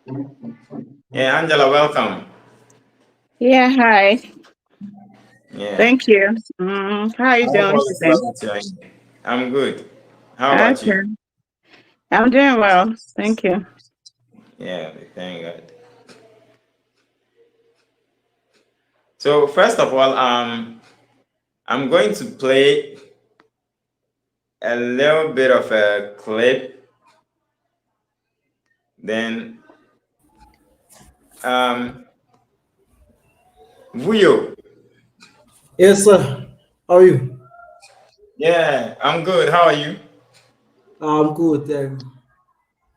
Yeah, Angela, welcome. Yeah, hi. Yeah. Thank you. How are you I've doing always today? loved you. I'm good. How about you? Okay. I'm doing well. Thank you. Yeah, thank God. So first of all, I'm going to play a little bit of a clip. Then, um, Vuyo. Yes, sir. How are you? Yeah, I'm good. How are you? I'm good.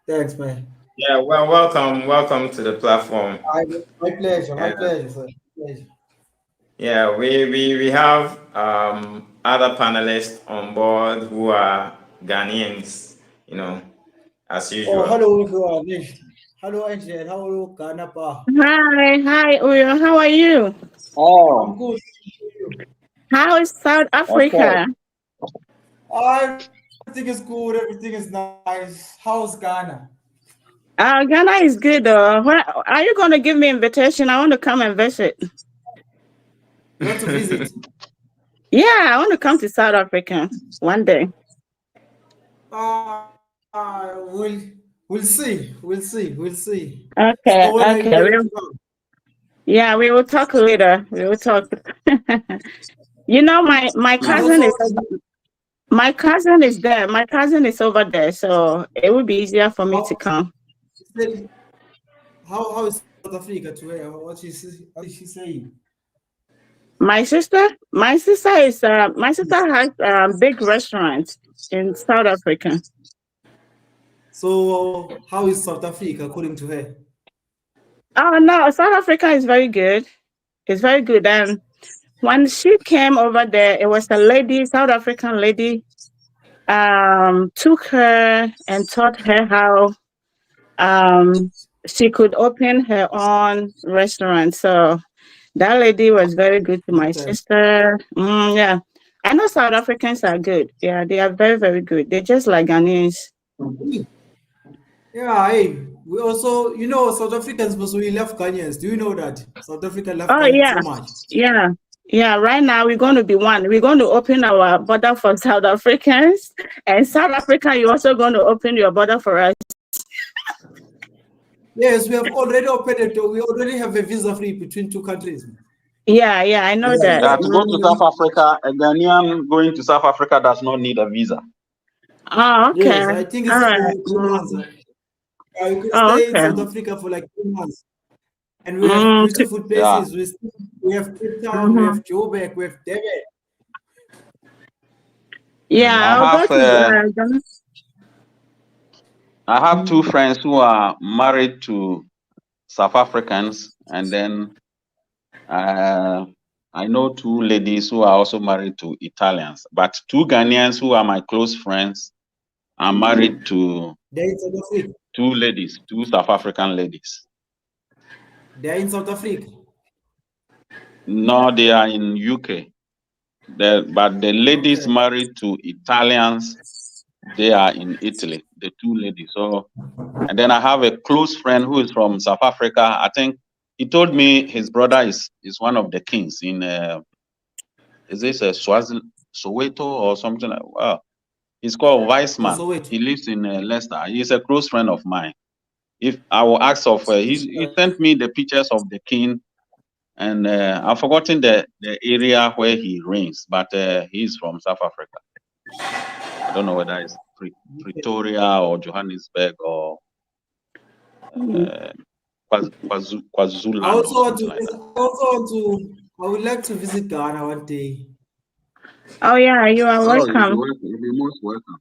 Thanks, man. Yeah, well, welcome to the platform. My pleasure. My And pleasure, sir. Pleasure. yeah, we have other panelists on board who are Ghanaians, you know, as Oh, usual. hello, everyone. Hello, Angel. How are you, Kanapa? Hi, Uyo. How are you? I'm Oh, good. How is South okay. Africa? Everything is good. Everything is nice. How's Ghana? Ghana is good though. Are you going to give me invitation? I want to come and visit. You want to visit? Yeah, I want to come to South Africa one day. We'll see. We'll see. We'll see. So Okay, when are you okay. planning to come? Yeah, we will talk later. We will talk. You know, my And cousin also, is my cousin is there. My cousin is over there, so it would be easier for me to how, come. how is South Africa to her? What is she saying? My sister has big restaurants in South Africa. So how is South Africa according to her? Oh no, South Africa is very good. It's very good. And when she came over there, it was a lady, South African lady, took her and taught her how um she could open her own restaurant. So that lady was very good to my Okay. sister. Yeah. I know South Africans are good. Yeah, they are very, very good. They're just like Ghanaians. Yeah, hey, we also, South Africans also we love Ghanaians. Do you know that? South Africa love Oh Ghanaians yeah, so much. yeah, yeah. Right now we're going to be one. We're going to open our border for South Africans, and South Africa, you're also going to open your border for us. Yes, we have already opened it. We already have a visa free between two countries. Yeah, yeah, I know Yes, that. That to go to South Africa, a Ghanaian going to South Africa does not need a visa. Oh, okay. yes, I think All it's right. 2 months. You can Oh, stay in okay. South Africa for like 2 months, and we have Mm, beautiful Yeah. places. We have Cape Town, we mm-hmm. have Joburg, we have Durban. Yeah, I I'll go have to. I have two friends who are married to South Africans, and then I know two ladies who are also married to Italians. But two Ghanaians who are my close friends are married to They're in South Africa. two South African ladies. They're in South Africa. No, they are in UK. But the ladies Okay. married to Italians, they are in Italy, the two ladies. So, and then I have a close friend who is from South Africa. I think he told me his brother is one of the kings in is this a Soweto or something like? Wow, he's called Oh, Weissman. Soweto. He lives in Leicester. He's a close friend of mine. If I will ask of, he sent me the pictures of the king, and I've forgotten the area where he reigns, but he's from South Africa. I don't know whether it's Pretoria or Johannesburg or uh, KwaZulu-Natal or something like that. I would like to visit Ghana one day. Oh yeah, you are Oh, you'll be welcome. welcome. You'll be most welcome.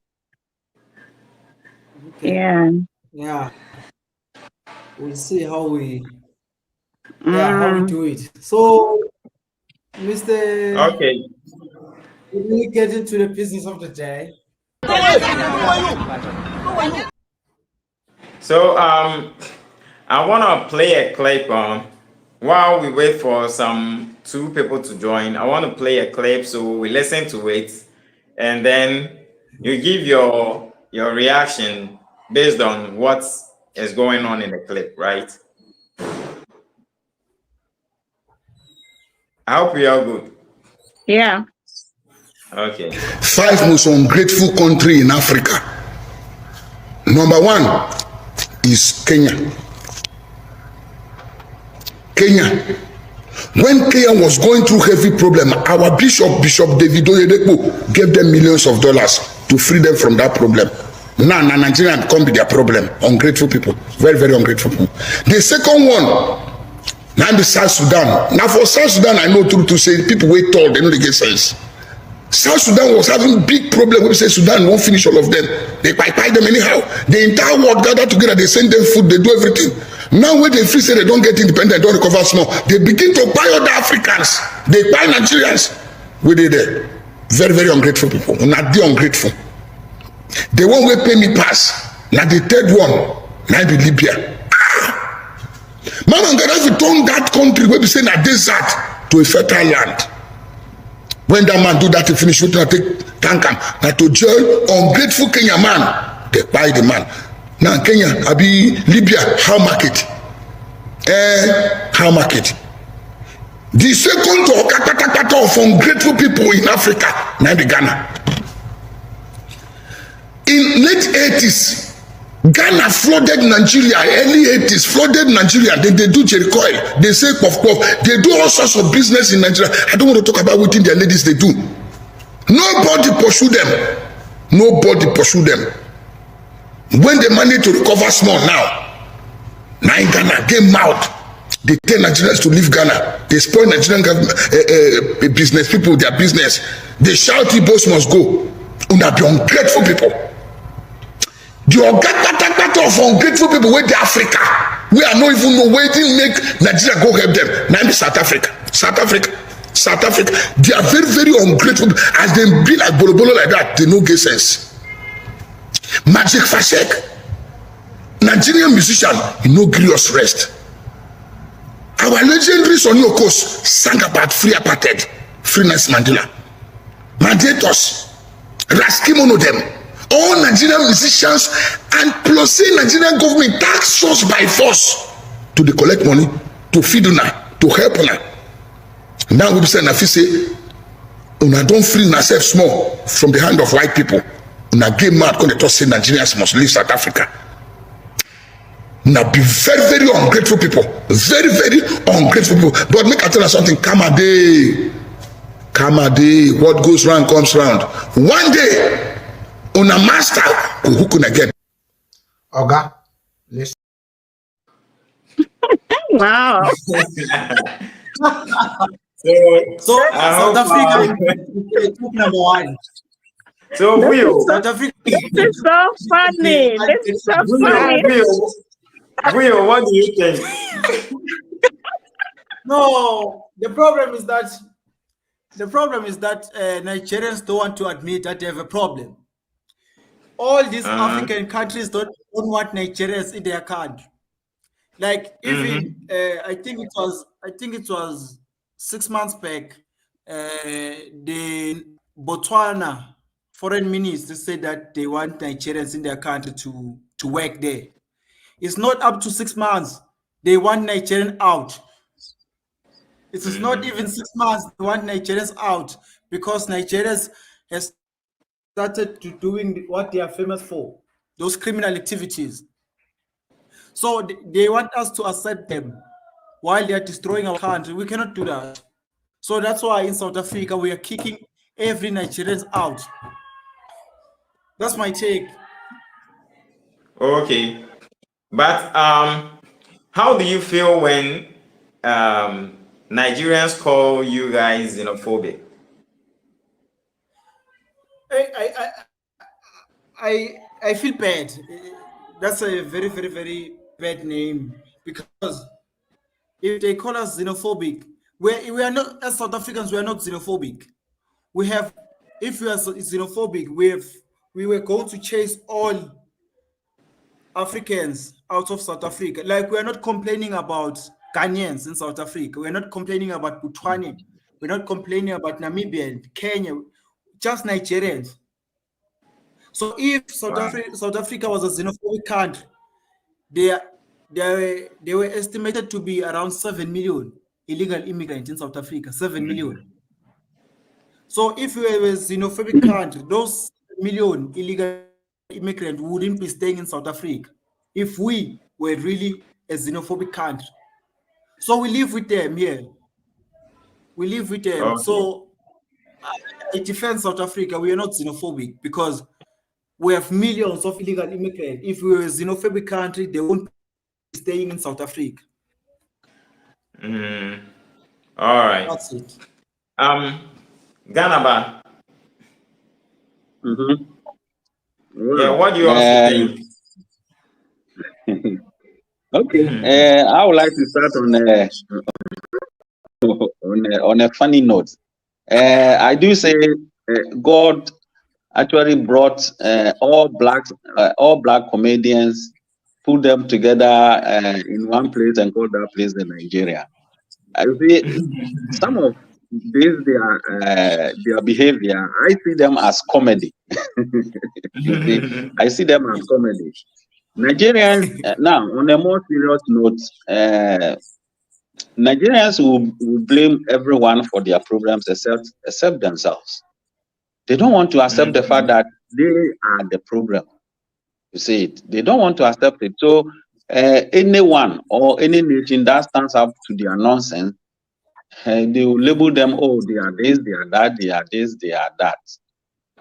Okay. Yeah. Yeah. We'll see how we Mm. do it. So, Mr. Okay. We get into the business of the day. So I wanna play a clip while we wait for some two people to join. I want to play a clip so we listen to it and then you give your reaction based on what is going on in the clip, right? I hope we are good. Yeah. Okay. 5 most ungrateful country in Africa. Number 1 is Kenya. Kenya. When Kenya was going through heavy problem, our Bishop David Oyedepo gave them millions of dollars to free them from that problem. Now Nigeria become their problem. Ungrateful people. Very, very ungrateful people. The second one, now the South Sudan. Now for South Sudan, I know to say people wait tall, they know they get sense. South Sudan was having big problem. We say Sudan won't finish all of them. They buy them anyhow. The entire world gather together. They send them food. They do everything. Now when they feel say they don't get independent, don't recover small, they begin to buy other Africans. They buy Nigerians. We did there. Very, very ungrateful people. Not the ungrateful. The one will pay me pass. Now the third one, now be Libya. Man and God, if you turn that country where we say a desert to a fertile land. When that man do that, he finish shooting and take tank him. Now to jail, ungrateful Kenya man, they buy the man. Now Kenya, I be Libya, how market? How market? The second of ungrateful people in Africa, now the Ghana. In late 80s, Ghana flooded Nigeria, early 80s, flooded Nigeria. They do Jericho, they say puff. They do all sorts of business in Nigeria. I don't want to talk about what their ladies they do. Nobody pursue them. Nobody pursue them. When they manage to recover small now in Ghana, game out. They tell Nigerians to leave Ghana. They spoil Nigerian government, business people, their business. They shout, Igbos must go. Una be ungrateful people. The of ungrateful people with the Africa. We are not even know where they make Nigeria go help them. Now South Africa. They are very, very ungrateful. As they be like bolo like that, they no get sense. Magic Fashek. Nigerian musician, you no grievous rest. Our legendary Sonny Okos sang about free apartheid, free Nelson Mandela. Mandatos, Raskimono them. All Nigerian musicians and plus say Nigerian government tax us by force to the collect money to feed una to help una. Now we say Nafi say una don't free yourself small from the hand of white people. Una get mad when they talk say Nigerians must leave South Africa. Now be very, very ungrateful people. Very, very ungrateful people. But make I tell you something, come a day, what goes round comes round. One day on a master who can get. Oga, listen. Wow. So I South hope, Africa is number 1. So South Africa. This is so funny. This is so funny. Will, what do you think? No, the problem is that Nigerians don't want to admit that they have a problem. All these African countries don't want Nigerians in their country. Like even I think it was 6 months back, the Botswana foreign minister said that they want Nigerians in their country to work there. It's not up to 6 months. They want Nigerians out. It is not even 6 months. They want Nigerians out because Nigerians has started to doing what they are famous for, those criminal activities. So they want us to accept them while they are destroying our country. We cannot do that. So that's why in South Africa we are kicking every Nigerian out. That's my take. Okay. But how do you feel when Nigerians call you guys xenophobic? I feel bad. That's a very, very, very bad name because if they call us xenophobic, we are not, as South Africans, we are not xenophobic. If we are xenophobic, we were going to chase all Africans out of South Africa. Like we are not complaining about Ghanaians in South Africa. We're not complaining about Botswana. We're not complaining about Namibia, Kenya, just Nigerians. So if South Africa was a xenophobic country, They were estimated to be around 7 million illegal immigrants in South Africa. 7 million. So if we were a xenophobic country, those million illegal immigrants wouldn't be staying in South Africa if we were really a xenophobic country. So we live with them here. We live with them. Okay. So I defend South Africa. We are not xenophobic because we have millions of illegal immigrants. If we were a xenophobic country, they won't be staying in South Africa. All right. That's it. Ganaba. Well, Yeah, what do you also think? Okay, I would like to start on a funny note. I do say God actually brought all black comedians, put them together in one place and called that place in Nigeria. I see some of this their behavior. I see them as comedy. You see, I see them as comedy. Nigerians now, on a more serious note, Nigerians will blame everyone for their problems except themselves. They don't want to accept the fact that they are the problem. You see it. They don't want to accept it. So anyone or any nation that stands up to their nonsense, they will label them, oh, they are this, they are that, they are this, they are that.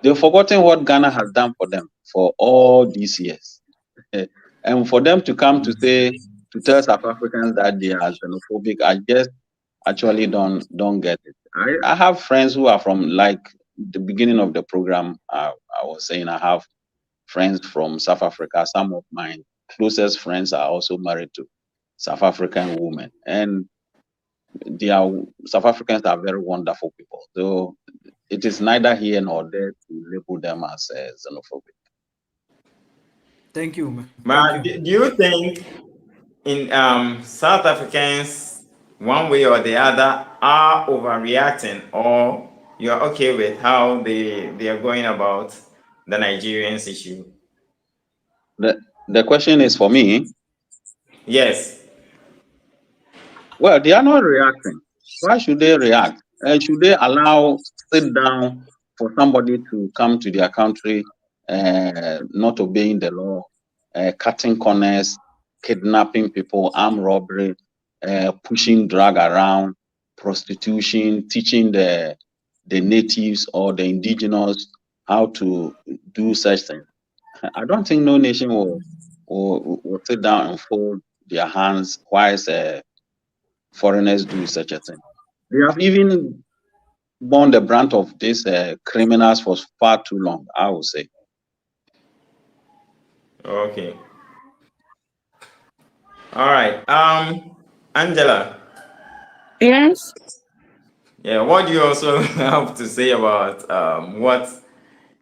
They've forgotten what Ghana has done for them for all these years. And for them to come to tell South Africans that they are xenophobic, I just actually don't get it. I have friends who are from, like the beginning of the program, I was saying I have friends from South Africa. Some of my closest friends are also married to South African women, and South Africans are very wonderful people. So it is neither here nor there to label them as xenophobic. Thank you, man. But do you think in South Africans, one way or the other, are overreacting, or you're okay with how they are going about the Nigerians issue? The question is for me. Yes. Well, they are not reacting. Why should they react? Should they sit down for somebody to come to their country, not obeying the law, cutting corners, kidnapping people, armed robbery, pushing drug around, prostitution, teaching the natives or the indigenous how to do such things? I don't think no nation will sit down and fold their hands whilst foreigners do such a thing. They have even borne the brunt of these criminals for far too long, I would say. Okay. All right. Angela. Yes. Yeah, what do you also have to say about what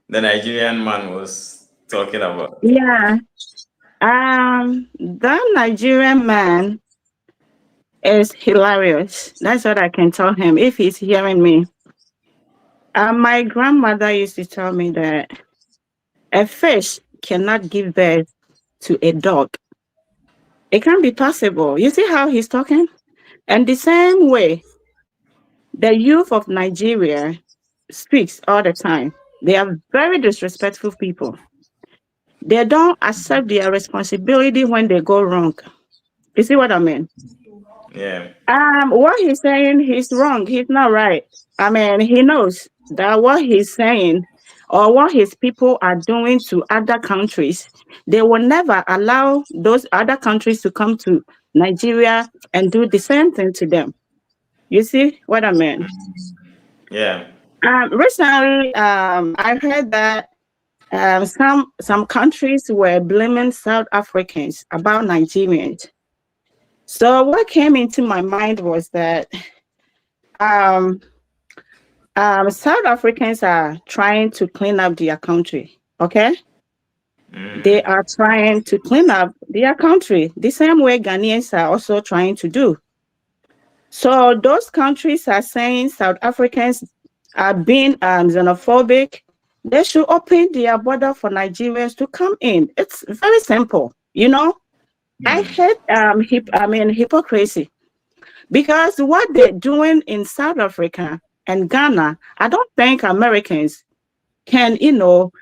the Nigerian man was talking about? Yeah. That Nigerian man is hilarious. That's what I can tell him if he's hearing me. My grandmother used to tell me that a fish cannot give birth to a dog. It can't be possible. You see how he's talking? And the same way, the youth of Nigeria speaks all the time. They are very disrespectful people. They don't accept their responsibility when they go wrong. You see what I mean? Yeah. What he's saying, he's wrong. He's not right. I mean, he knows that what he's saying or what his people are doing to other countries, they will never allow those other countries to come to Nigeria and do the same thing to them. You see what I mean? Yeah. Recently, I heard that some countries were blaming South Africans about Nigerians. So what came into my mind was that South Africans are trying to clean up their country. Okay, they are trying to clean up their country the same way Ghanaians are also trying to do. So those countries are saying South Africans are being xenophobic. They should open their border for Nigerians to come in. It's very simple, you know. I hate hypocrisy, because what they're doing in South Africa and Ghana, I don't think Americans can,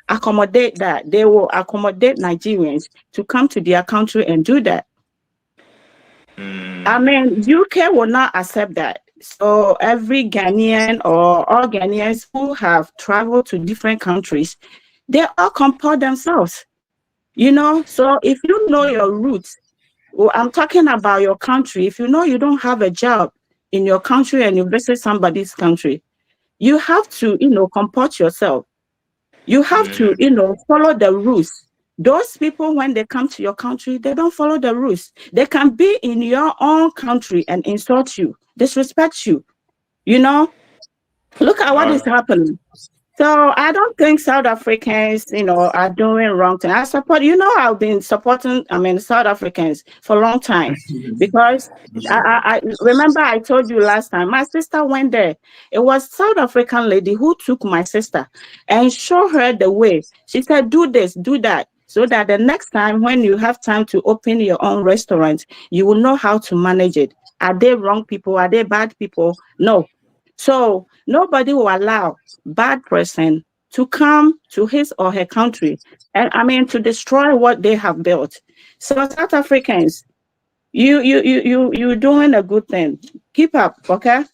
accommodate that. They will accommodate Nigerians to come to their country and do that. I mean, UK will not accept that. So every Ghanaian or all Ghanaians who have traveled to different countries, they all comport themselves. So if you know your roots, well, I'm talking about your country. If you know you don't have a job in your country and you visit somebody's country, you have to, comport yourself. You have to, follow the rules. Those people, when they come to your country, they don't follow the rules. They can be in your own country and insult you, disrespect you. Look at what is happening. So I don't think South Africans, are doing wrong thing. I support, I've been supporting, South Africans for a long time, because I remember I told you last time, my sister went there. It was South African lady who took my sister and showed her the way. She said, do this, do that, so that the next time when you have time to open your own restaurant, you will know how to manage it. Are they wrong people? Are they bad people? No. So nobody will allow bad person to come to his or her country and to destroy what they have built. So South Africans, you doing a good thing. Keep up, okay?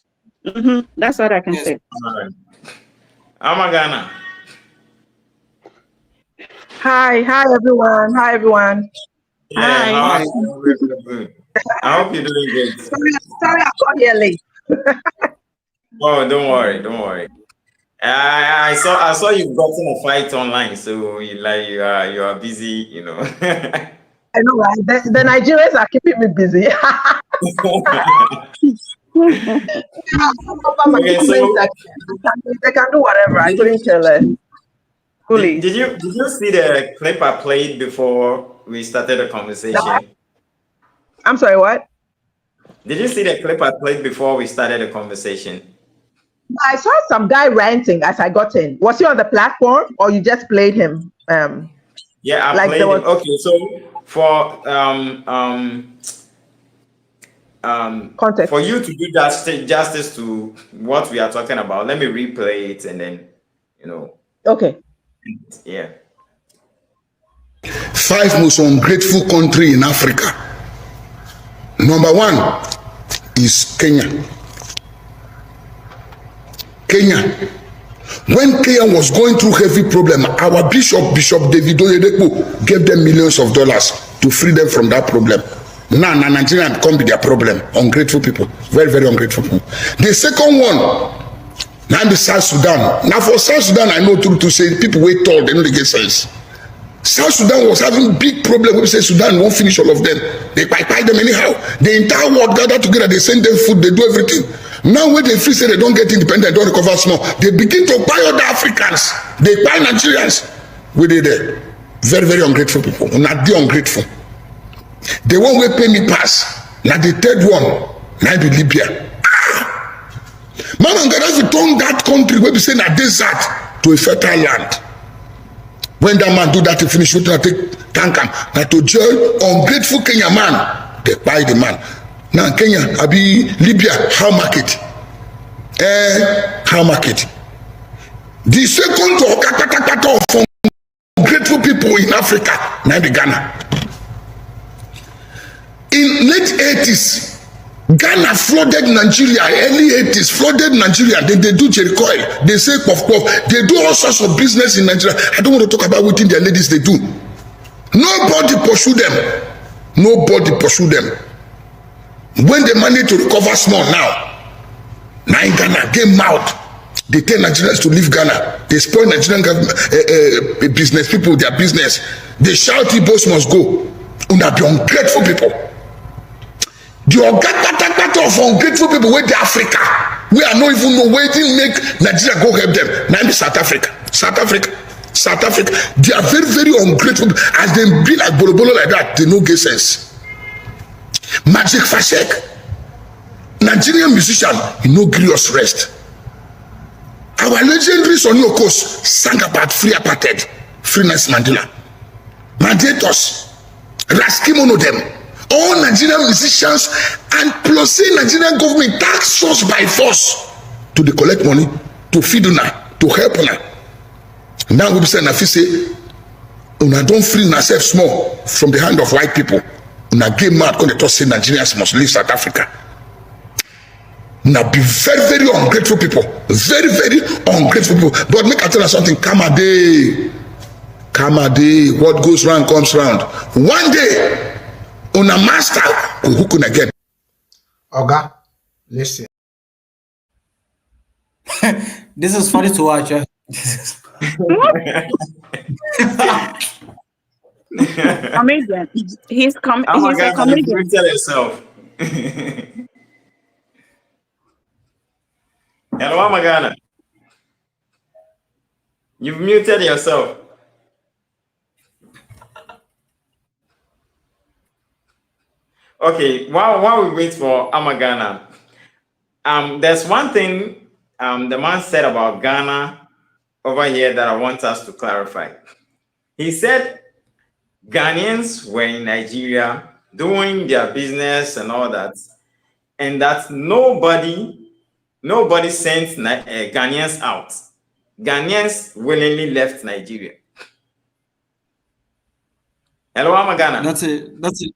That's what I can say. Amagana. Hi everyone. Yeah, Hi. I hope you're doing good. Sorry I got here late. Oh, don't worry. I saw you've gotten a fight online, so you are busy, I know, right? The Nigerians are keeping me busy. Okay, so they can do whatever. I couldn't tell her. Fully. did you see the clip I played before we started the conversation? I'm sorry, what? Did you see the clip I played before we started the conversation? I saw some guy ranting as I got in. Was he on the platform or you just played him? Yeah, I like played there was- him. Okay, so for Context. for you to do justice to what we are talking about, let me replay it and then Okay. yeah. 5 most ungrateful country in Africa. Number 1 is Kenya. When Kenya was going through heavy problem, our Bishop David Oyedepo gave them millions of dollars to free them from that problem. Now Nigeria can't be their problem. Ungrateful people, very, very ungrateful people. The second one, now the South Sudan. Now for South Sudan, I know to say people wait tall, they know they get sense. South Sudan was having big problem. We say Sudan won't finish all of them. They buy them anyhow. The entire world gather together. They send them food. They do everything. Now when they feel say they don't get independent, don't recover small, they begin to buy other Africans. They buy Nigerians. We did there. Very, very ungrateful people. Not the ungrateful. The one we pay me pass. Now the third one. Now be Libya. Man and Gaddafi turned that country where we say a desert to a fertile land. When that man do that, he finish with take tank him. Now to jail ungrateful Kenya man, they buy the man. Now Kenya, abi Libya, how market? How market? The second of ungrateful people in Africa, now the Ghana. In late 80s, Ghana flooded Nigeria, early 80s, flooded Nigeria. Then they do Jericho, they say puff, they do all sorts of business in Nigeria. I don't want to talk about what their ladies they do. Nobody pursue them. When they manage to recover small now in Ghana, game out. They tell Nigerians to leave Ghana. They spoil Nigerian business people, their business. They shout, Igbos must go. Una be ungrateful people. The of ungrateful people with the Africa, we are not even know where they make Nigeria go help them. Now South Africa, they are very, very ungrateful. As they be like Bolo like that, they no get sense. Magic Fashek, Nigerian musician, you no grievous rest. Our legendary Sonny Okos sang about free apartheid, free Nelson Mandela, mandators, Raskimono them. All Nigerian musicians and plus say Nigerian government tax us by force to dey collect money to feed una, to help una. Now we be saying na fit say una don free una sef small from the hand of white people. Una get mad when they talk say Nigerians must leave South Africa. Una be very, very ungrateful people. Very, very ungrateful people. But make I tell you something, come a day. What goes round comes round. One day, una master who can get. Oga, listen. This is funny to watch. Comedian. He's Oh my a God, comedian. you tell yourself. Hello, Amagana. You've muted yourself. Okay, while we wait for Amagana, there's one thing the man said about Ghana over here that I want us to clarify. He said Ghanaians were in Nigeria doing their business and all that, and that nobody sent Ghanaians out. Ghanaians willingly left Nigeria. Hello, Amagana. That's it.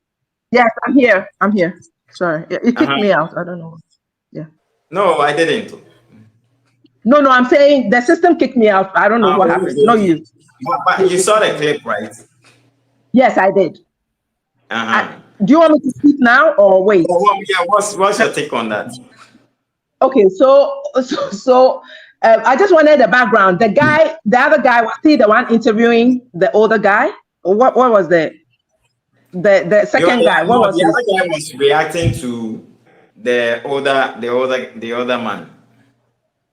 Yes, I'm here. Sorry. It kicked me out. I don't know. Yeah. No, I didn't. No, I'm saying the system kicked me out. I don't know what happened. Okay. No, you. But you saw the clip, right? Yes, I did. Do you want me to speak now or wait? Yeah, what's your take on that? Okay, so I just wanted the background. The other guy, was he the one interviewing the older guy? Or what was the second guy? What was the his? other guy was reacting to the older man.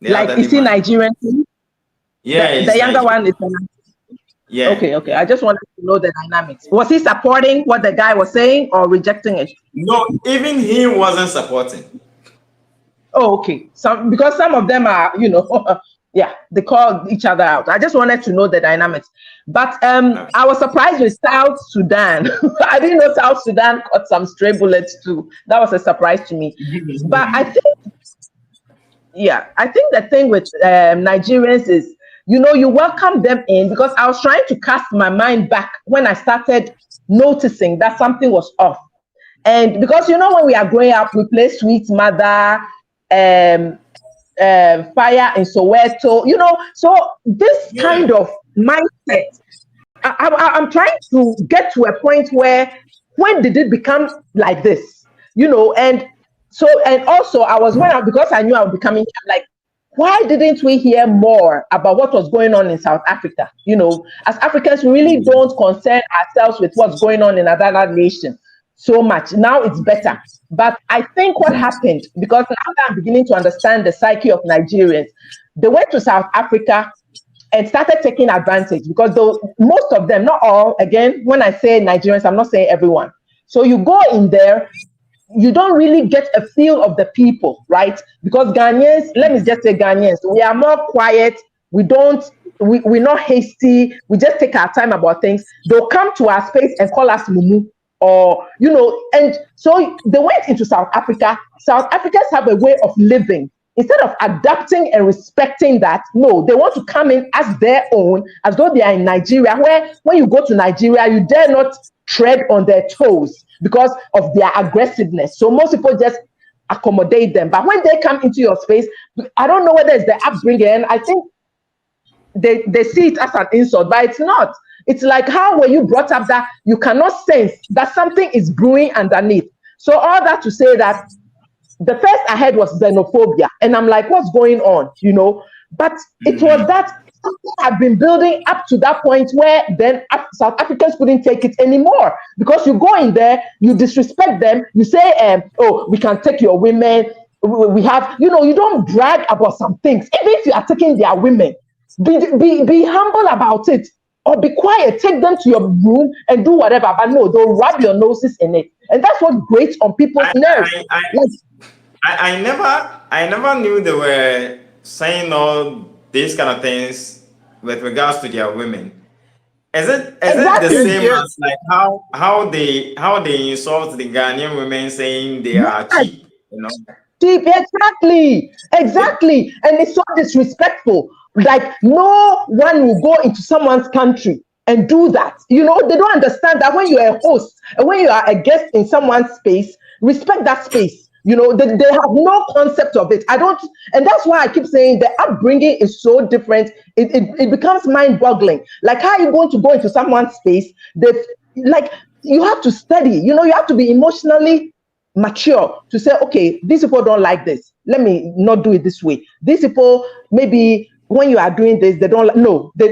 Like, is he Nigerian too? Yeah, the younger one is. Yeah. Okay. I just wanted to know the dynamics. Was he supporting what the guy was saying or rejecting it? No, even he wasn't supporting. Oh, okay. Because some of them are, yeah, they call each other out. I just wanted to know the dynamics. But I was surprised with South Sudan. I didn't know South Sudan got some stray bullets too. That was a surprise to me. But I think the thing with Nigerians is, you welcome them in, because I was trying to cast my mind back when I started noticing that something was off. And because, when we are growing up, we play Sweet Mother, Fire in Soweto, so this kind of mindset, I'm trying to get to a point where, when did it become like this? And also because I knew I would be coming here, like, why didn't we hear more about what was going on in South Africa? As Africans, we really don't concern ourselves with what's going on in another nation so much. Now it's better. But I think what happened, because now that I'm beginning to understand the psyche of Nigerians, they went to South Africa and started taking advantage, because most of them, not all, again, when I say Nigerians, I'm not saying everyone. So you go in there, you don't really get a feel of the people, right? Because Ghanaians, let me just say Ghanaians, we are more quiet. We're not hasty. We just take our time about things. They'll come to our space and call us Mumu, or, and so they went into South Africa. South Africans have a way of living. Instead of adapting and respecting that, no, they want to come in as their own, as though they are in Nigeria, where when you go to Nigeria, you dare not tread on their toes because of their aggressiveness. So most people just accommodate them. But when they come into your space, I don't know whether it's the upbringing. I think they see it as an insult, but it's not. It's like, how were you brought up that you cannot sense that something is brewing underneath? So all that to say that the first I heard was xenophobia. And I'm like, what's going on? But it was that something had been building up to that point where then South Africans couldn't take it anymore. Because you go in there, you disrespect them, you say, oh, we can take your women. We have, you don't brag about some things. Even if you are taking their women, be humble about it. Or be quiet, take them to your room and do whatever. But no, they'll rub your noses in it. And that's what grates on people's nerves. I never knew they were saying all these kind of things with regards to their women. it the Exactly. same as like how they insult the Ghanaian women saying they are Yes. cheap, you know? Cheap, exactly. And it's so disrespectful. Like, no one will go into someone's country and do that. You know, they don't understand that when you are a host and when you are a guest in someone's space, respect that space. You know, they have no concept of it. I don't, and that's why I keep saying the upbringing is so different. It becomes mind-boggling. Like, how are you going to go into someone's space? Like, you have to study. You know, you have to be emotionally mature to say, okay, these people don't like this. Let me not do it this way. These people, maybe when you are doing this, they don't no, they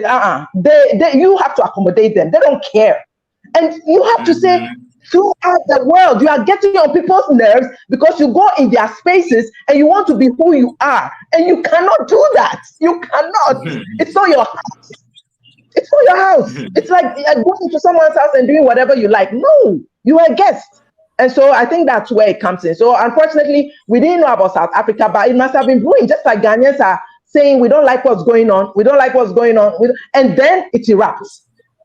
you have to accommodate them. They don't care. And you have to say, throughout the world, you are getting on people's nerves because you go in their spaces and you want to be who you are. And you cannot do that. You cannot. It's not your house. It's not your house. It's like going to someone's house and doing whatever you like. No, you are a guest. And so I think that's where it comes in. So unfortunately, we didn't know about South Africa, but it must have been brewing, just like Ghanaians are saying, we don't like what's going on. We don't like what's going on. And then it erupts.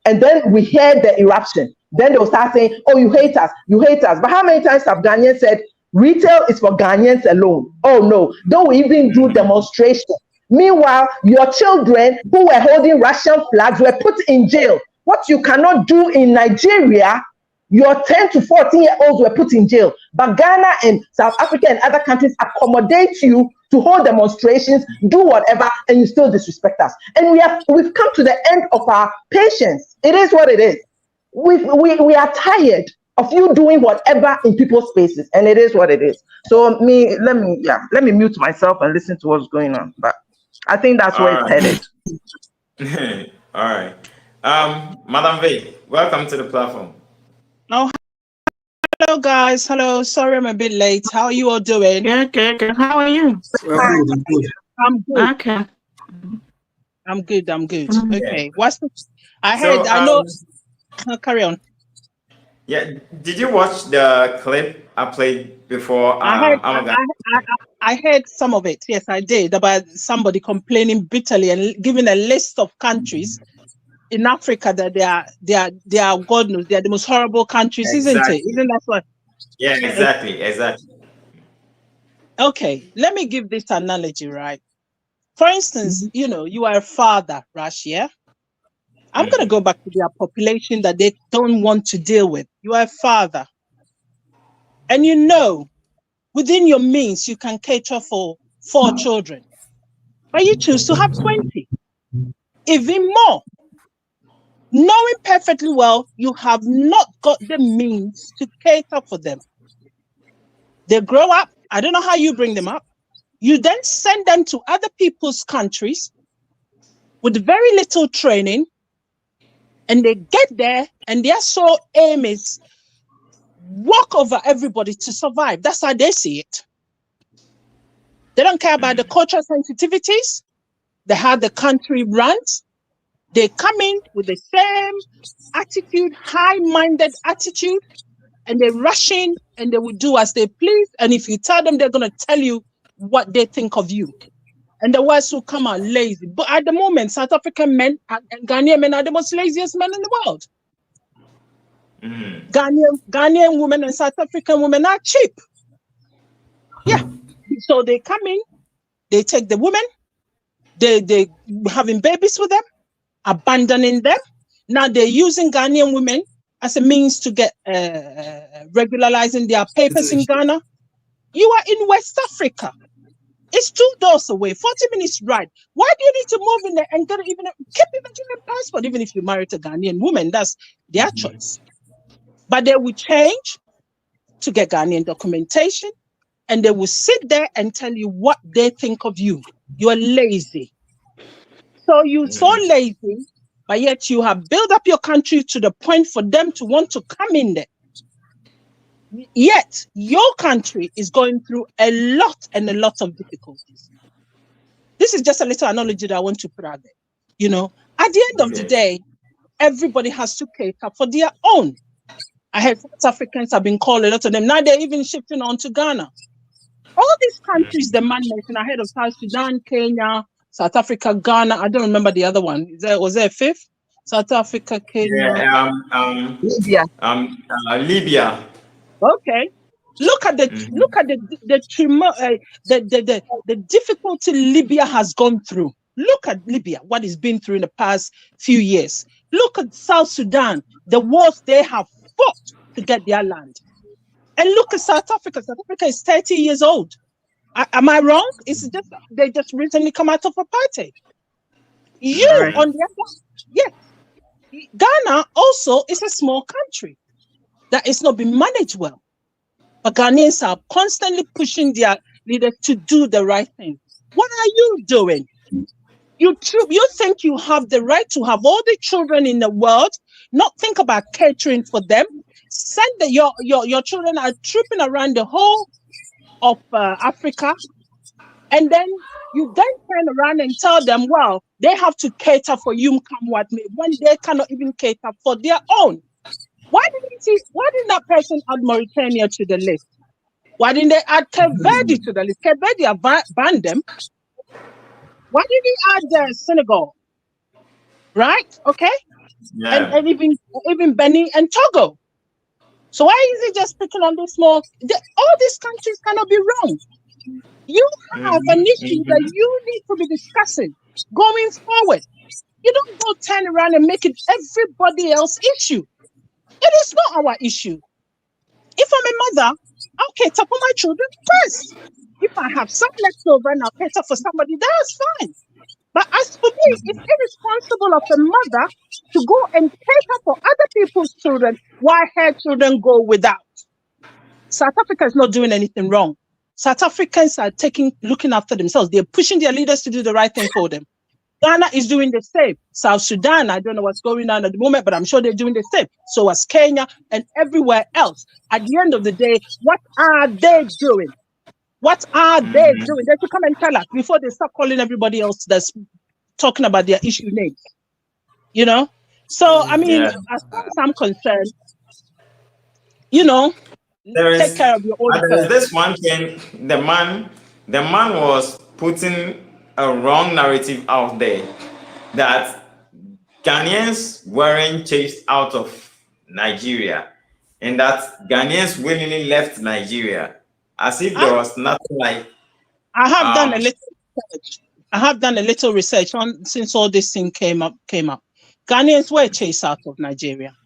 And then we hear the eruption. Then they'll start saying, oh, you hate us. You hate us. But how many times have Ghanaians said, retail is for Ghanaians alone? Oh, no. Don't even do demonstration. Meanwhile, your children who were holding Russian flags were put in jail. What you cannot do in Nigeria, your 10 to 14-year-olds were put in jail. But Ghana and South Africa and other countries accommodate you to hold demonstrations, do whatever, and you still disrespect us. And we've come to the end of our patience. It is what it is. We are tired of you doing whatever in people's spaces, and it is what it is. So let me mute myself and listen to what's going on. But I think that's where it's headed. All right. Madam V, welcome to the platform. Oh, hello guys. Hello. Sorry I'm a bit late. How are you all doing? Good. How are you? Well, good. I'm good. Okay. I'm good. Okay. I know. Carry on. Yeah. Did you watch the clip I played before? I heard some of it. Yes, I did, about somebody complaining bitterly and giving a list of countries in Africa that they are God knows, they are the most horrible countries, Exactly. isn't it? Isn't that what? Yeah, exactly. Okay, let me give this analogy, right? For instance, you are a father, Rash, yeah? I'm going to go back to their population that they don't want to deal with. You are a father. And within your means, you can cater for 4 children. But you choose to have 20. Even more. Knowing perfectly well you have not got the means to cater for them. They grow up. I don't know how you bring them up. You then send them to other people's countries with very little training, and they get there and their sole aim is walk over everybody to survive. That's how they see it. They don't care about the cultural sensitivities, how the country runs. They come in with the same attitude, high-minded attitude, and they rush in and they will do as they please. And if you tell them, they're going to tell you what they think of you. And the worst will come out lazy. But at the moment, South African men and Ghanaian men are the most laziest men in the world. Ghanaian women and South African women are cheap. Yeah. So they come in, they take the women, they having babies with them, abandoning them. Now they're using Ghanaian women as a means to get regularizing their papers in Ghana. You are in West Africa. It's 2 doors away, 40 minutes ride. Why do you need to move in there and keep even a passport? Even if you marry a Ghanaian woman, that's their choice. But they will change to get Ghanaian documentation, and they will sit there and tell you what they think of you. You are lazy. So you're so lazy, but yet you have built up your country to the point for them to want to come in there. Yet your country is going through a lot of difficulties. This is just a little analogy that I want to put out there. At the end of the day, everybody has to cater for their own. I heard South Africans have been called, a lot of them. Now they're even shifting on to Ghana. All these countries, the man mentioned, I heard of South Sudan, Kenya, South Africa, Ghana. I don't remember the other one. Was there a 5th? South Africa, Kenya. Yeah, Libya. Libya. Okay. Look at the difficulty Libya has gone through. Look at Libya, what it's been through in the past few years. Look at South Sudan, the wars they have fought to get their land. And look at South Africa. South Africa is 30 years old. Am I wrong? It's just they just recently come out of apartheid. On the other, yes. Ghana also is a small country that is not being managed well. But Ghanaians are constantly pushing their leaders to do the right thing. What are you doing? You think you have the right to have all the children in the world, not think about catering for them, send your children are trooping around the whole of Africa, and then you then turn around and tell them, well, they have to cater for you, come what may, when they cannot even cater for their own. Why didn't that person add Mauritania to the list? Why didn't they add Cape Verde to the list? Cape Verde banned them. Why did he add Senegal? Right? Okay. Yeah. And even Benin and Togo. So why is he just picking on this small? All these countries cannot be wrong. You have an issue that you need to be discussing going forward. You don't go turn around and make it everybody else's issue. It is not our issue. If I'm a mother, I'll cater for my children first. If I have some leftover and I'll cater for somebody, that's fine. But as for me, it's irresponsible of a mother to go and cater for other people's children while her children go without. South Africa is not doing anything wrong. South Africans are looking after themselves. They're pushing their leaders to do the right thing for them. Ghana is doing the same. South Sudan, I don't know what's going on at the moment, but I'm sure they're doing the same. So as Kenya and everywhere else. At the end of the day, what are they doing? What are they doing? They should come and tell us before they start calling everybody else that's talking about their issue names. You know? So, I mean, as far as I'm concerned, take care of your own. There's this one thing, the man was putting a wrong narrative out there that Ghanaians weren't chased out of Nigeria and that Ghanaians willingly left Nigeria as if there was nothing like. I have done a little research. I have done a little research on since all this thing came up. Ghanaians were chased out of Nigeria.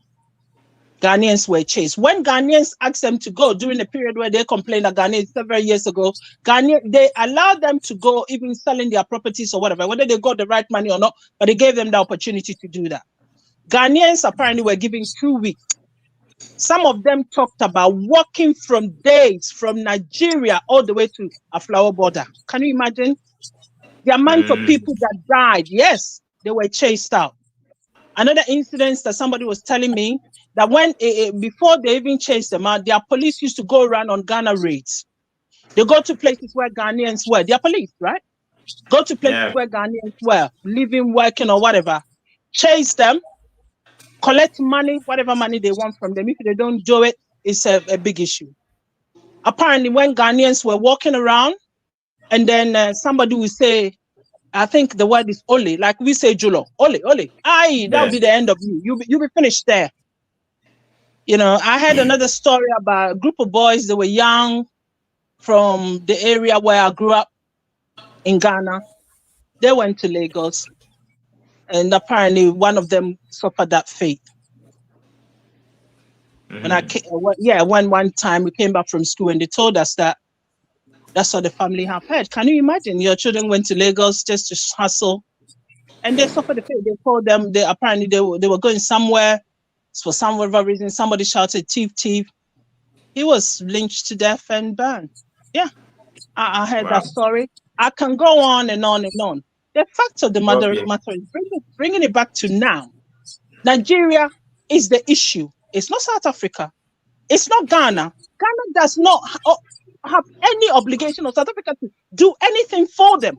Ghanaians were chased. When Ghanaians asked them to go during the period where they complained that Ghanaians several years ago, they allowed them to go, even selling their properties or whatever, whether they got the right money or not, but they gave them the opportunity to do that. Ghanaians apparently were given 2 weeks. Some of them talked about walking from days from Nigeria all the way to a flower border. Can you imagine the amount of people that died? Yes, they were chased out. Another incident that somebody was telling me that when before they even chased them out, their police used to go around on Ghana raids. They go to places where Ghanaians were. Their police, right? Go to places where Ghanaians were living, working, or whatever. Chase them, collect money, whatever money they want from them. If they don't do it, it's a big issue. Apparently, when Ghanaians were walking around, and then somebody will say, I think the word is ole, like we say Julo, ole. Aye, that'll be the end of you. You'll be finished there. I had another story about a group of boys that were young from the area where I grew up in Ghana. They went to Lagos, and apparently one of them suffered that fate. When one time we came back from school and they told us that that's what the family have heard. Can you imagine? Your children went to Lagos just to hustle, and they suffered the fate. They told them apparently they were going somewhere. For some whatever reason, somebody shouted "thief, thief." He was lynched to death and burned. Yeah, I heard that story. I can go on and on and on. The fact of the matter is bringing it back to now. Nigeria is the issue. It's not South Africa. It's not Ghana. Ghana does not have any obligation of South Africa to do anything for them.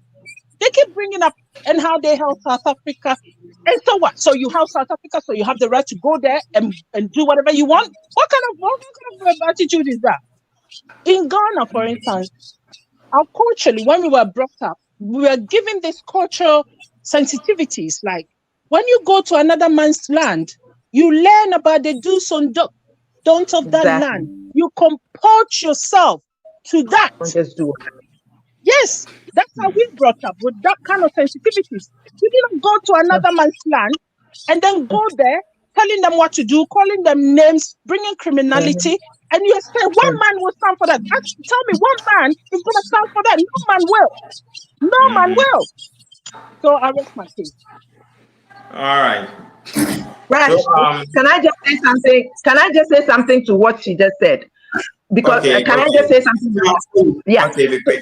They keep bringing up and how they help South Africa. And so what? So you help South Africa, so you have the right to go there and do whatever you want? What kind of attitude is that? In Ghana, for instance, culturally, when we were brought up, we were given these cultural sensitivities like When you go to another man's land, you learn about the do's and don'ts of that Exactly. land. You comport yourself to that. Don't just do it. Yes, that's how we brought up with that kind of sensitivities. You didn't go to another man's land and then go there telling them what to do, calling them names, bringing criminality, and you say one man will stand for that. Actually, tell me one man is going to stand for that. No man will. No man will. So I rest my case. All right. Rash, So, can I just say something? Can I just say something to what she just said? Because okay, can I just say something? Yeah. Okay, be quick.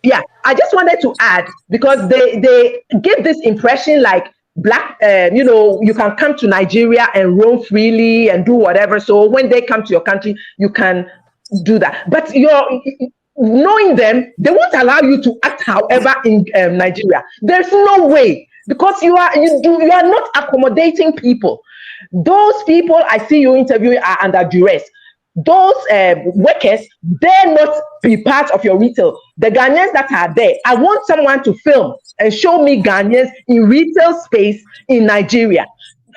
Yeah, I just wanted to add, because they give this impression like black, you can come to Nigeria and roam freely and do whatever. So when they come to your country, you can do that. But knowing them, they won't allow you to act however in Nigeria. There's no way, because you are not accommodating people. Those people I see you interviewing are under duress. Those workers dare not be part of your retail. The Ghanaians that are there, I want someone to film and show me Ghanaians in retail space in Nigeria.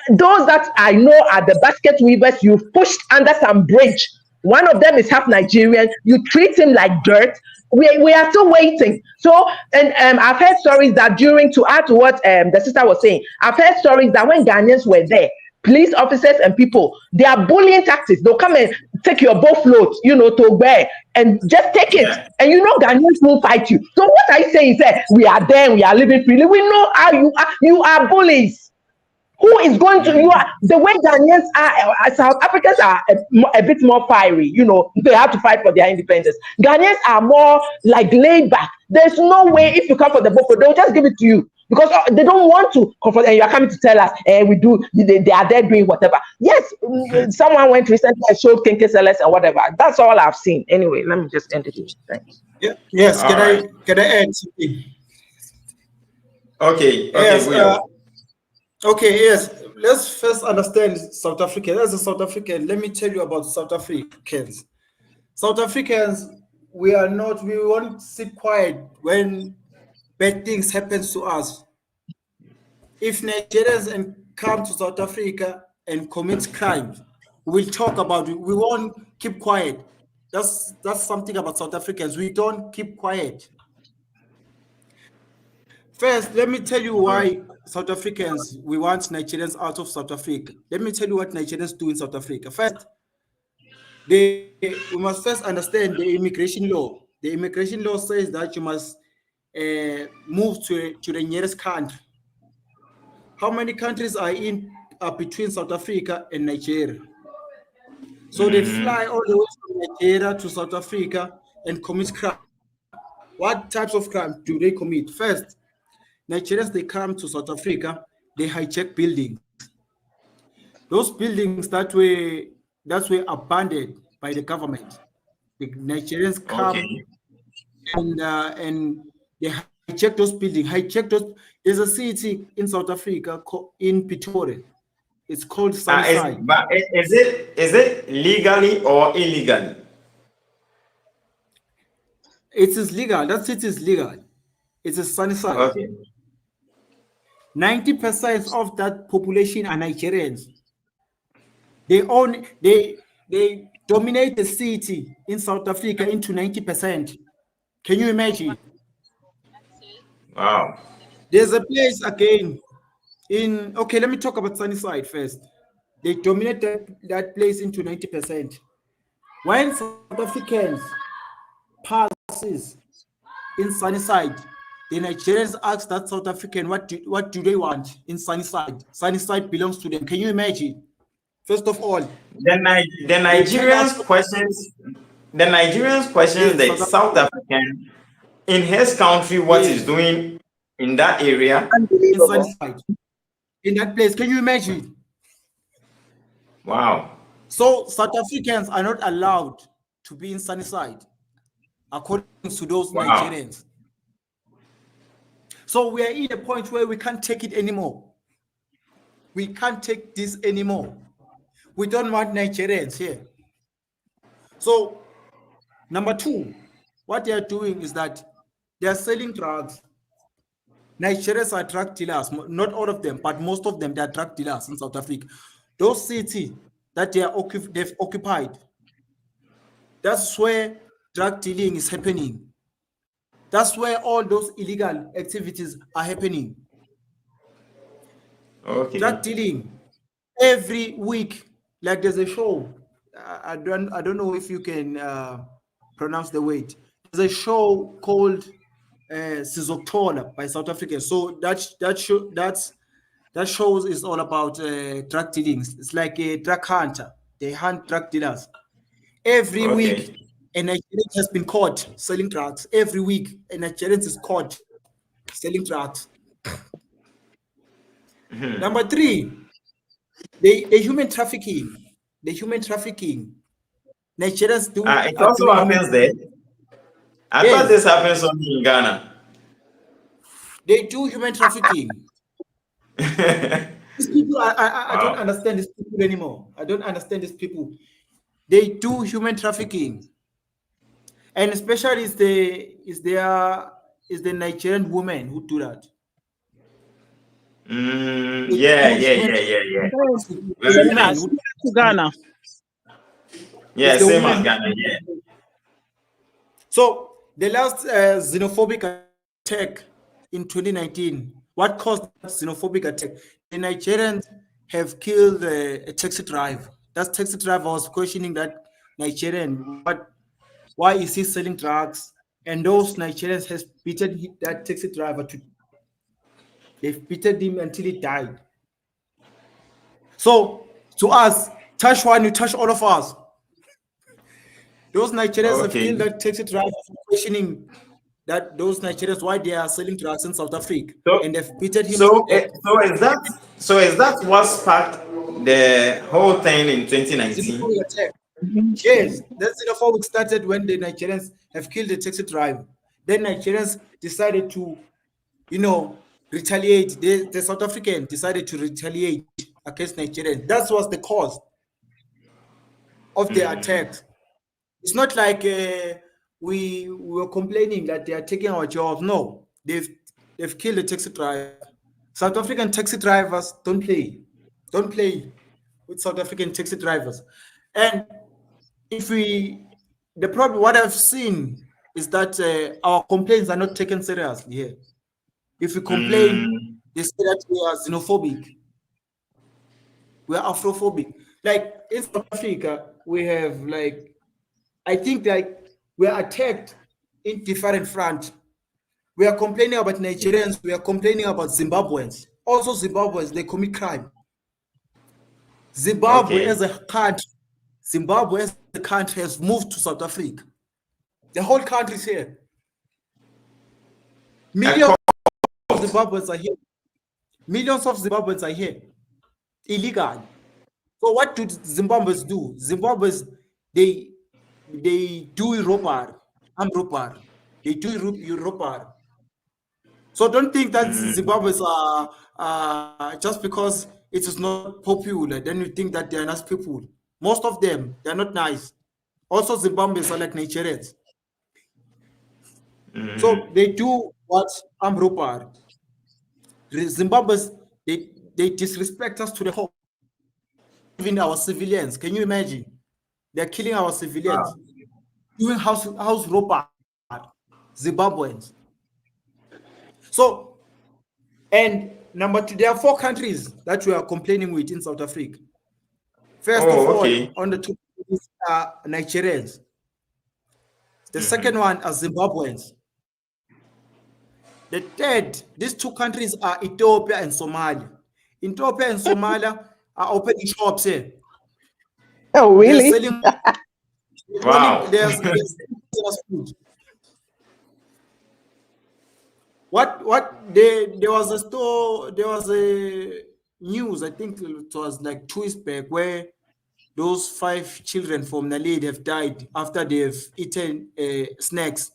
Those that I know are the basket weavers you've pushed under some bridge. One of them is half Nigerian. You treat him like dirt. We are still waiting. So, and I've heard stories that to add to what the sister was saying, I've heard stories that when Ghanaians were there, police officers and people, they are bullying tactics. They'll come and take your boat float, to bear and just take it. And Ghanaians will fight you. So what I say is that we are there, we are living freely. We know how you are. You are bullies. Who is going to, the way Ghanaians are, South Africans are a bit more fiery, they have to fight for their independence. Ghanaians are more like laid back. There's no way if you come for the book, they'll just give it to you because they don't want to confront, and you are coming to tell us, they are there doing whatever. Yes, someone went recently and showed Kinky Sellers and whatever. That's all I've seen. Anyway, let me just end it here. Thanks. Yeah, yes, can I add something? Okay, Yes, okay, yes. Let's first understand South Africa. As a South African, let me tell you about South Africans. South Africans, we won't sit quiet when bad things happen to us. If Nigerians come to South Africa and commit crimes, we'll talk about it. We won't keep quiet. That's something about South Africans. We don't keep quiet. First, let me tell you why South Africans, we want Nigerians out of South Africa. Let me tell you what Nigerians do in South Africa. First, we must first understand the immigration law. The immigration law says that you must move to the nearest country. How many countries are between South Africa and Nigeria? So they fly all the way from Nigeria to South Africa and commit crime. What types of crime do they commit? First, Nigerians, they come to South Africa, they hijack buildings. Those buildings that were abandoned by the government. The Nigerians come and they hijack those buildings. There's a city in South Africa in Pretoria. It's called Sunnyside. But is it legally or illegally? It is legal. That city is legal. It's a Sunnyside. Okay. 90% of that population are Nigerians. They dominate the city in South Africa into 90%. Can you imagine? Wow. There's a place again let me talk about Sunnyside first. They dominate that place into 90%. When South Africans passes in Sunnyside, the Nigerians ask that South African, what do they want in Sunnyside? Sunnyside belongs to them. Can you imagine? First of all, the Nigerians questions the South African in his country what he's doing in that area. In Sunnyside, in that place. Can you imagine? Wow. So South Africans are not allowed to be in Sunnyside, according to those Nigerians. So we are in a point where we can't take it anymore. We can't take this anymore. We don't want Nigerians here. So, number two, what they are doing is that they are selling drugs. Nigerians are drug dealers. Not all of them, but most of them, they are drug dealers in South Africa. Those cities that they've occupied, that's where drug dealing is happening. That's where all those illegal activities are happening. Okay. Drug dealing every week, like there's a show. I don't know if you can pronounce the word. There's a show called Sizokuthola by South Africa. So that shows is all about drug dealing. It's like a drug hunter. They hunt drug dealers. Every week, a Nigerian has been caught selling drugs. Every week, a Nigerian is caught selling drugs. Number 3, the human trafficking. The human trafficking. Nigerians do. It also happens there. I thought this happens only in Ghana. They do human trafficking. These people, I don't understand these people anymore. I don't understand these people. They do human trafficking, and especially is the Nigerian women who do that. Yeah. Similar to Ghana. Yeah, same as Ghana. Yeah. So the last xenophobic attack in 2019. What caused that xenophobic attack? The Nigerians have killed a taxi driver. That taxi driver was questioning that Nigerian, why is he selling drugs? And those Nigerians has beaten that taxi driver they've beaten him until he died. So to us, touch one, you touch all of us. Those Nigerians have killed that taxi driver for questioning that those Nigerians why they are selling drugs in South Africa, and they've beaten him. So is that what sparked the whole thing in 2019? Yes, that's xenophobic started when the Nigerians have killed the taxi driver. Then Nigerians decided to, retaliate. The South African decided to retaliate against Nigerians. That was the cause of the attack. It's not like we were complaining that they are taking our jobs. No, they've killed the taxi driver. South African taxi drivers don't play with South African taxi drivers. And the problem, what I've seen is that our complaints are not taken seriously here. If we complain, they say that we are xenophobic, we are Afrophobic. Like in South Africa, we have I think we are attacked in different fronts. We are complaining about Nigerians, we are complaining about Zimbabweans. Also Zimbabweans, they commit crime. Zimbabwe as a country has moved to South Africa. The whole country is here. Millions of Zimbabweans are here. Millions of Zimbabweans are here. Illegal. So what do Zimbabweans do? Zimbabweans, they do Europar. Europar. They do Europar. So don't think that Zimbabweans are just because it is not popular, then you think that they are nice people. Most of them, they are not nice. Also, Zimbabweans are like Nigerians. So they do what Europar. Zimbabweans, they disrespect us to the whole. Even our civilians. Can you imagine? They're killing our civilians. Doing house Europar. Zimbabweans. So, and number 2, there are 4 countries that we are complaining with in South Africa. First of all, on the 2 countries are Nigerians. The second one are Zimbabweans. The third, these 2 countries are Ethiopia and Somalia. Ethiopia and Somalia are opening shops here. Oh, really? They're selling. Wow. There's food. There was a store, there was a news, I think it was like 2 weeks back, where those 5 children from Naledi have died after they've eaten snacks.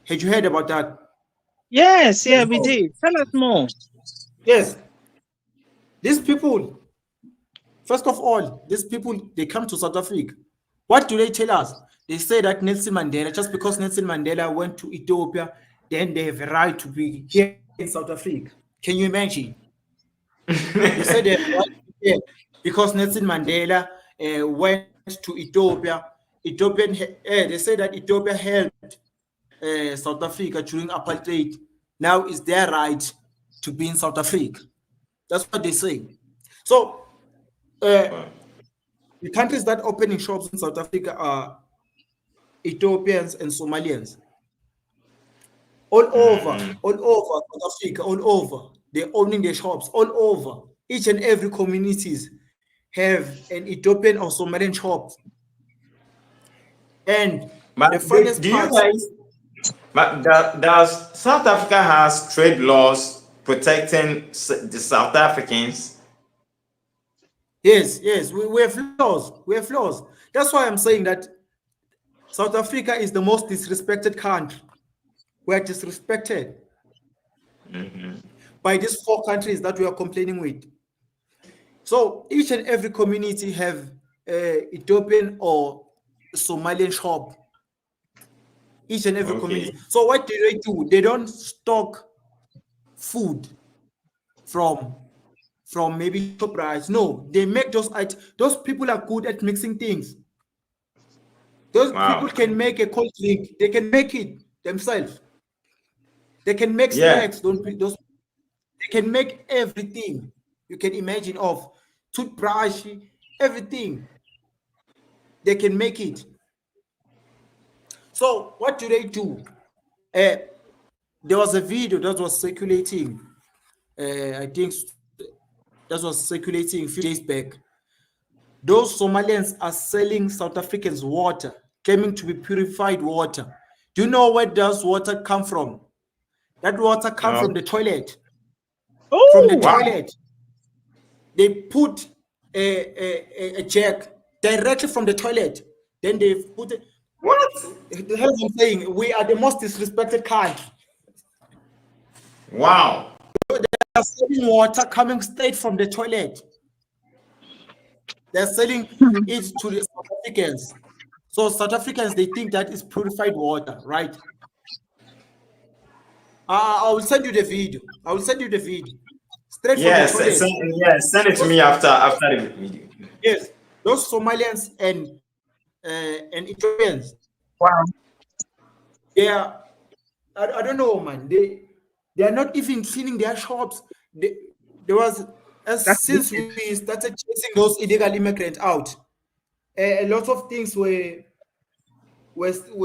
Had you heard about that? Yes, yeah, we did. Tell us more. Yes. These people, first of all, they come to South Africa. What do they tell us? They say that Nelson Mandela, just because Nelson Mandela went to Ethiopia, then they have a right to be here in South Africa. Can you imagine? They said they yeah, because Nelson Mandela went to Ethiopia. They say that Ethiopia helped South Africa during apartheid. Now it's their right to be in South Africa. That's what they say. So the countries that opening shops in South Africa are Ethiopians and Somalians. All over South Africa, all over. They're owning their shops all over. Each and every communities have an Ethiopian or Somalian shop. And But the funniest do you part, guys? But does South Africa has trade laws protecting the South Africans? yes, we have flaws. We have flaws. That's why I'm saying that South Africa is the most disrespected country. We are disrespected by these 4 countries that we are complaining with. So each and every community have Ethiopian or Somalian shop. Each and every community. So what do they do? They don't stock food from maybe top price. No, they make those items. Those people are good at mixing things. Those people can make a cold drink. They can make it themselves. They can make snacks. They can make everything you can imagine of toothbrush, everything. They can make it. So what do they do? There was a video that was circulating. I think that was circulating a few days back. Those Somalians are selling South Africans water, claiming to be purified water. Do you know where does water come from? That water comes from the toilet. From the toilet. They put a jug directly from the toilet. Then they put it. What? The hell I'm saying? We are the most disrespected country. Wow. They are selling water coming straight from the toilet. They're selling it to the South Africans. So South Africans, they think that is purified water, right? I will send you the video. Straight from the toilet. Send it to me after the video. Yes, those Somalians and Ethiopians. Wow. They are, I don't know, man. They are not even cleaning their shops. There was since we started chasing those illegal immigrants out, a lot of things we're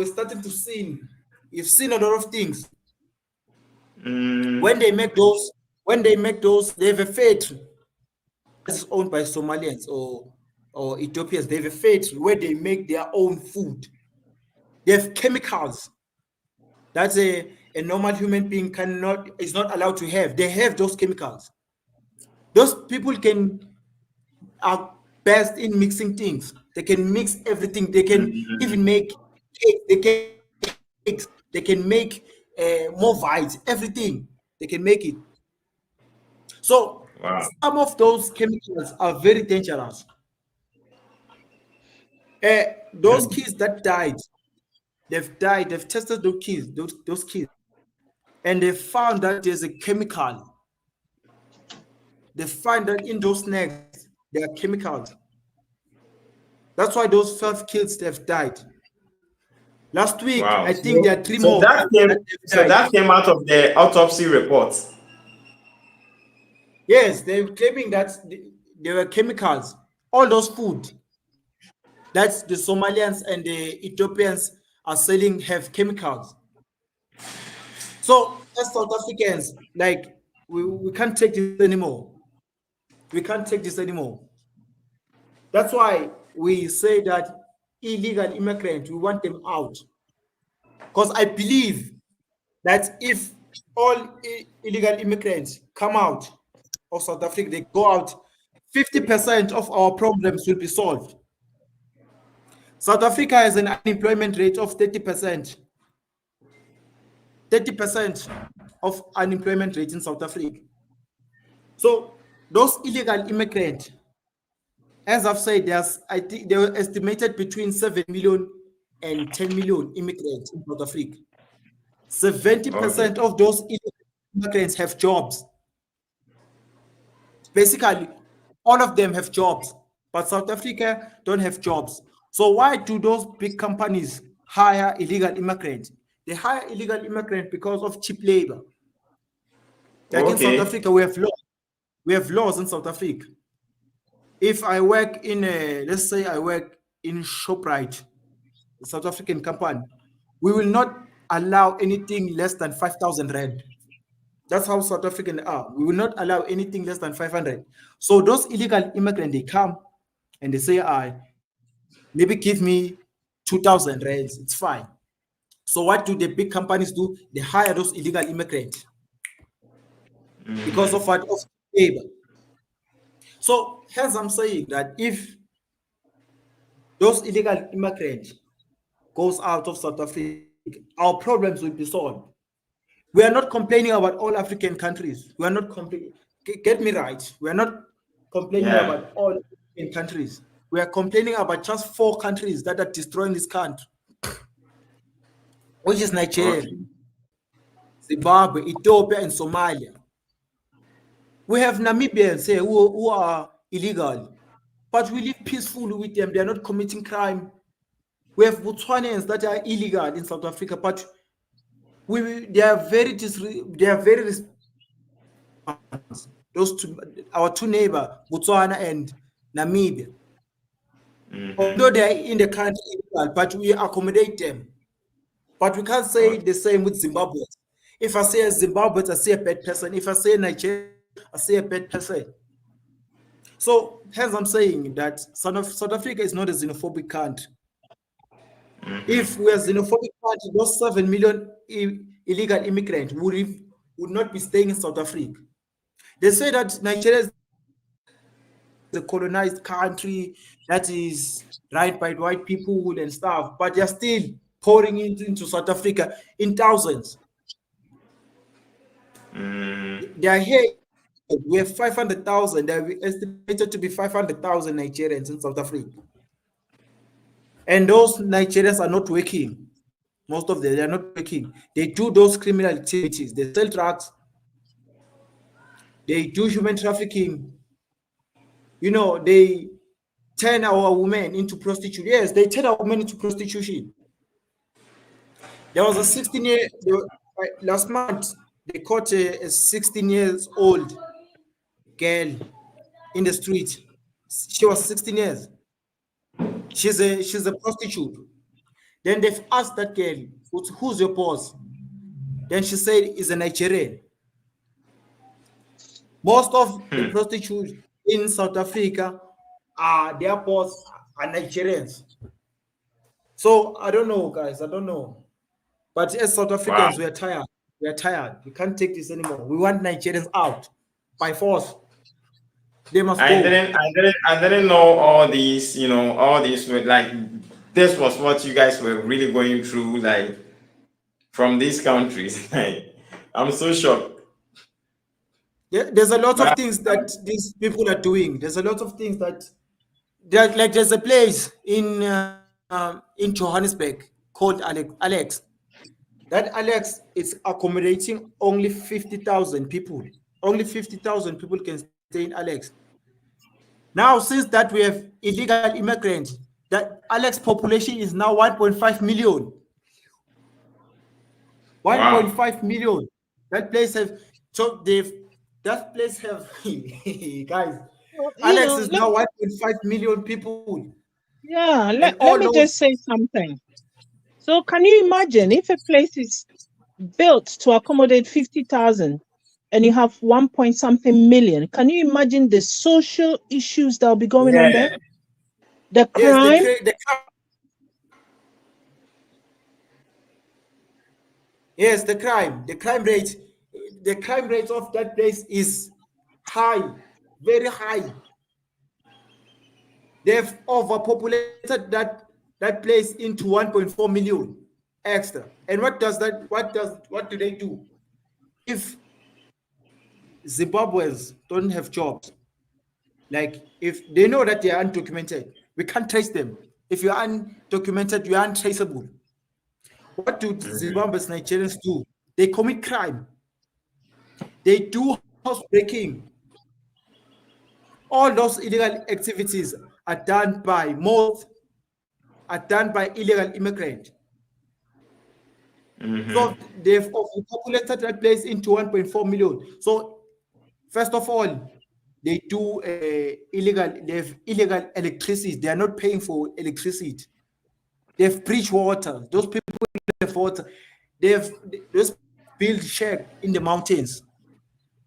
starting to see. We've seen a lot of things. When they make those, they have a factory that's owned by Somalians or Ethiopians. They have a factory where they make their own food. They have chemicals that a normal human being is not allowed to have. They have those chemicals. Those people are best in mixing things. They can mix everything. They can even make cakes. They can make more vines, everything. They can make it. So some of those chemicals are very dangerous. Those kids that died, they've tested those kids, and they found that there's a chemical. They find that in those snacks, there are chemicals. That's why those 5 kids have died. Last week, I think there are 3 more. That came out of the autopsy report. Yes, they're claiming that there were chemicals. All those food that the Somalians and the Ethiopians are selling have chemicals. So as South Africans, like we can't take this anymore. We can't take this anymore. That's why we say that illegal immigrants, we want them out. Because I believe that if all illegal immigrants come out of South Africa, they go out, 50% of our problems will be solved. South Africa has an unemployment rate of 30%. 30% of unemployment rate in South Africa. So those illegal immigrants, as I've said, I think they were estimated between 7 million and 10 million immigrants in South Africa. 70% of those immigrants have jobs. Basically, all of them have jobs, but South Africa don't have jobs. So why do those big companies hire illegal immigrants? They hire illegal immigrants because of cheap labor. Like in South Okay. Africa, we have laws. We have laws in South Africa. If I work in let's say I work in Shoprite, a South African company, we will not allow anything less than 5,000 rand. That's how South African are. We will not allow anything less than 500. So those illegal immigrants, they come and they say, maybe give me 2,000 rands. It's fine. So what do the big companies do? They hire those illegal immigrants because of what? Of labor. So hence I'm saying that if those illegal immigrants goes out of South Africa, our problems will be solved. We are not complaining about all African countries. We are not complaining. Get me right. We are not complaining Yeah. about all African countries. We are complaining about just 4 countries that are destroying this country, which is Nigeria, Okay. Zimbabwe, Ethiopia, and Somalia. We have Namibians here who are illegal, but we live peacefully with them. They are not committing crime. We have Botswanians that are illegal in South Africa, but they are very those two, our two neighbors, Botswana and Namibia. Although they are in the country illegal, but we accommodate them. But we can't say the same with Zimbabwe. If I say a Zimbabwean, I say a bad person. If I say Nigeria, I say a bad person. So hence I'm saying that South Africa is not a xenophobic country. If we are xenophobic country, those 7 million illegal immigrants would not be staying in South Africa. They say that Nigeria is a colonized country that is run by white people and stuff, but they're still pouring into South Africa in thousands. They are here. We have 500,000. They are estimated to be 500,000 Nigerians in South Africa. And those Nigerians are not working. Most of them, they are not working. They do those criminal activities. They sell drugs. They do human trafficking. You know, they turn our women into prostitution. Yes, they turn our women into prostitution. There was a 16-year, last month, they caught a 16 years old girl in the street. She was 16 years. She's a prostitute. Then they've asked that girl, who's your boss? Then she said, is a Nigerian. Most of the prostitutes in South Africa their boss are Nigerians. So I don't know, guys. I don't know. But as South Africans, Wow. we are tired. We are tired. We can't take this anymore. We want Nigerians out by force. They must go. I didn't know all these, all these were like this was what you guys were really going through, like from these countries. Like, I'm so shocked. Yeah, there's a lot of But things that these people are doing. There's a lot of things that there's a place in Johannesburg called Alex. That Alex is accommodating only 50,000 people. Only 50,000 people can stay in Alex. Now, since that we have illegal immigrants, that Alex population is now 1.5 million. 1.5 million. That place have that place have guys. Alex is now 1.5 million people. Yeah, And let all me those just say something. So can you imagine if a place is built to accommodate 50,000 and you have 1 point something million? Can you imagine the social issues that will be going on there? The crime? Yes, the crime rate. The crime rate of that place is high, very high. They've overpopulated that place into 1.4 million extra. And what do they do? If Zimbabweans don't have jobs, like if they know that they are undocumented, we can't trace them. If you're undocumented, you're untraceable. What do Zimbabweans, Nigerians do? They commit crime. they do housebreaking. All those illegal activities are done by illegal immigrants. So they've overpopulated that place into 1.4 million. So first of all, they do they have illegal electricity. They are not paying for electricity. They have bridge water. Those people have water. Those build shack in the mountains.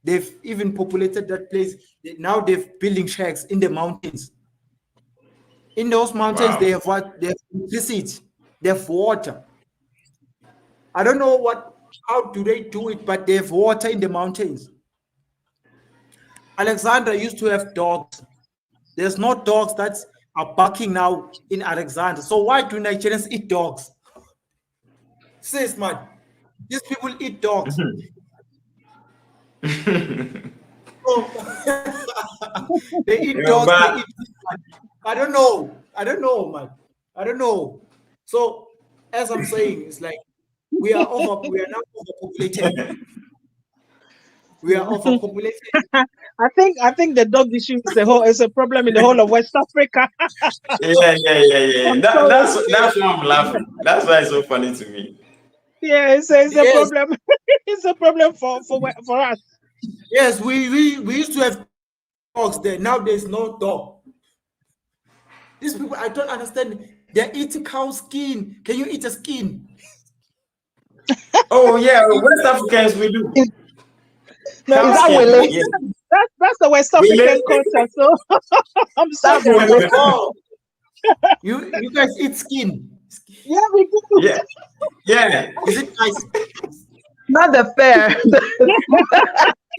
They've even populated that place. Now they're building shacks in the mountains. In those mountains, they have what? They have electricity. They have water. I don't know how do they do it, but they have water in the mountains. Alexandra used to have dogs. There's no dogs that are barking now in Alexandra. So why do Nigerians eat dogs? Sis, man, these people eat dogs. So, they eat dogs. They eat. I don't know, man. I don't know. So, as I'm saying, it's like we are now overpopulated. We are overpopulated. I think the dog issue is a problem in the whole of West Africa. Yeah. That's why I'm laughing. That's why it's so funny to me. Yeah, it's a problem. It's a problem for us. Yes, we used to have dogs there. Now there's no dog. These people, I don't understand. They're eating cow skin. Can you eat a skin? Oh yeah, West Africans we do. No, is that Willie? That's the West African culture. So I'm sorry. Oh, you guys eat skin. Yeah, we do. Yeah. Is it nice? Not the fair.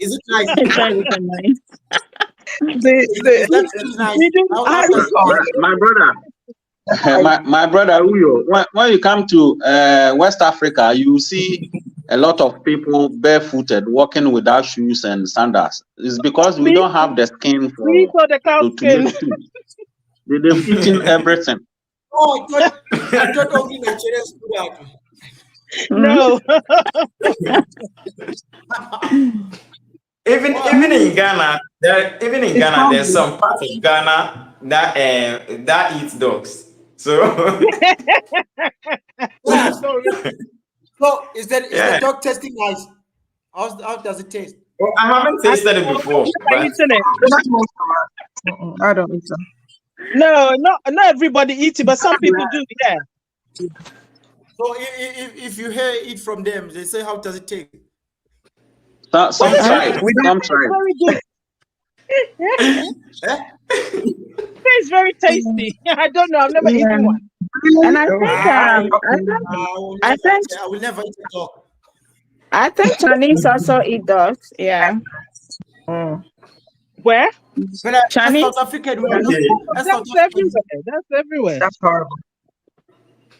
Is it nice? My brother. My brother Uyo, when you come to West Africa, you see a lot of people barefooted walking without shoes and sandals. It's because we don't have the skin for the cow skin. They've eaten everything. Oh, I thought only Nigerians do that. No. Even in Ghana, there's some parts of Ghana that eats dogs. So So is the dog tasting nice? How does it taste? Well, I haven't tasted it before. I don't eat them. No, not everybody eats it, but some people do. Yeah. So if you hear it from them, they say, how does it taste? Some try. Some try. Very good. It's very tasty. I don't know. I've never eaten one. And I think I will never eat a dog. I think Chinese also eat dogs. Yeah. Where? Chinese. South African. That's everywhere. That's everywhere. That's horrible.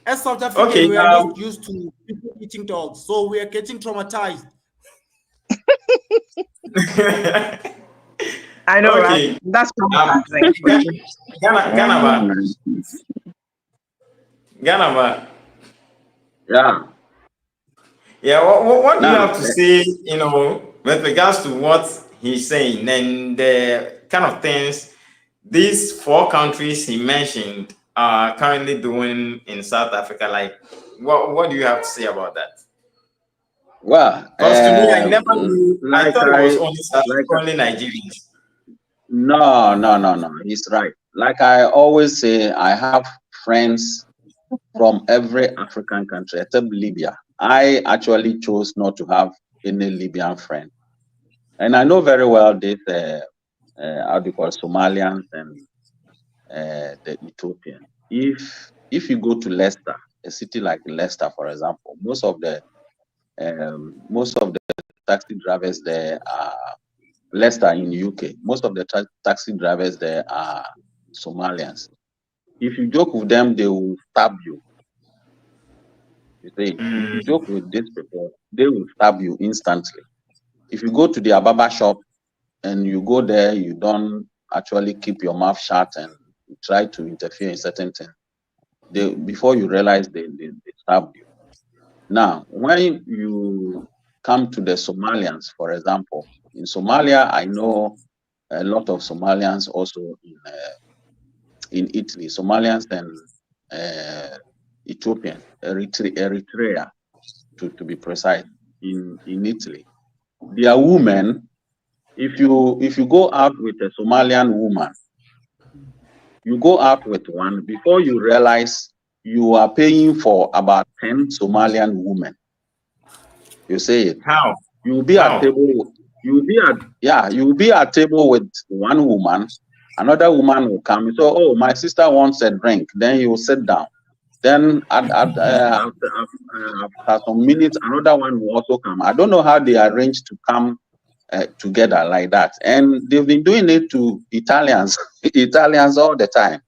As South African, we are not used to people eating dogs, so we are getting traumatized. I know, Okay. right? That's traumatizing. Ghana. Yeah. Yeah, what do you have to say, with regards to what he's saying and the kind of things these 4 countries he mentioned are currently doing in South Africa? Like, what do you have to say about that? Well, because to me, I never knew. I thought it was only Nigerians. No. He's right. Like I always say, I have friends from every African country except Libya. I actually chose not to have any Libyan friend. And I know very well this, how do you call it, Somalians and the Ethiopian. If you go to Leicester, a city like Leicester, for example, most of the taxi drivers there are Leicester in UK. Most of the taxi drivers there are Somalians. If you joke with them, they will stab you. You see, if you joke with these people, they will stab you instantly. If you go to the barber shop and you go there, you don't actually keep your mouth shut and try to interfere in certain things. Before you realize they stab you. Now, when you come to the Somalians, for example, in Somalia, I know a lot of Somalians also in Italy, Somalians and Ethiopian, Eritrea, to be precise, in Italy. They are women. If you go out with a Somalian woman, you go out with one, before you realize you are paying for about 10 Somalian women. You say it. How? You will be at table. You will be at table with one woman. Another woman will come. So, oh, my sister wants a drink. Then you sit down. Then after some minutes, another one will also come. I don't know how they arrange to come together like that. And they've been doing it to Italians, Italians all the time.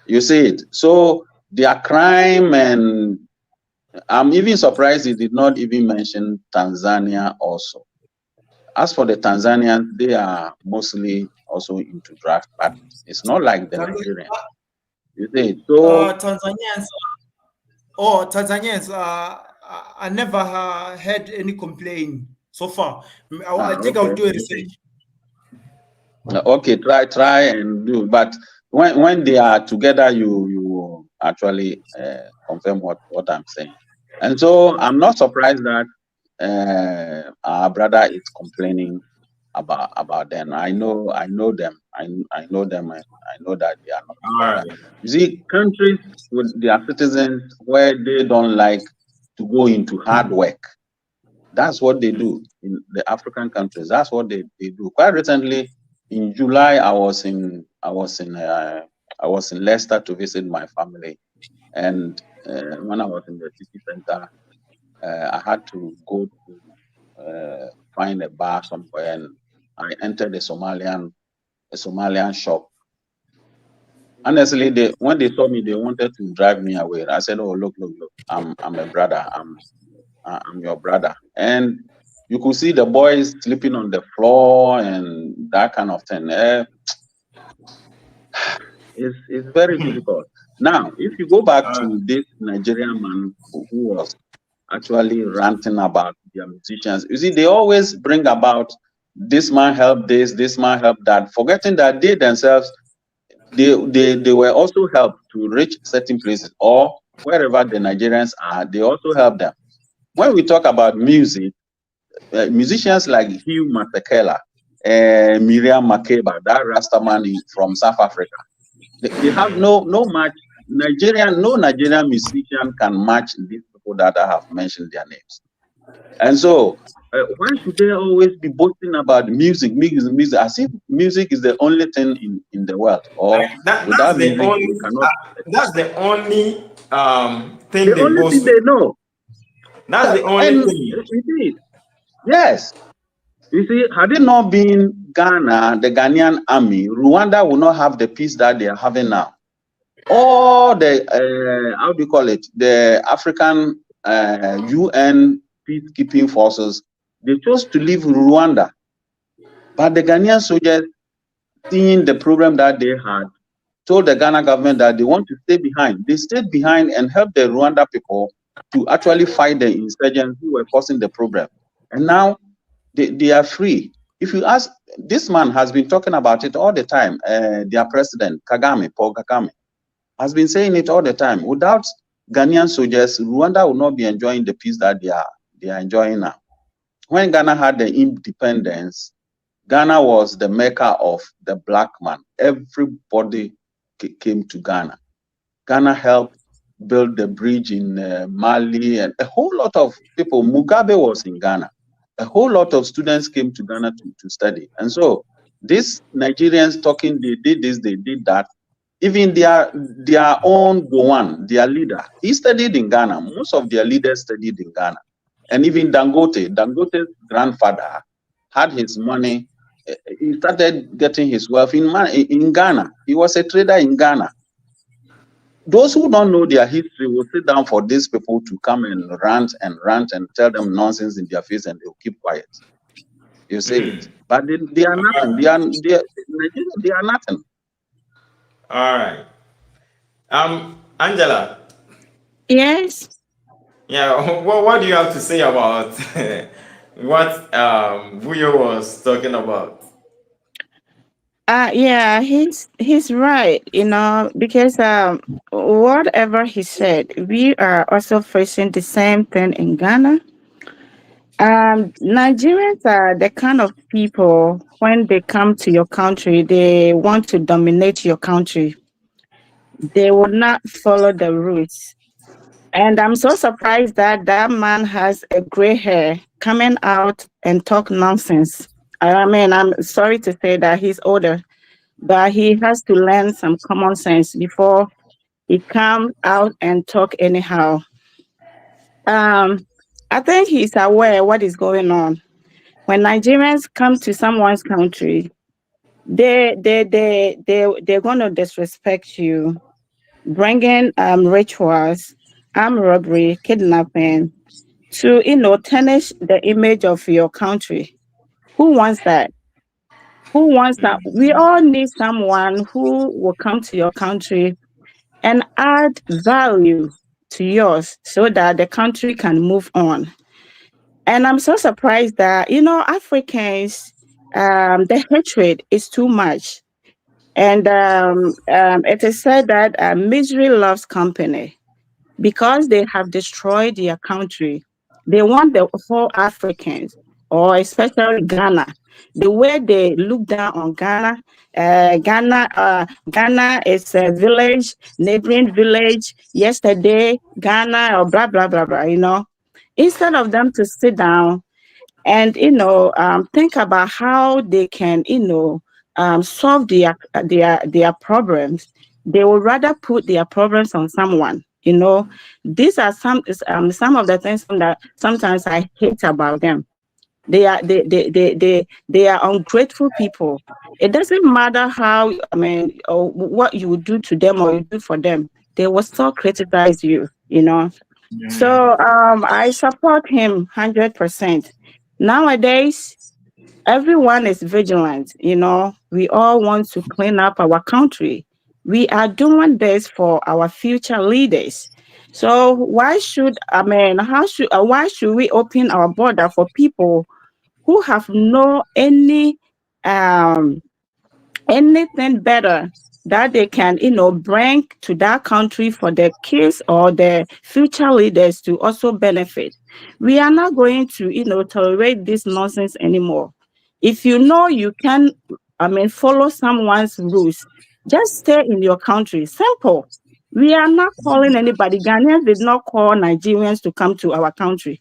You see it. So their crime, and I'm even surprised he did not even mention Tanzania also. As for the Tanzanians, they are mostly also into drugs, but it's not like the Nigerians. You see it. So Tanzanians, I never had any complaint so far. I think okay. I'll do a research. Okay, try and do. But when they are together, you actually confirm what I'm saying. And so I'm not surprised that our brother is complaining about them. I know them. I know them, and I know that they are not together. Right. You see, countries with their citizens where they don't like to go into hard work. That's what they do in the African countries. That's what they do. Quite recently, in July, I was in Leicester to visit my family, and when I was in the city center, I had to go to find a bar somewhere, and I entered a Somalian shop. Honestly, when they saw me, they wanted to drive me away. I said, "Oh, look! I'm a brother. I'm your brother." And you could see the boys sleeping on the floor and that kind of thing. It's very difficult. Now, if you go back to this Nigerian man who was actually ranting about their musicians, you see, they always bring about this man helped this man helped that, forgetting that they themselves, they were also helped to reach certain places, or wherever the Nigerians are, they also help them. When we talk about music, musicians like Hugh Masekela, Miriam Makeba, that Rastaman from South Africa, they have no match. No Nigerian musician can match these people that I have mentioned their names. And so, why should they always be boasting about music, as if music is the only thing in the world, or without music we cannot. That's the only thing The they only boast thing with. they know. That's the only And thing. indeed, yes. You see, had it not been Ghana, the Ghanaian army, Rwanda would not have the peace that they are having now. All the, how do you call it, the African UN peacekeeping forces, they chose to leave Rwanda. But the Ghanaian soldiers, seeing the problem that they had, told the Ghana government that they want to stay behind. They stayed behind and helped the Rwanda people to actually fight the insurgents who were causing the problem. And now they are free. If you ask, this man has been talking about it all the time. Their president, Paul Kagame, has been saying it all the time. Without Ghanaian soldiers, Rwanda will not be enjoying the peace that they are enjoying now. When Ghana had the independence, Ghana was the mecca of the black man. Everybody came to Ghana. Ghana helped build the bridge in Mali, and a whole lot of people. Mugabe was in Ghana. A whole lot of students came to Ghana to study. And so these Nigerians talking, they did this, they did that. Even their own Gowan, their leader, he studied in Ghana. Most of their leaders studied in Ghana. And even Dangote's grandfather had his money. He started getting his wealth in Ghana. He was a trader in Ghana. Those who don't know their history will sit down for these people to come and rant and tell them nonsense in their face, and they'll keep quiet. You see it. But they are nothing. They are nothing. All right. Angela. Yes. Yeah. What do you have to say about what Vuyo was talking about. Yeah, he's right, because whatever he said, we are also facing the same thing in Ghana. Nigerians are the kind of people, when they come to your country, they want to dominate your country. They will not follow the rules. And I'm so surprised that that man has a gray hair coming out and talk nonsense. I mean, I'm sorry to say that he's older, but he has to learn some common sense before he come out and talk anyhow. Um, I think he's aware what is going on. When Nigerians come to someone's country, they're gonna disrespect you, bringing rituals, armed robbery, kidnapping to tarnish the image of your country. Who wants that? Who wants that? We all need someone who will come to your country and add value to yours so that the country can move on. And I'm so surprised that, Africans, the hatred is too much. And it is said that misery loves company because they have destroyed their country. They want the whole Africans, or especially Ghana. The way they look down on Ghana, Ghana is a village, neighboring village. Yesterday, Ghana, or blah blah blah blah. Instead of them to sit down and think about how they can solve their problems, they would rather put their problems on someone. These are some of the things that sometimes I hate about them. They are ungrateful people. It doesn't matter how, or what you do to them or you do for them, they will still criticize you. So I support him 100%. Nowadays, everyone is vigilant. We all want to clean up our country. We are doing this for our future leaders. So why should we open our border for people who have no anything better that they can, bring to that country for their kids or their future leaders to also benefit? We are not going to, tolerate this nonsense anymore. If you know you can, follow someone's rules, just stay in your country. Simple. We are not calling anybody. Ghanaians did not call Nigerians to come to our country.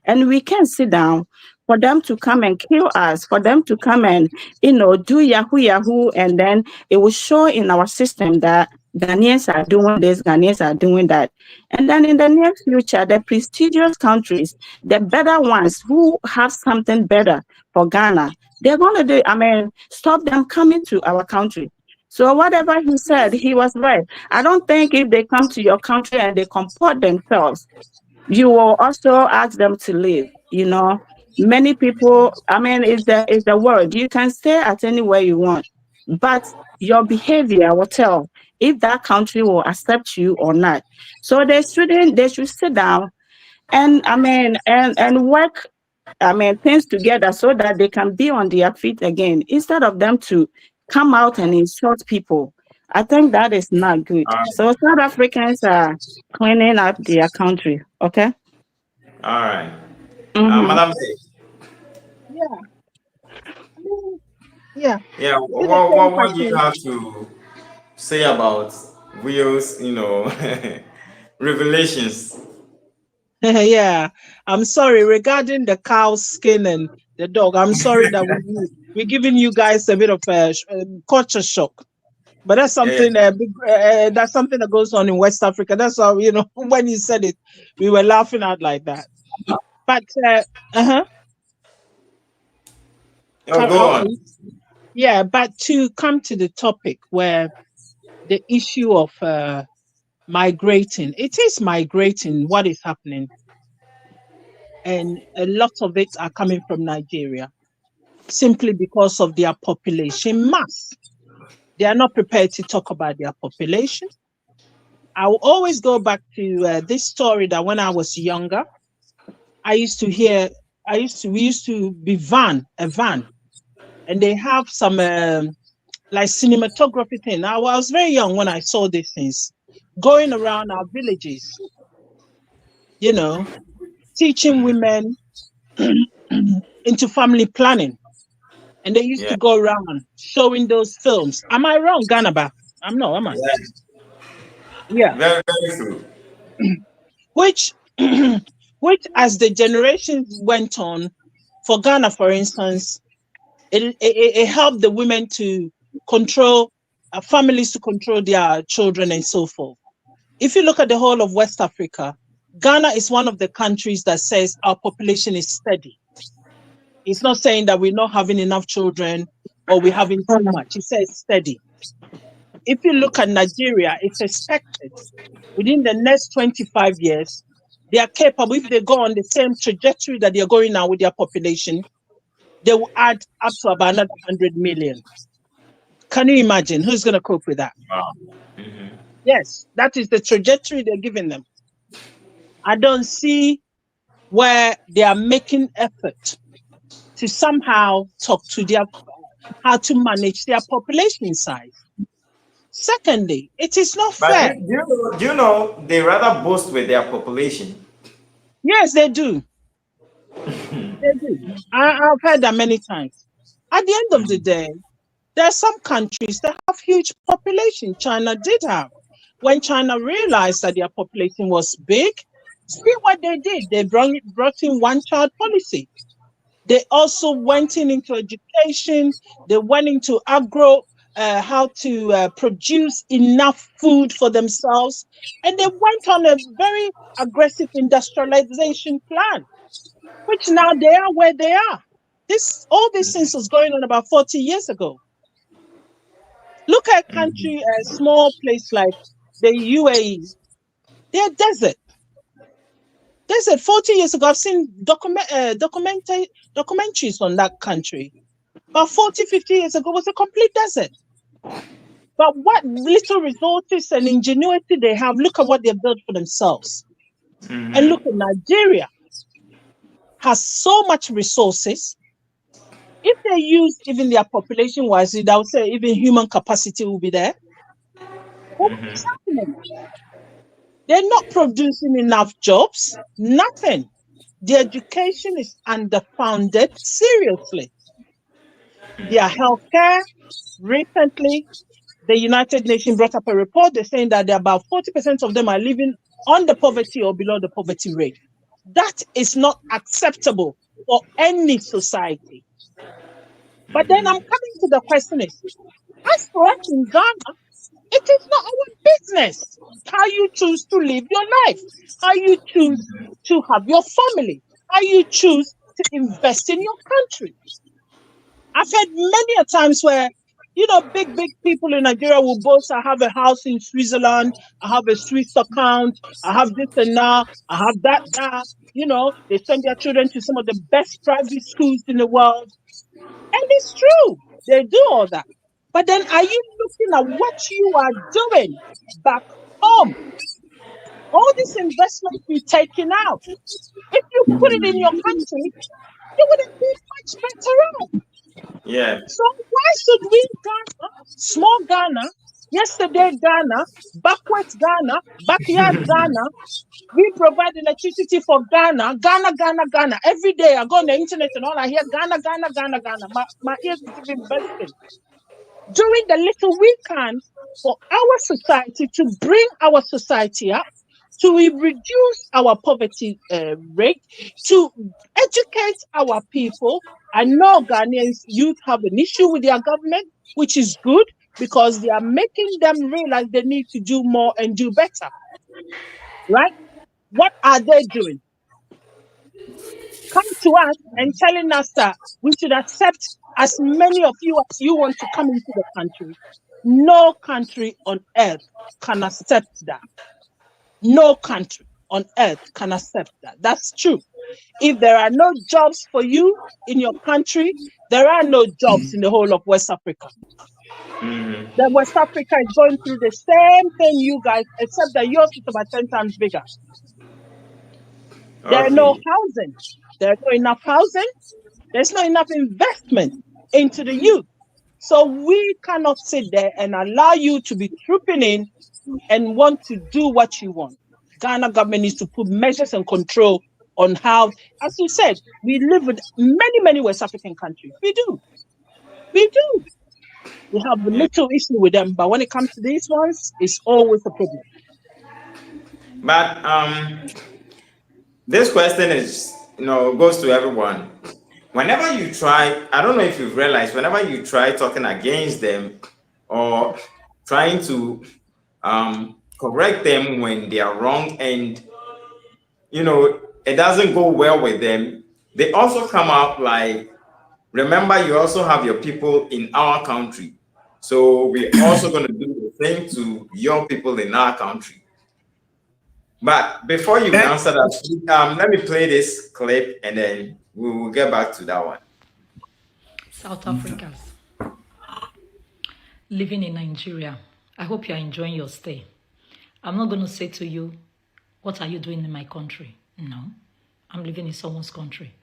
And we can sit down for them to come and kill us, for them to come and, do yahoo yahoo, and then it will show in our system that Ghanaians are doing this, Ghanaians are doing that. And then in the near future, the prestigious countries, the better ones who have something better for Ghana, they're going to stop them coming to our country. So whatever he said, he was right. I don't think if they come to your country and they comport themselves, you will also ask them to leave. Many people, is the word. You can stay at anywhere you want, but your behavior will tell if that country will accept you or not. So they should sit down and work things together so that they can be on their feet again, instead of them to come out and insult people. I think that is not good. So South Africans are cleaning up their country. Okay. All right. Mm-hmm. Madam, Yeah. I mean, yeah. yeah, It's the same what do you question. have to say about Will's, revelations? Yeah. I'm sorry regarding the cow skin and the dog. I'm sorry that we're giving you guys a bit of a culture shock. But that's Yeah. something that's something that goes on in West Africa. That's how when you said it, we were laughing out like that. But Oh, go on. okay, yeah. But to come to the topic where the issue of migrating, it is migrating. What is happening, and a lot of it are coming from Nigeria, simply because of their population mass. They are not prepared to talk about their population. I will always go back to this story that when I was younger, I used to hear we used to be a van, and they have some like cinematography thing. Now, I was very young when I saw these things going around our villages, you know, teaching women into family planning. And they used to go around showing those films. Am I wrong, Ganaba? I'm not, am I? Yeah. Yeah. Very, very true. Which, which as the generations went on, for Ghana, for instance, it helped the women to control, families to control their children and so forth. If you look at the whole of West Africa, Ghana is one of the countries that says our population is steady. It's not saying that we're not having enough children or we're having too much. It says steady. If you look at Nigeria, it's expected within the next 25 years, they are capable, if they go on the same trajectory that they're going now with their population, they will add up to about another 100 million. Can you imagine who's going to cope with that? Wow. Yes, that is the trajectory they're giving them. I don't see where they are making effort to somehow talk to their how to manage their population size. Secondly, it is not But fair. do you know they rather boast with their population? Yes, they do. They do. I've heard that many times. At the end of the day, there are some countries that have huge population. China did have. When China realized that their population was big, see what they did. They brought in one-child policy. They also went into education. They went into agro, how to produce enough food for themselves. And they went on a very aggressive industrialization plan, which now they are where they are. All these things was going on about 40 years ago. Look at a country, a small place like the UAE. They're desert. Desert. 40 years ago, I've seen documentaries on that country. About 40, 50 years ago, was a complete desert. But what little resources and ingenuity they have, look at what they've built for themselves. And look at Nigeria. Has so much resources. If they use even their population wisely, I would say even human capacity will be there. What's happening? They're not producing enough jobs. Nothing. The education is underfunded. Seriously. Their healthcare. Recently, the United Nations brought up a report. They're saying that about 40% of them are living on the poverty or below the poverty rate. That is not acceptable for any society. But then I'm coming to the question is, as for us in Ghana, it is not our business how you choose to live your life, how you choose to have your family, how you choose to invest in your country. I've heard many a times where, big people in Nigeria will boast, I have a house in Switzerland, I have a Swiss account, I have this and that, I have that. They send their children to some of the best private schools in the world. And it's true, they do all that. But then are you looking at what you are doing back home? All this investment you're taking out, if you put it in your country, it would have been much better off. Yeah. So why should we, Ghana, small Ghana, yesterday Ghana, backwards Ghana, backyard Ghana, we provide electricity for Ghana. Every day I go on the internet and all I hear Ghana. My ears is even bursting. Doing the little we can for our society to bring our society up, to reduce our poverty rate, to educate our people. I know Ghanaians youth have an issue with their government, which is good because they are making them realize they need to do more and do better. Right? What are they doing? Come to us and telling us that we should accept as many of you as you want to come into the country. No country on earth can accept that. No country on earth can accept that. That's true. If there are no jobs for you in your country, there are no jobs in the whole of West Africa. The West Africa is going through the same thing you guys, except that yours is about 10 times bigger. There are no housing. There's not enough housing. There's not enough investment into the youth. So we cannot sit there and allow you to be trooping in and want to do what you want. Ghana government needs to put measures and control on how, as you said, we live with many West African countries. We do. We do. We have Yeah. little issue with them, but when it comes to these ones, it's always a problem. But this question is, goes to everyone. Whenever you try, I don't know if you've realized, whenever you try talking against them or trying to correct them when they are wrong, and it doesn't go well with them, they also come out like, remember, you also have your people in our country, so we're also going to do the same to your people in our country. But before you answer that, let me play this clip and then we will get back to that one. South Africans living in Nigeria, I hope you are enjoying your stay. I'm not going to say to you, what are you doing in my country? No, I'm living in someone's country.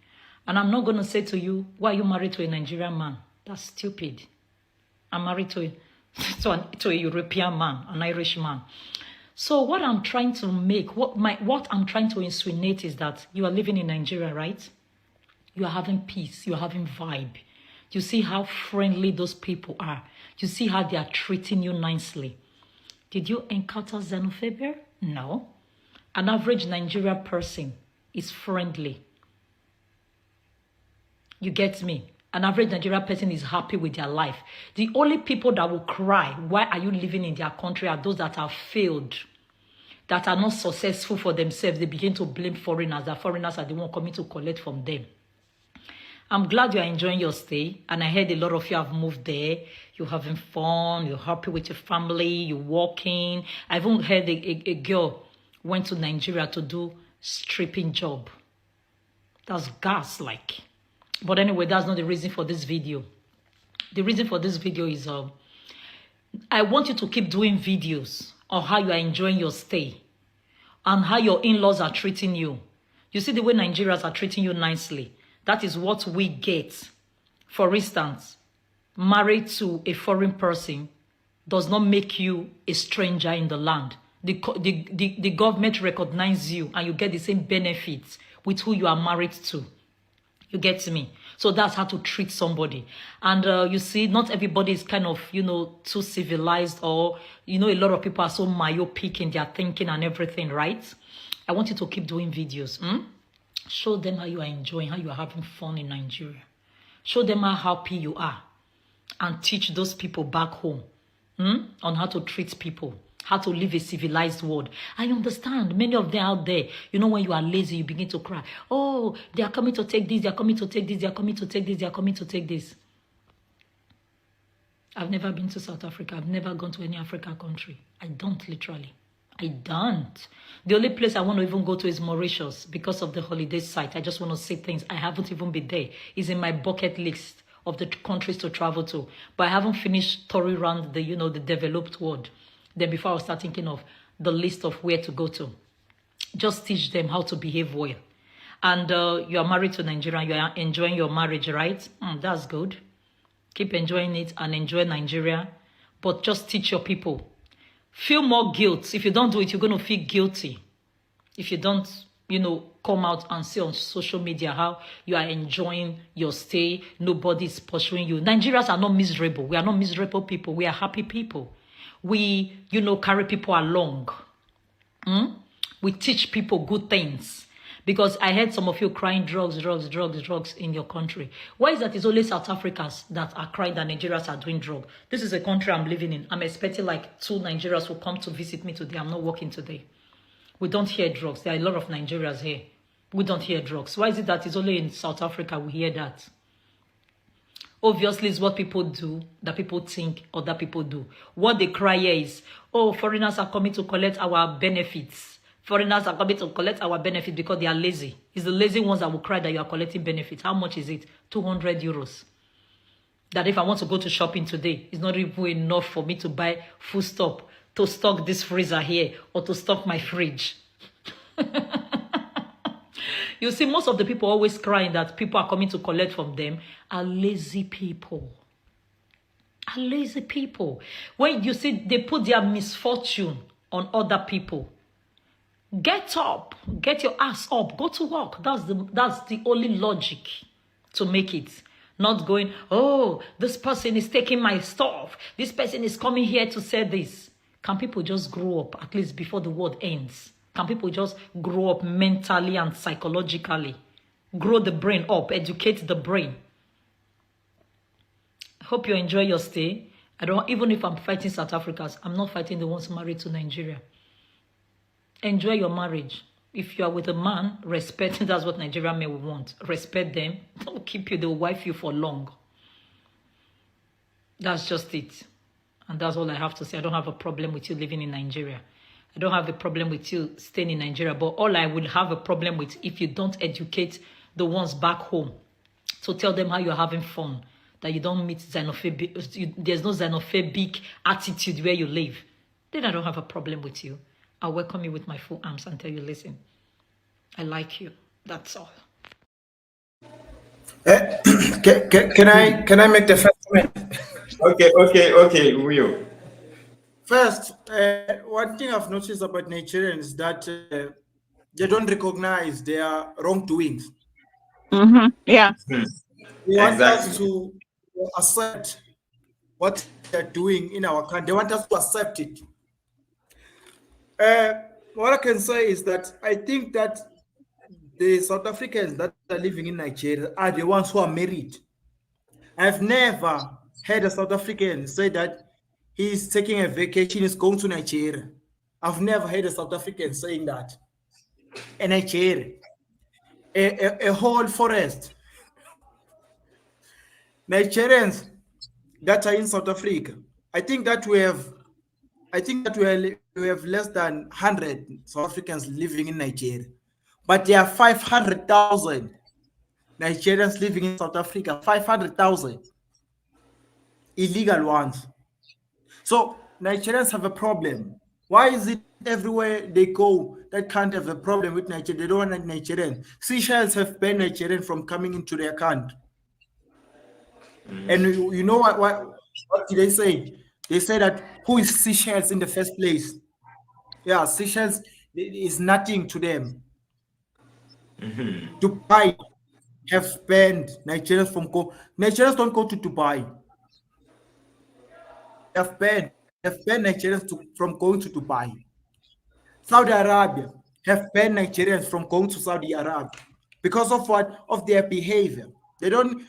And I'm not going to say to you, why are you married to a Nigerian man? That's stupid. I'm married to a European man, an Irish man. So what I'm trying to make, what I'm trying to insinuate is that you are living in Nigeria, right? You are having peace, you are having vibe. You see how friendly those people are. You see how they are treating you nicely. Did you encounter xenophobia? No. An average Nigerian person is friendly. You get me? An average Nigerian person is happy with their life. The only people that will cry, why are you living in their country, are those that have failed, that are not successful for themselves. They begin to blame foreigners, that foreigners are the one coming to collect from them. I'm glad you're enjoying your stay, and I heard a lot of you have moved there. You're having fun, you're happy with your family, you're walking. I even heard a girl went to Nigeria to do stripping job. That's gas-like. But anyway, that's not the reason for this video. The reason for this video is I want you to keep doing videos on how you are enjoying your stay and how your in-laws are treating you. You see the way Nigerians are treating you nicely. That is what we get. For instance, married to a foreign person does not make you a stranger in the land. The government recognizes you and you get the same benefits with who you are married to. You get me? So that's how to treat somebody. And you see, not everybody is kind of, too civilized, or, a lot of people are so myopic in their thinking and everything, right? I want you to keep doing videos. Show them how you are enjoying, how you are having fun in Nigeria. Show them how happy you are. And teach those people back home on how to treat people, how to live a civilized world. I understand many of them out there, when you are lazy, you begin to cry. Oh, they are coming to take this, they are coming to take this, they are coming to take this, they are coming to take this. I've never been to South Africa. I've never gone to any African country. I don't, literally. I don't. The only place I want to even go to is Mauritius because of the holiday site. I just want to see things. I haven't even been there. It's in my bucket list of the countries to travel to. But I haven't finished touring around the, the developed world. Then before I start thinking of the list of where to go to. Just teach them how to behave well. And you are married to Nigeria. You are enjoying your marriage, right? That's good. Keep enjoying it and enjoy Nigeria. But just teach your people. Feel more guilt. If you don't do it, you're going to feel guilty. If you don't, come out and say on social media how you are enjoying your stay. Nobody's pursuing you. Nigerians are not miserable. We are not miserable people. We are happy people. We, carry people along. We teach people good things. Because I heard some of you crying drugs in your country. Why is that it's only South Africans that are crying that Nigerians are doing drugs? This is a country I'm living in. I'm expecting like 2 Nigerians will come to visit me today. I'm not working today. We don't hear drugs. There are a lot of Nigerians here. We don't hear drugs. Why is it that it's only in South Africa we hear that? Obviously, it's what people do, that people think, or that people do. What they cry here is, oh, foreigners are coming to collect our benefits. Foreigners are coming to collect our benefits because they are lazy. It's the lazy ones that will cry that you are collecting benefits. How much is it? 200 euros. That if I want to go to shopping today, it's not even enough for me to buy food stuff, to stock this freezer here, or to stock my fridge. You see, most of the people always crying that people are coming to collect from them are lazy people. Are lazy people. When you see they put their misfortune on other people. Get up, get your ass up, go to work. That's the only logic to make it. Not going, oh, this person is taking my stuff. This person is coming here to say this. Can people just grow up at least before the world ends? Can people just grow up mentally and psychologically? Grow the brain up, educate the brain. Hope you enjoy your stay. Even if I'm fighting South Africans, I'm not fighting the ones married to Nigeria. Enjoy your marriage. If you are with a man, respect. That's what Nigerian men will want. Respect them. Don't keep you. They'll wife you for long. That's just it. And that's all I have to say. I don't have a problem with you living in Nigeria. I don't have a problem with you staying in Nigeria. But all I will have a problem with if you don't educate the ones back home. So tell them how you're having fun. That you don't meet xenophobic. There's no xenophobic attitude where you live. Then I don't have a problem with you. I'll welcome you with my full arms and tell you, listen, I like you. That's all. Can I make the first comment? Okay, Will. First, one thing I've noticed about Nigerians is that they don't recognize their wrongdoings. Yeah. They want us to accept what they're doing in our country. They want us to accept it. What I can say is that I think that the South Africans that are living in Nigeria are the ones who are married. I've never heard a South African say that he's taking a vacation, he's going to Nigeria. I've never heard a South African saying that. In Nigeria, a whole forest. Nigerians that are in South Africa, I think that we have less than 100 South Africans living in Nigeria, but there are 500,000 Nigerians living in South Africa. 500,000 illegal ones. So Nigerians have a problem. Why is it everywhere they go that can't have a problem with Nigeria? They don't want Nigerians. Seychelles have banned Nigerians from coming into their country. And you know what did they say? They say that who is Seychelles in the first place? Yeah, Seychelles is nothing to them. Dubai have banned Nigerians from go. Nigerians don't go to Dubai. They have banned Nigerians from going to Dubai. Saudi Arabia have banned Nigerians from going to Saudi Arabia because of what? Of their behavior. They don't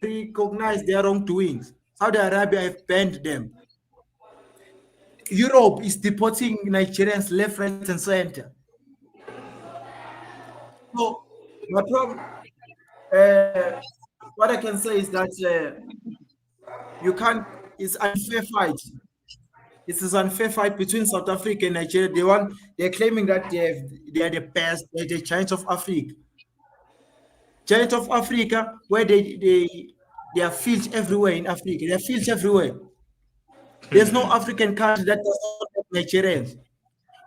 recognize their wrongdoings. Saudi Arabia have banned them. Europe is deporting Nigerians left, right, and center. So, my problem, what I can say is that you can't. It's unfair fight. It is unfair fight between South Africa and Nigeria. They're claiming that they are the best. They're the giants of Africa. Giants of Africa, where they are fields everywhere in Africa. There are fields everywhere. There's no African country that does not have Nigerians.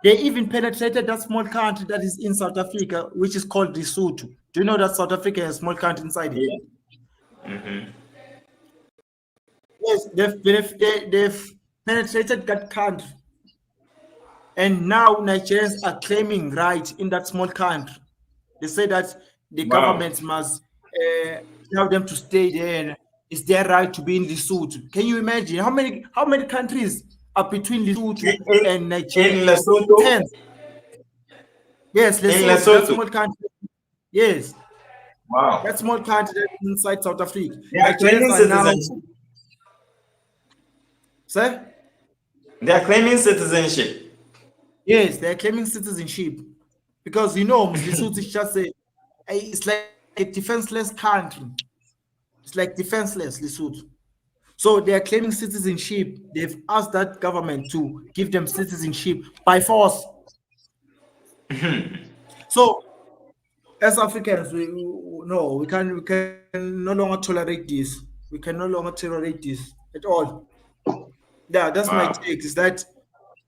They even penetrated that small country that is in South Africa, which is called Lesotho. Do you know that South Africa has a small country inside it? Yes, they've penetrated that country. And now Nigerians are claiming rights in that small country. They say that the government must tell them to stay there and it's their right to be in Lesotho. Can you imagine how many countries are between Lesotho and Nigeria? In Lesotho? 10. Yes, Lesotho. That small country. Yes. Wow. That small country that's inside South Africa. They are claiming citizenship. Sir? They are claiming citizenship. Yes, they are claiming citizenship. Because Lesotho is just it's like a defenseless country. It's like defenseless, Lesotho. So they are claiming citizenship. They've asked that government to give them citizenship by force. So, as Africans, we can no longer tolerate this. We can no longer tolerate this at all. Yeah, that's my take. Is that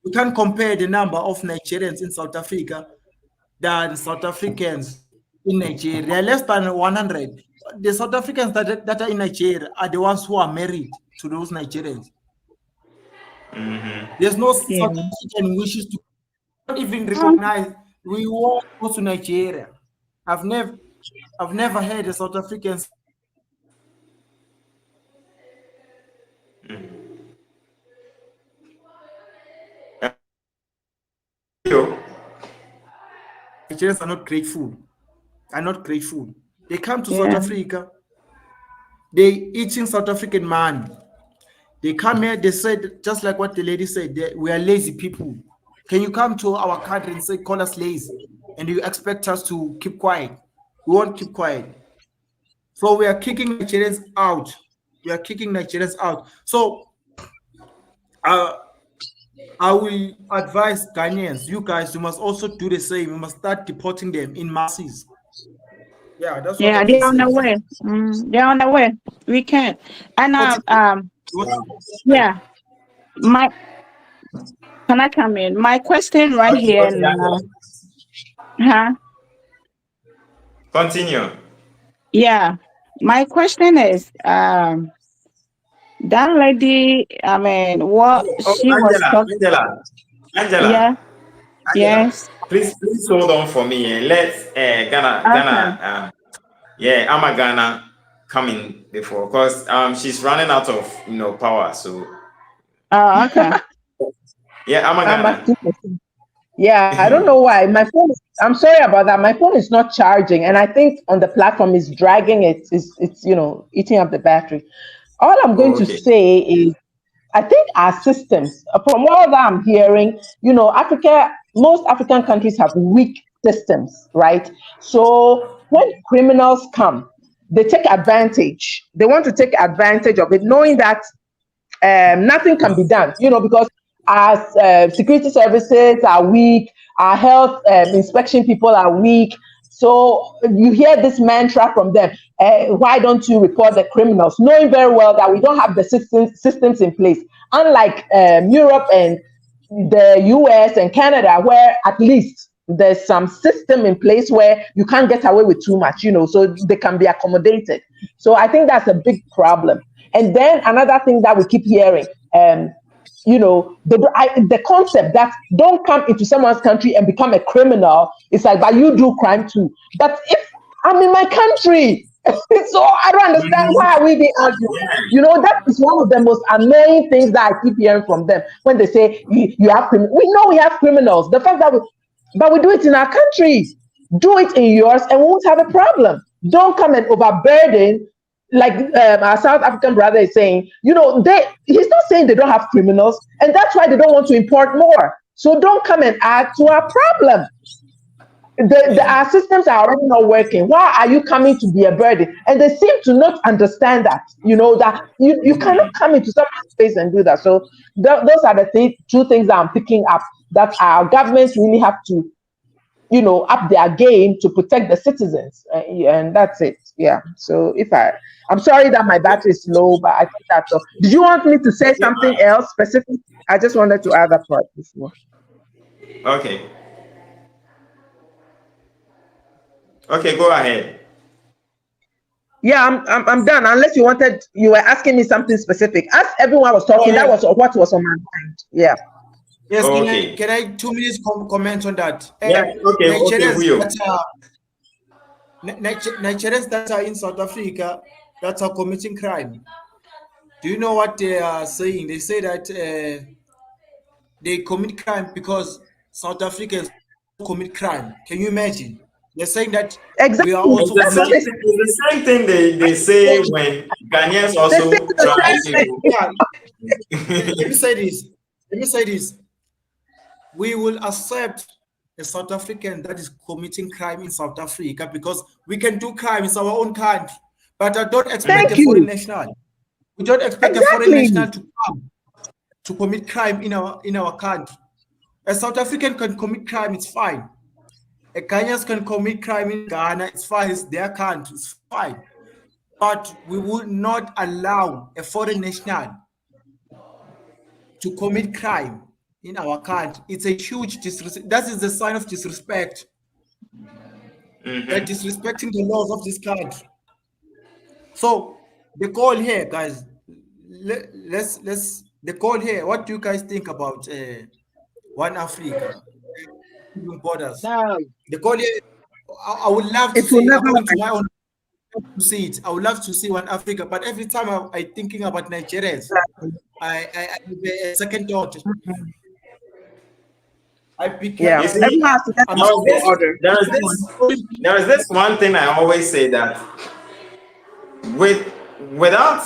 we can't compare the number of Nigerians in South Africa than South Africans in Nigeria. There are less than 100. The South Africans that are in Nigeria are the ones who are married to those Nigerians. There's no Yeah. South African wishes to not even recognize. We all go to Nigeria. I've never heard a South African Nigerians are not grateful. They come to South Yeah. Africa. They eating South African money. They come here, they said, just like what the lady said, we are lazy people. Can you come to our country and say, call us lazy? And you expect us to keep quiet? We won't keep quiet. So we are kicking Nigerians out. So I will advise Ghanaians, you guys, you must also do the same. You must start deporting them in masses. Yeah, that's what I Yeah, can they're on say. the way. They're on the way. We can. And yeah, my can I come in? My question right Okay, here okay, now. Angela. Huh? Continue. Yeah. My question is, that lady, I mean, what Oh, she was Angela, talking. Angela, Yeah. Yes. please hold on for me. Let's Okay. I'm Ghana coming before because she's running out of power. So Oh, okay. yeah, I'm a I'm Ghana. at 2%. Yeah, I don't know why. I'm sorry about that. My phone is not charging, and I think on the platform is dragging it. It's eating up the battery. All I'm going Oh, to okay. say is I think our systems, from all that I'm hearing, most African countries have weak systems, right? So when criminals come, they take advantage. They want to take advantage of it, knowing that nothing can be done, because our security services are weak, our health inspection people are weak. So you hear this mantra from them, why don't you report the criminals? Knowing very well that we don't have the systems in place. Unlike Europe and the US and Canada, where at least there's some system in place where you can't get away with too much, so they can be accommodated. So I think that's a big problem. And then another thing that we keep hearing, the concept that don't come into someone's country and become a criminal. It's like, but you do crime too. But if I'm in my country, so I don't understand why are we being argued. That is one of the most annoying things that I keep hearing from them when they say you have criminals. We know we have criminals. The fact that but we do it in our country. Do it in yours, and we won't have a problem. Don't come and overburden. Like our South African brother is saying, he's not saying they don't have criminals, and that's why they don't want to import more. So don't come and add to our problem. Our systems are already not working. Why are you coming to be a burden? And they seem to not understand that, that you cannot come into someone's space and do that. So those are the two things that I'm picking up, that our governments really have to, up their game to protect the citizens. And that's it. Yeah. So I'm sorry that my battery is low, but I think that's all. Did you want me to say something else specific? I just wanted to add that part before. Okay. Okay, go ahead. Yeah, I'm done. Unless you were asking me something specific. As everyone was talking, that was what was on my mind. Yeah. Yes, Okay. can I 2 minutes comment on that? Yeah. Okay. Nigerians that are in South Africa that are committing crime. Do you know what they are saying? They say that they commit crime because South Africans commit crime. Can you imagine? They're saying that Exactly. we are also It's the same thing they say when Ghanaians also try to. Yeah. Let me say this. We will accept a South African that is committing crime in South Africa because we can do crime in our own country. But I don't expect a foreign national. We don't expect a foreign national to come to commit crime in our country. A South African can commit crime, it's fine. A Ghanaian can commit crime in Ghana, it's fine, it's their country, it's fine. But we will not allow a foreign national to commit crime in our country. It's a huge disrespect. That is the sign of disrespect. They're disrespecting the laws of this country. So the call here, guys, let's the call here. What do you guys think about One Africa borders? No. The call here, I would love to It will say, never according to work. my own, to see it. I would love to see One Africa, but every time I thinking about Nigerians, I have a second thought. I became Yeah, You see, everyone has to get I'm his there is own this, order. there is this, there is this one thing I always say that without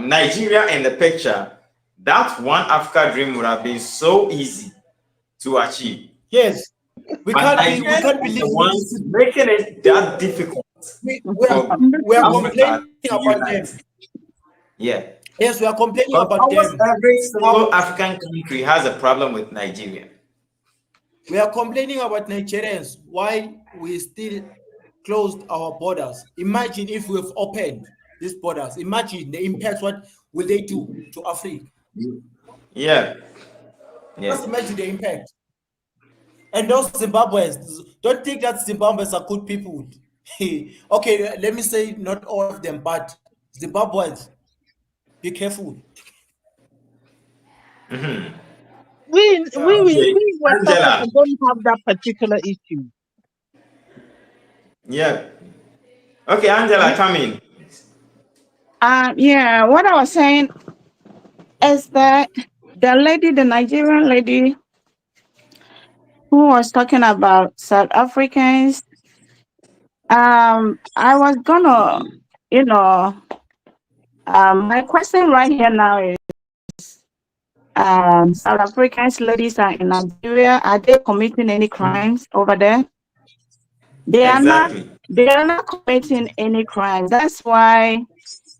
Nigeria in the picture, that one Africa dream would have been so easy to achieve. yes. We But can't Nigerians be are the living in ones this. making it that difficult for We are Africa complaining to about unite. them. Yeah. Yes, we are complaining Because about almost them. every single African country has a problem with Nigeria. We are complaining about Nigerians. Why we still closed our borders? Imagine if we've opened these borders. Imagine the impact. What will they do to Africa? Yeah. Just Yeah. imagine the impact. And those Zimbabweans, don't think that Zimbabweans are good people. Okay, let me say not all of them, but Zimbabweans, be careful. Okay. We West Africa Angela. don't have that particular issue. Yeah. Okay, Angela, come in. Yeah, what I was saying is that the Nigerian lady who was talking about South Africans, I was gonna, you know, my question right here now is, South Africans ladies are in Nigeria. Are they committing any crimes over there? They are not. Exactly. They are not committing any crimes. That's why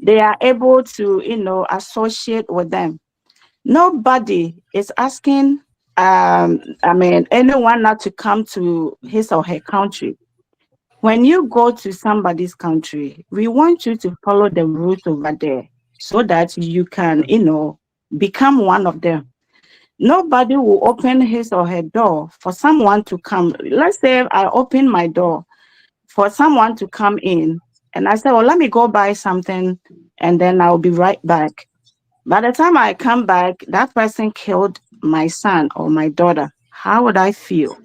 they are able to, associate with them. Nobody is asking, anyone not to come to his or her country. When you go to somebody's country, we want you to follow the rules over there so that you can, become one of them. Nobody will open his or her door for someone to come. Let's say I open my door for someone to come in, and I say, well, let me go buy something and then I'll be right back. By the time I come back, that person killed my son or my daughter. How would I feel?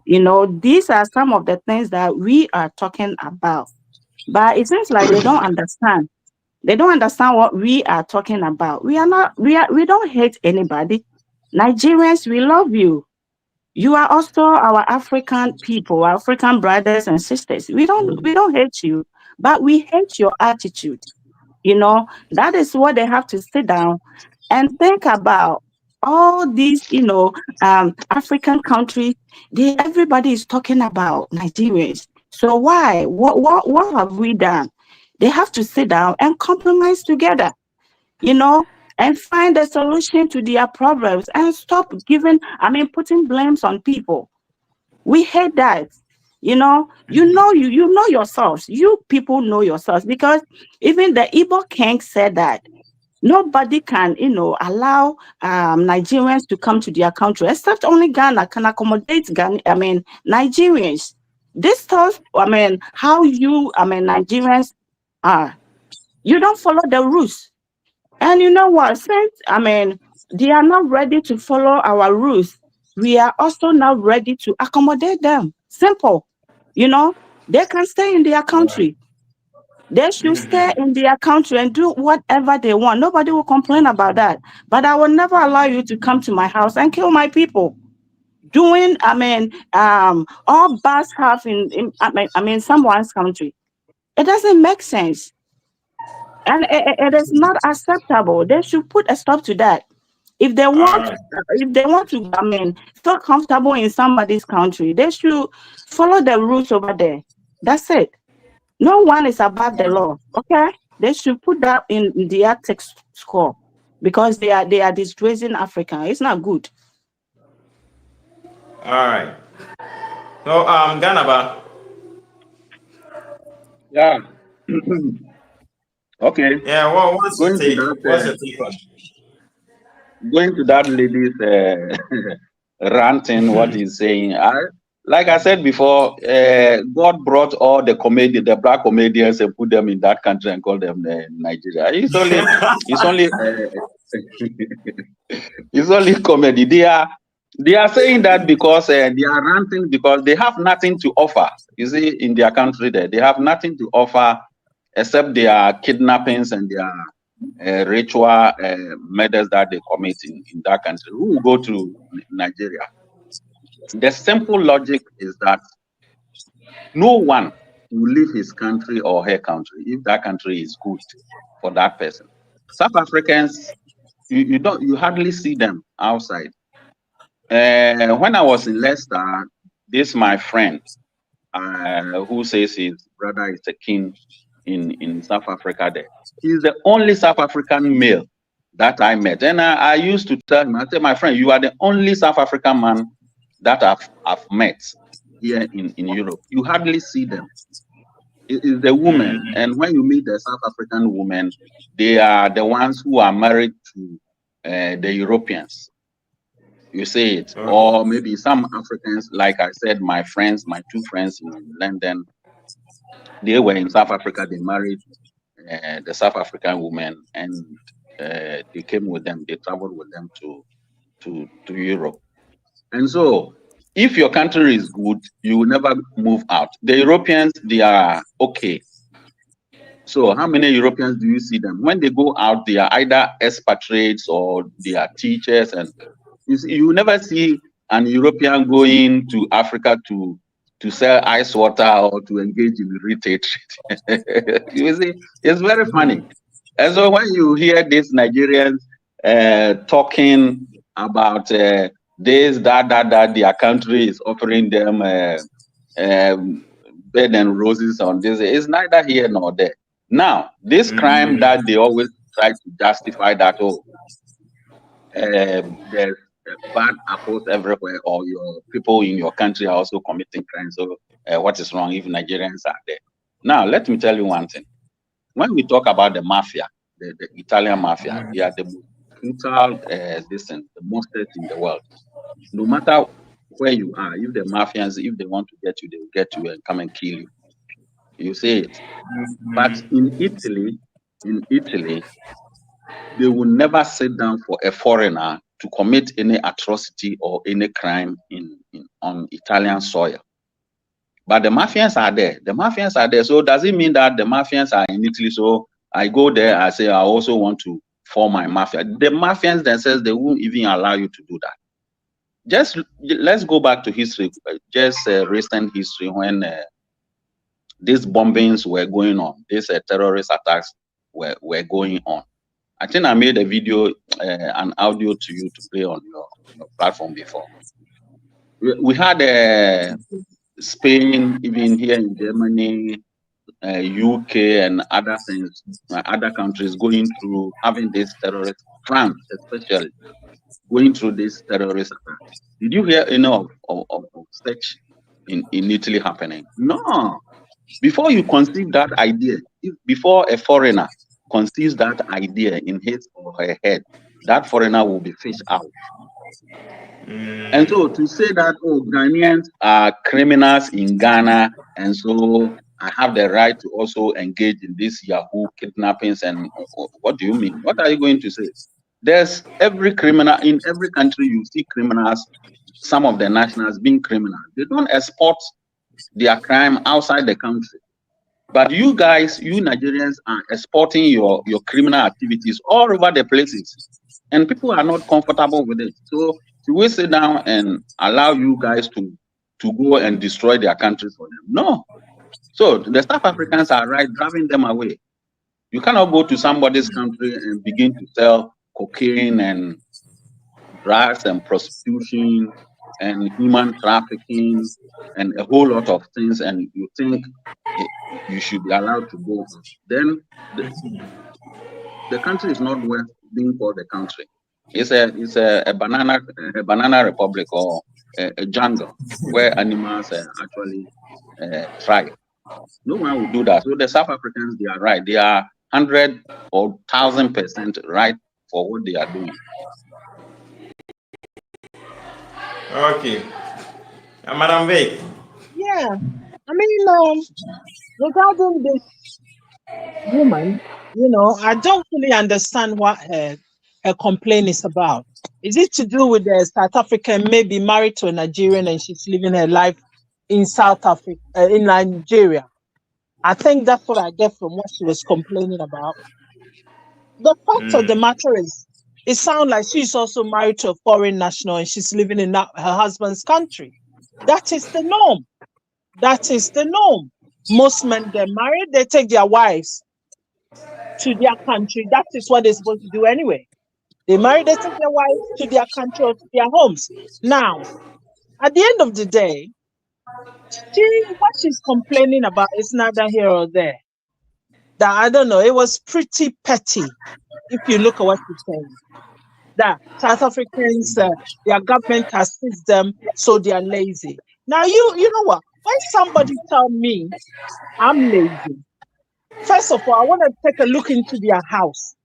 These are some of the things that we are talking about. But it seems like they don't understand. They don't understand what we are talking about. We don't hate anybody. Nigerians, we love you. You are also our African people, our African brothers and sisters. We don't hate you, but we hate your attitude. That is what they have to sit down and think about. All these, African countries, everybody is talking about Nigerians. So why? What have we done? They have to sit down and compromise together, you know, and find a solution to their problems and stop putting blames on people. We hate that. You know yourselves. You people know yourselves, because even the Igbo king said that nobody can, allow Nigerians to come to their country, except only Ghana can accommodate Nigerians. This tells, how Nigerians are. You don't follow the rules. And you know what? Since they are not ready to follow our rules, we are also not ready to accommodate them. Simple. They can stay in their country. They should stay in their country and do whatever they want. Nobody will complain about that. But I will never allow you to come to my house and kill my people. Doing, all bad stuff in someone's country. It doesn't make sense. And it is not acceptable. They should put a stop to that. If they All want, right. to, feel comfortable in somebody's country, they should follow the rules over there. That's it. No one is above the law. Okay, they should put that in the ethics score, because they are disgracing Africa. It's not good. All right. So, Ganaba. Yeah. Okay. Yeah. What's your Going to take? What's that. your take on Going to that lady's ranting, what he's saying. like I said before, God brought all the black comedians and put them in that country and called them Nigeria. It's only it's only comedy. They are saying that because they are ranting because they have nothing to offer. You see, in their country there, they have nothing to offer except their kidnappings and their ritual murders that they commit in that country. Who will go to Nigeria? The simple logic is that no one will leave his country or her country if that country is good for that person. South Africans, you hardly see them outside. When I was in Leicester, this my friend who says his brother is a king in South Africa there. He's the only South African male that I met. And I used to tell him, I said, my friend, you are the only South African man that I've met here in Europe. You hardly see them. It is the women. And when you meet the South African women, they are the ones who are married to the Europeans. You see it. Okay. Or maybe some Africans, like I said, my two friends in London, they were in South Africa, they married the South African women and they came with them, they traveled with them to Europe. And so if your country is good, you will never move out. The Europeans, they are okay. So how many Europeans do you see them? When they go out, they are either expatriates or they are teachers. And you never see an European going to Africa to sell ice water or to engage in retail trade. You see, it's very funny. And so when you hear these Nigerians talking about this, that their country is offering them bed and roses on this, it's neither here nor there. Now, this crime that they always try to justify that, there's bad apples everywhere, or your people in your country are also committing crimes. So what is wrong if Nigerians are there? Now, let me tell you one thing. When we talk about the mafia, the Italian mafia, they are the most brutal, the monsters in the world. No matter where you are, if the mafians, if they want to get you, they will get you and come and kill you. You see it. But in Italy, they will never sit down for a foreigner to commit any atrocity or any crime on Italian soil. But the mafians are there. The mafians are there. So does it mean that the mafians are in Italy? So I go there, I say, I also want to form my mafia. The mafians themselves, they won't even allow you to do that. Just let's go back to history, just recent history when these bombings were going on, these terrorist attacks were going on. I think I made a video, an audio to you to play on your platform before. We had Spain, even here in Germany, UK, and other things, other countries going through having this terrorist, France especially, going through this terrorist attack. Did you hear any of such in Italy happening? No. Before you conceive that idea, before a foreigner conceives that idea in his or her head, that foreigner will be fished out. And so to say that, Ghanaians are criminals in Ghana, and so I have the right to also engage in these Yahoo kidnappings, and what do you mean? What are you going to say? There's every criminal in every country. You see criminals, some of the nationals being criminals. They don't export their crime outside the country. But you guys, you Nigerians, are exporting your criminal activities all over the places. And people are not comfortable with it. So should we sit down and allow you guys to go and destroy their country for them? No. So the South Africans are right, driving them away. You cannot go to somebody's country and begin to sell cocaine and drugs and prostitution and human trafficking and a whole lot of things, and you think you should be allowed to go. Then the country is not worth being called a country. It's a banana republic, or a jungle where animals actually thrive. No one will do that. So the South Africans, they are right. They are 100 or 1,000% right for what they are doing. Okay. Madam Vic. Yeah. I mean, regarding this woman, I don't fully understand what her complaint is about. Is it to do with the South African maybe married to a Nigerian and she's living her life in South Africa, in Nigeria? I think that's what I get from what she was complaining about. The fact of the matter is, it sounds like she's also married to a foreign national and she's living in her husband's country. That is the norm. That is the norm. Most men get married, they take their wives to their country. That is what they're supposed to do anyway. They marry, they take their wives to their country or to their homes. Now, at the end of the day, what she's complaining about is neither here or there. That I don't know, it was pretty petty if you look at what she's saying. That South Africans, their government has seized them, so they are lazy. Now, you know what? When somebody tell me I'm lazy, first of all, I want to take a look into their house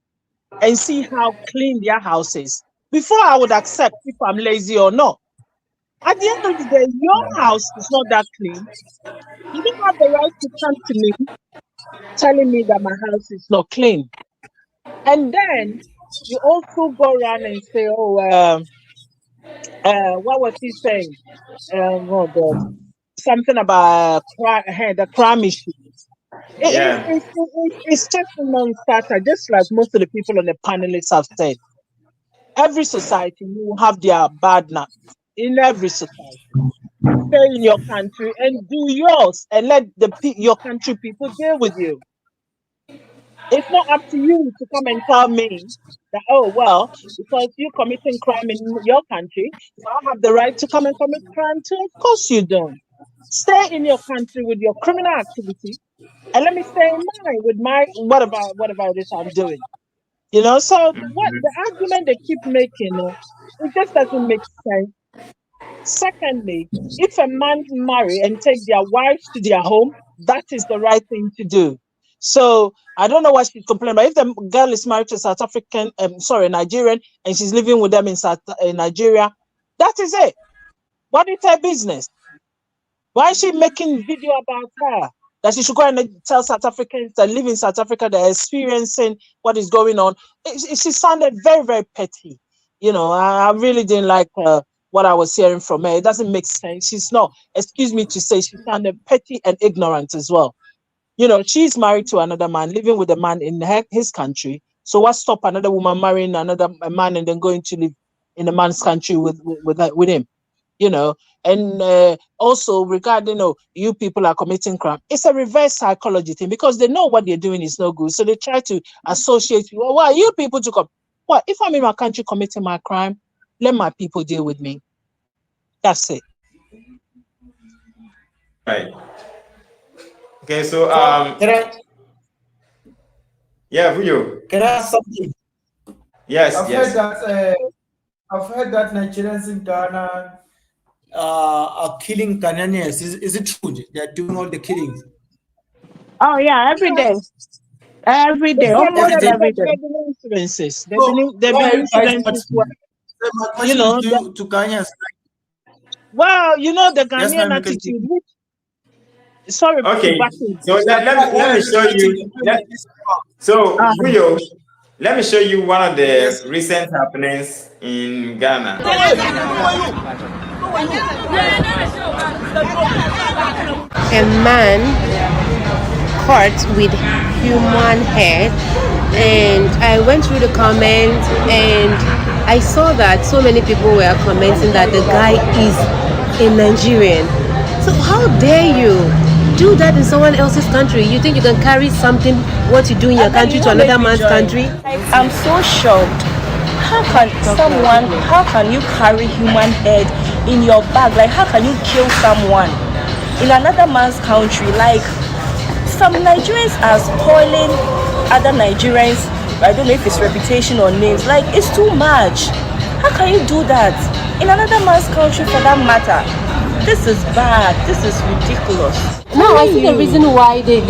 and see how clean their house is before I would accept if I'm lazy or not. At the end of the day, your house is not that clean. You don't have the right to come to me telling me that my house is not clean. And then you also go around and say, what was he saying? Oh God, something about the crime issue. It's just a non-starter, just like most of the people on the panelists have said. Every society will have their bad nuts. In every society. Stay in your country and do yours and let your country people deal with you. It's not up to you to come and tell me that, oh, well, because you're committing crime in your country, so I have the right to come and commit crime too. Of course you don't. Stay in your country with your criminal activity and let me stay in mine with my whatever it is I'm doing. So what the argument they keep making, it just doesn't make sense. Secondly, if a man marry and take their wives to their home, that is the right thing to do. So I don't know what she's complaining about. If the girl is married to a Nigerian, and she's living with them in Nigeria, that is it. What is her business? Why is she making video about her? That she should go and tell South Africans that live in South Africa that are experiencing what is going on. She sounded very, very petty. I really didn't like what I was hearing from her. It doesn't make sense. She's not, excuse me to say, she sounded petty and ignorant as well. She's married to another man, living with a man in his country. So what stop another woman marrying another man and then going to live in a man's country with him? And also regarding, you people are committing crime. It's a reverse psychology thing because they know what they're doing is no good. So they try to associate you. Well, why are you people to come? Well, if I'm in my country committing my crime, let my people deal with me. That's it. Right. Okay, so Vuyo. Can I ask something? Yes, I've heard that Nigerians in Ghana are killing Ghanaians. Is it true? They're doing all the killings. Oh yeah, every day. Every day, almost every day. There have been incidences. There have been incidences where, my question to Ghanaians. Well, the Ghanaian attitude. Sorry. Okay. So let me show you. Vuyo, let me show you one of the recent happenings in Ghana. A man caught with human head, and I went through the comments and I saw that so many people were commenting that the guy is a Nigerian. So how dare you do that in someone else's country? You think you can carry something, what you do in your country, to another man's country? I'm so shocked. How can you carry human head in your bag? Like, how can you kill someone in another man's country? Like, some Nigerians are spoiling other Nigerians. I don't know if it's reputation or names. Like, it's too much. How can you do that in another man's country, for that matter? This is bad. This is ridiculous. No, I see the reason why they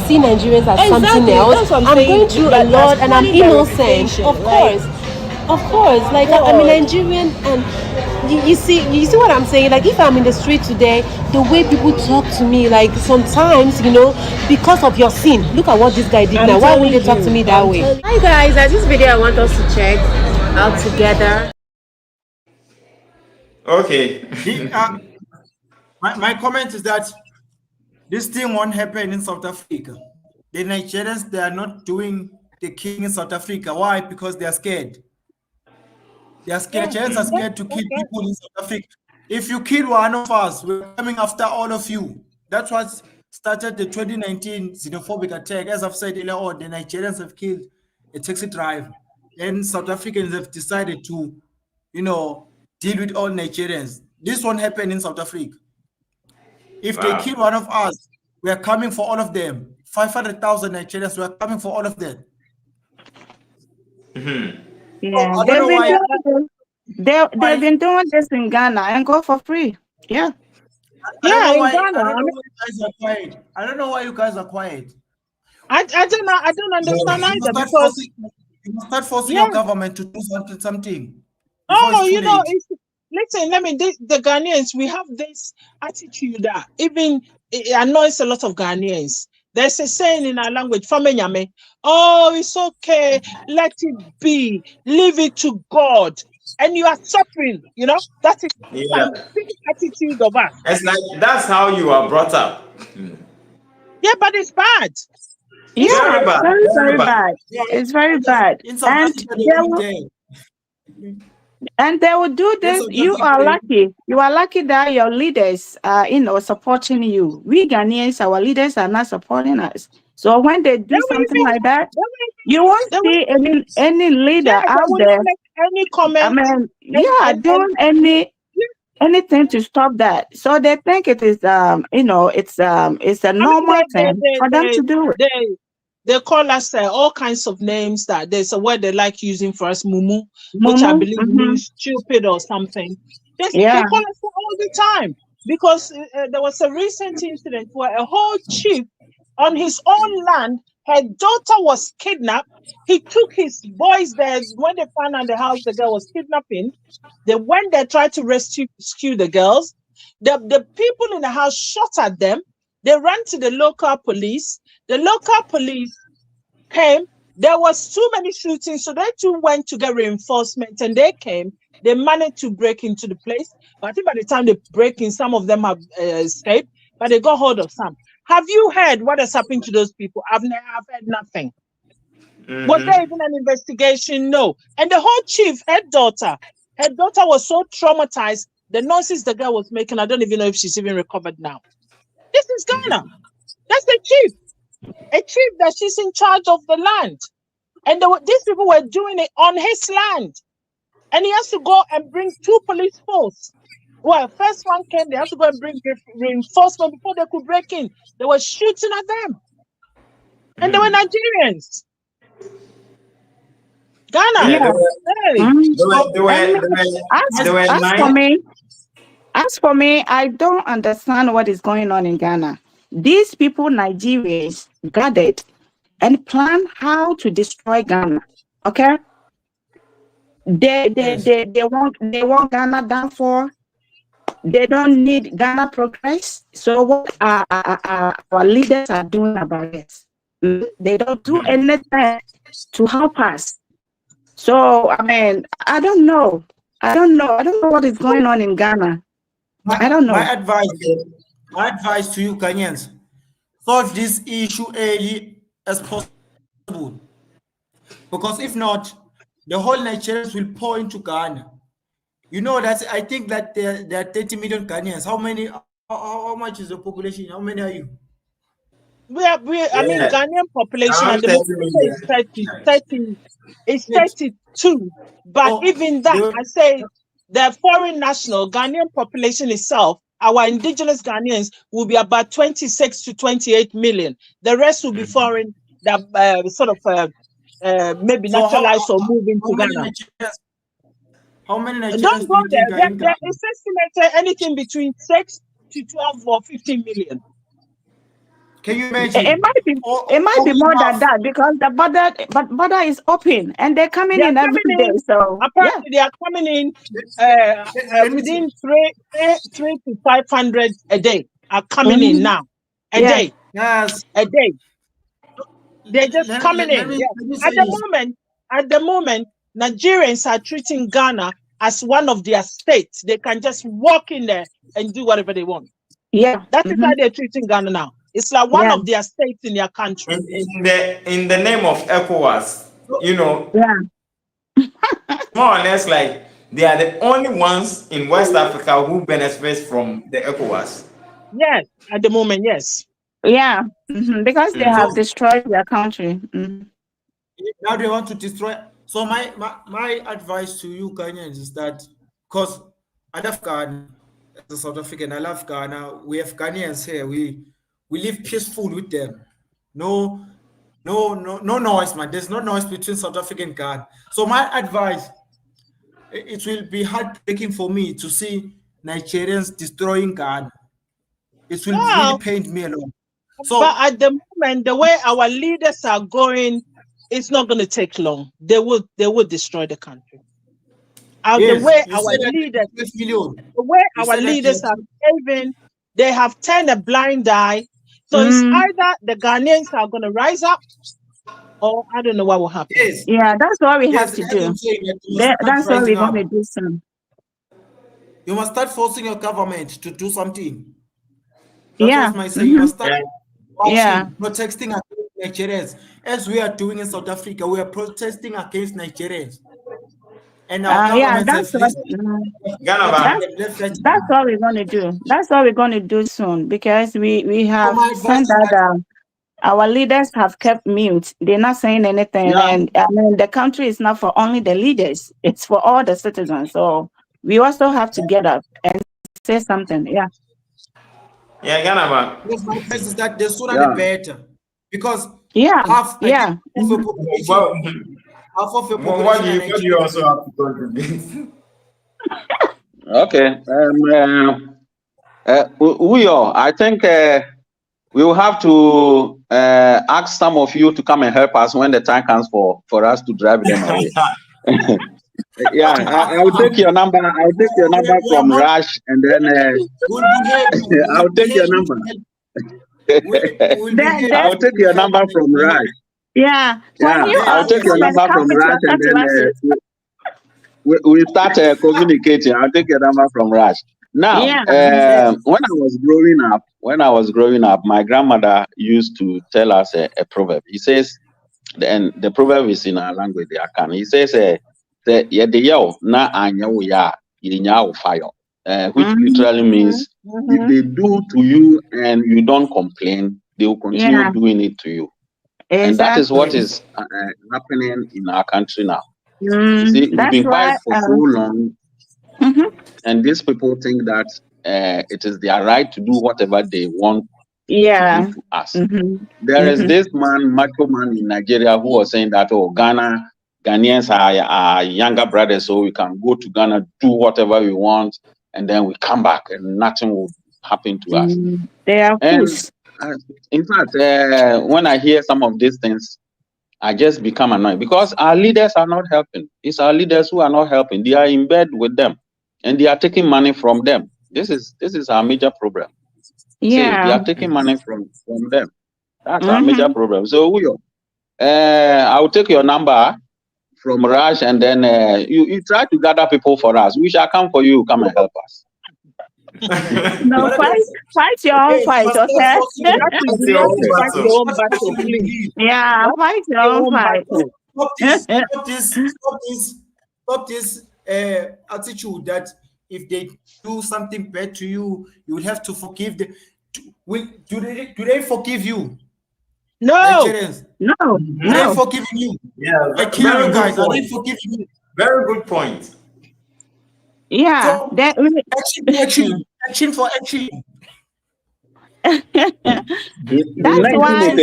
see Nigerians as something else. I'm going through a lot and I'm innocent. Of course. Like, I'm a Nigerian, and you see what I'm saying? Like if I'm in the street today, the way people talk to me, like sometimes, because of your sin. Look at what this guy did now. Why would they talk to me that way? Hi guys, this video I want us to check out together. Okay. My comment is that this thing won't happen in South Africa. The Nigerians, they are not doing the killing in South Africa. Why? Because they are scared. They are scared. Nigerians are scared to kill people in South Africa. If you kill one of us, we're coming after all of you. That's what started the 2019 xenophobic attack. As I've said earlier on, the Nigerians have killed a taxi driver. And South Africans have decided to, deal with all Nigerians. This won't happen in South Africa. If they kill one of us, we are coming for all of them. 500,000 Nigerians, we are coming for all of them. Yeah, I don't know why. They've been doing this in Ghana and go for free. Yeah. I don't know why you guys are quiet. I don't know why you guys are quiet. I don't know. I don't understand either because you must start forcing your government to do something. Listen, the Ghanaians, we have this attitude that even it annoys a lot of Ghanaians. There's a saying in our language, oh, it's okay, let it be, leave it to God. And you are suffering, that is the attitude of us. It's like that's how you are brought up. Yeah, but it's bad. Yeah, very bad. Very bad. It's very bad. And they will do this. You are lucky. You are lucky that your leaders are, supporting you. We Ghanaians, our leaders are not supporting us. So when they do something like that, you won't see any leader out there. Make any comment. Doing anything to stop that. So they think it is it's a normal thing for them to do it. They call us all kinds of names. That there's a word they like using for us, mumu, which I believe means stupid or something. They call us all the time because there was a recent incident where a whole chief on his own land, her daughter was kidnapped. He took his boys there. When they found out the house the girl was kidnapping, they went there, tried to rescue the girls. The people in the house shot at them. They ran to the local police. The local police came. There was too many shootings, so they too went to get reinforcement, and they came. They managed to break into the place. But I think by the time they break in, some of them have escaped, but they got hold of some. Have you heard what has happened to those people? I've heard nothing. Was there even an investigation? No. And the whole chief, her daughter was so traumatized. The noises the girl was making, I don't even know if she's even recovered now. This is Ghana. That's the chief. A chief that she's in charge of the land. And these people were doing it on his land. And he has to go and bring 2 police force. Well, first one came, they have to go and bring reinforcement before they could break in. They were shooting at them. And they were Nigerians. Ghana. As for me, I don't understand what is going on in Ghana. These people, Nigerians, gathered and planned how to destroy Ghana. Okay? They want Ghana down for. They don't need Ghana progress. So what our leaders are doing about this? They don't do anything to help us. So I don't know. I don't know what is going on in Ghana. I don't know. My advice to you, Ghanaians, solve this issue early as possible. Because if not, the whole Nigerians will pour into Ghana. You know that I think that there are 30 million Ghanaians. How much is the population? How many are you? Ghanaian population at the moment is 32. But even that, I say the foreign national Ghanaian population itself, our indigenous Ghanaians will be about 26 to 28 million. The rest will be foreign, that maybe naturalized or move into Ghana. How many Nigerians don't go there. There is estimated anything between 6 to 12 or 15 million. Can you imagine? It might be All more than enough. that because the border is open and they're coming They are in every coming day. in. So yeah, Apparently, they are coming in Let me within say, 3 to 500 a day are coming in Mhm. now. A Yeah. day, yes. a day. They're just Let coming in. me Yeah. say this. At the moment, Nigerians are treating Ghana as one of their states. They can just walk in there and do whatever they want. Yeah. That is how they're treating Ghana now. It's like one Yeah. of their states in their country. In the name of ECOWAS, you know, Yeah. more or less like they are the only ones in West Africa who benefit from the ECOWAS. Yes, at the moment, yes. Yeah. Because they have So destroyed their country. now they want to destroy. So my advice to you Ghanaians is that, because I love Ghana as a South African, I love Ghana. We have Ghanaians here. We live peaceful with them. No noise, man. There's no noise between South Africa and Ghana. So my advice, it will be heartbreaking for me to see Nigerians destroying Ghana. It will really Well, pain me a lot. but So at the moment, the way our leaders are going, it's not going to take long. They will destroy the country. The yes, way you our said that leaders, 12 million. the way You our said that leaders are behaving, they have turned a blind eye. So it's either the Ghanaians are going to rise up, or I don't know what will happen. yes, Yeah, that's what we have yes, to as do. I'm saying, that you must start That's what rising we're going to up. do soon. You must start forcing your government to do something. That's Yeah. what my saying. You must start Yeah. protesting against Nigerians, as we are doing in South Africa. We are protesting against Nigerians, and our Yeah, governments have listened. Ganaba. that's what we're going to do. That's what we're going to do soon because we have my advice sent is that that our leaders have kept mute. They're not saying anything. Yeah. And I mean, the country is not for only the leaders. It's for all the citizens. So we also have to get up and say something. Yeah. Yeah, Ganaba. yes, my advice is that the sooner the Yeah. better, because Yeah. half Yeah. of the population, Well, half of the what population do are you Nigerian. also have to contribute? Okay. Uyo, I think we will have to ask some of you to come and help us when the time comes for us to drive them away. Yeah, I will take your number. I'll take your number We are from not- Rash, and then We'll behave. I'll take your number. We'll behave. I'll take your number from Rash. Yeah. Yeah, When you I'll take your come and number come from with Rash, your and then cutlasses. we start communicating. I'll take your number from Rash. Now, Yeah. when I was growing up, my grandmother used to tell us a proverb. He says, and the proverb is in our language, the Akan. He says, na anyawo ya, yinyawo fire. Which literally means if they do to you and you don't complain, they will continue Yeah. doing it to you. Exactly. And that is what is happening in our country now. You see, we've That's been quiet why. for so long, and these people think that it is their right to do whatever they want Yeah. to do to us. There is this man, macho man in Nigeria, who was saying that, oh, Ghanaians are younger brothers, so we can go to Ghana, do whatever we want, and then we come back and nothing will happen to us. They are And fools. in fact, when I hear some of these things, I just become annoyed because our leaders are not helping. It's our leaders who are not helping. They are in bed with them, and they are taking money from them. This is our major problem. See, they are taking money from them. That's our major problem. So, Uyo, I will take your number from Raj, and then you try to gather people for us. We shall come for you. Come and help us. No, fight your own fight, okay? You have to fight your own battle, please. Yeah, fight your own fight. Stop this attitude that if they do something bad to you, you will have to forgive them. Do they forgive you? No. Nigerians? No. Are they forgiving you? Yeah, I kill you guys. Are point. they forgiving you? Very good point. Yeah. So, action for action. That's why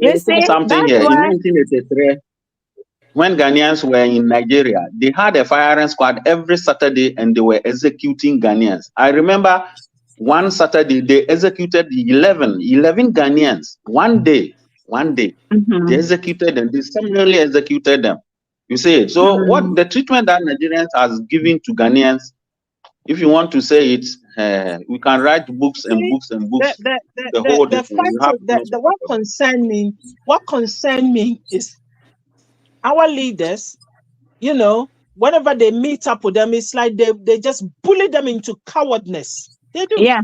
you see something here. In 1983, when Ghanaians were in Nigeria, they had a firing squad every Saturday and they were executing Ghanaians. I remember one Saturday they executed 11 Ghanaians. One day. They executed them. They summarily executed them. You see, so what the treatment that Nigerians has given to Ghanaians, if you want to say it, we can write books and books and books. What concerned me is our leaders, you know, whenever they meet up with them, it's like they just bully them into cowardness. They do. Yeah.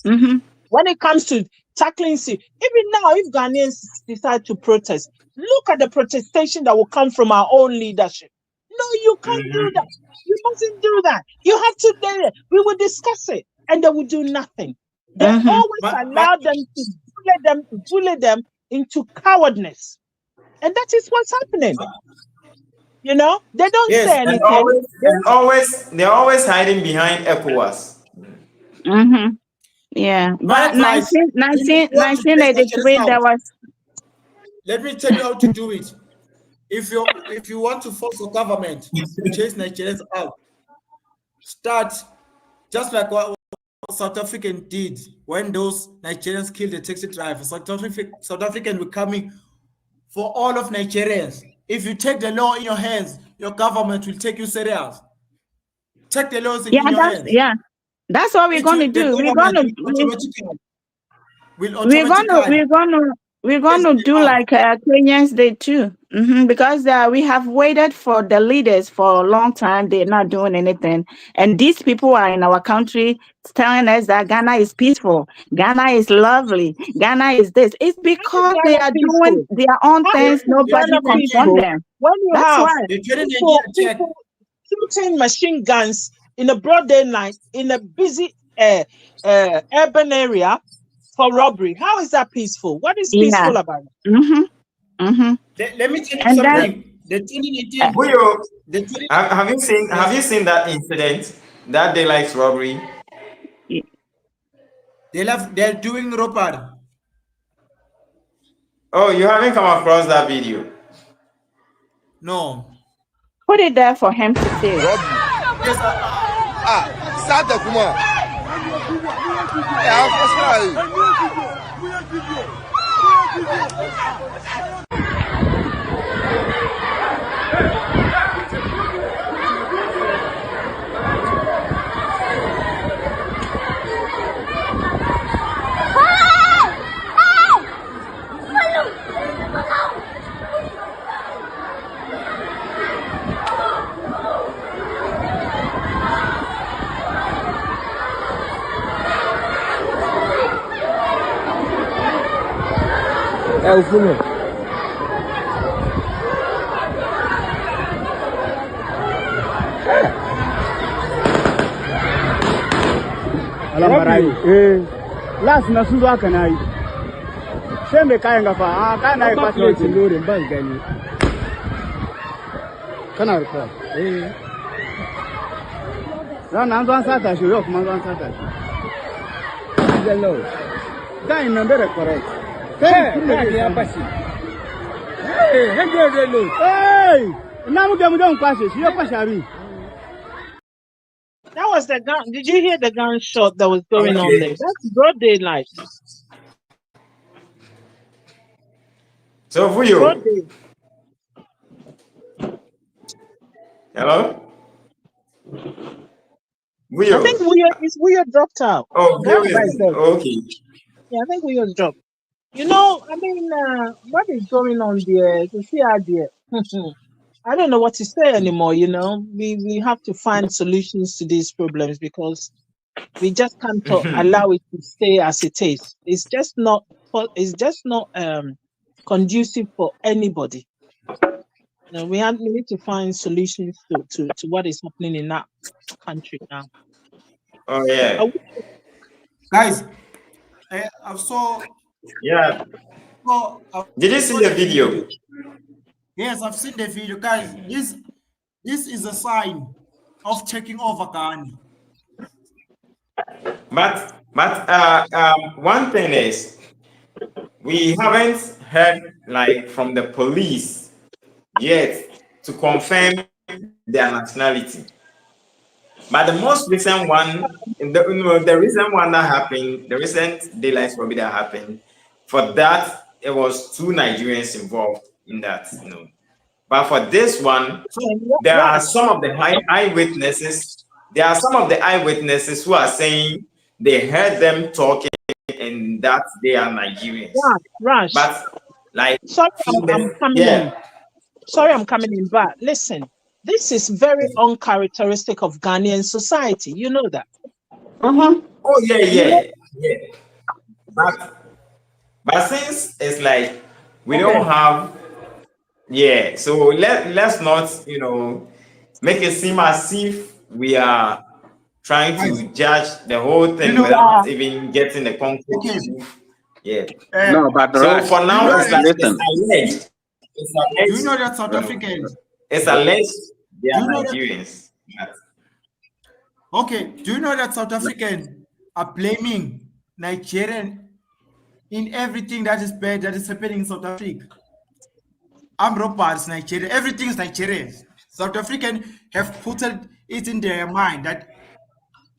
When it comes to tackling, even now, if Ghanaians decide to protest, look at the protestation that will come from our own leadership. No, you can't do that. You mustn't do that. You have to do it. We will discuss it, and they will do nothing. They always allow them to bully them into cowardness, and that is what's happening. You know, they don't say anything. They're always hiding behind ECOWAS. Yeah, but 1983 there was. Let me tell you how to do it. If you want to force a government to chase Nigerians out, start just like what South African did when those Nigerians killed the taxi driver. South African were coming for all of Nigerians. If you take the law in your hands, your government will take you serious. Take the laws in your hands. Yeah, that's what we're going to do. We're going to do like Kenyans did too, because we have waited for the leaders for a long time. They're not doing anything, and these people are in our country telling us that Ghana is peaceful, Ghana is lovely, Ghana is this. It's because they are doing their own things. Nobody confront them. When you have people shooting machine guns in a broad daylight in a busy urban area for robbery, how is that peaceful? What is peaceful about it? Let me tell you something. The 2018. Have you seen that incident? That daylight robbery. They're doing robbery. Oh, you haven't come across that video? No. Put it there for him to see. Yes, Santa Kuma. Funo. Alamarai. Last na su aka nayi. Sai me kayan gafa, kana yi passport lorin ban gani. Kana record. Ran an zo an sata shi, yau kuma an zo an sata shi. Hello. Guy number correct. Hey, that was the gun. Did you hear the gunshot that was going on there? That's broad daylight. So for you. Hello? I think we are dropped out. Oh, okay. Yeah, I think we are dropped. You know, I mean, what is going on there? To see idea. I don't know what to say anymore. You know, we have to find solutions to these problems because we just can't allow it to stay as it is. It's just not conducive for anybody. You know, we need to find solutions to what is happening in that country now. Oh yeah, guys, I saw. Yeah. Did you see the video? Yes, I've seen the video, guys. This is a sign of taking over Ghana. But one thing is, we haven't heard like from the police yet to confirm their nationality. But the most recent one, the recent one that happened, the recent daylight robbery that happened, for that it was 2 Nigerians involved in that. But for this one, So, there are Raj, some of the eyewitnesses. There are some of the eyewitnesses who are saying they heard them talking and that they are Nigerians. Raj, But like sorry, from I'm the coming in. Sorry, I'm coming in, but listen, this is very uncharacteristic of Ghanaian society. You know that. Oh yeah, You know, yeah. But since it's like we don't okay. have, so let's not make it seem as if we are trying Guys, to judge the whole you thing know, without even getting the concrete okay. proof. Yeah. No, but So Raj, for Do you now, know Raj, it's like that? it's listen. alleged. It's Do you know alleged. that South Africans? It's alleged they Do are you know that? Nigerians. But Okay. Do you know that South Africans are blaming Nigerian in everything that is bad that is happening in South Africa? Armed robbers, Nigeria, everything is Nigerian. South African have put it in their mind that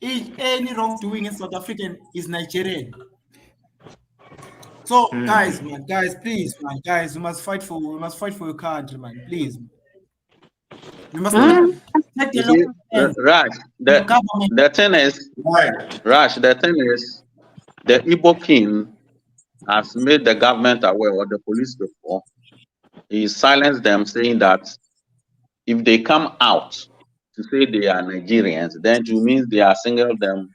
any wrongdoing in South African is Nigerian. So, guys, man, guys, please, man, guys, we must fight for your country, man, please. We must take You the see, long hands. Raj, The government. the thing is, Raj, the thing is, the Igbo king has made the government aware or the police before. He silenced them, saying that if they come out to say they are Nigerians, then it means they are singling them.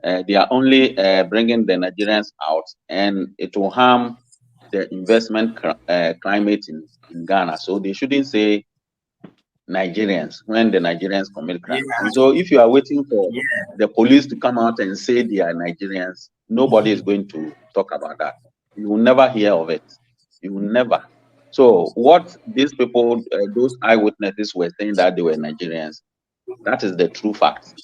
They are only bringing the Nigerians out, and it will harm the investment climate in Ghana. So they shouldn't say Nigerians when the Nigerians commit crime. And so if you are waiting for the police to come out and say they are Nigerians, nobody is going to talk about that. You will never hear of it. You will never. So what these people, those eyewitnesses were saying that they were Nigerians, that is the true fact.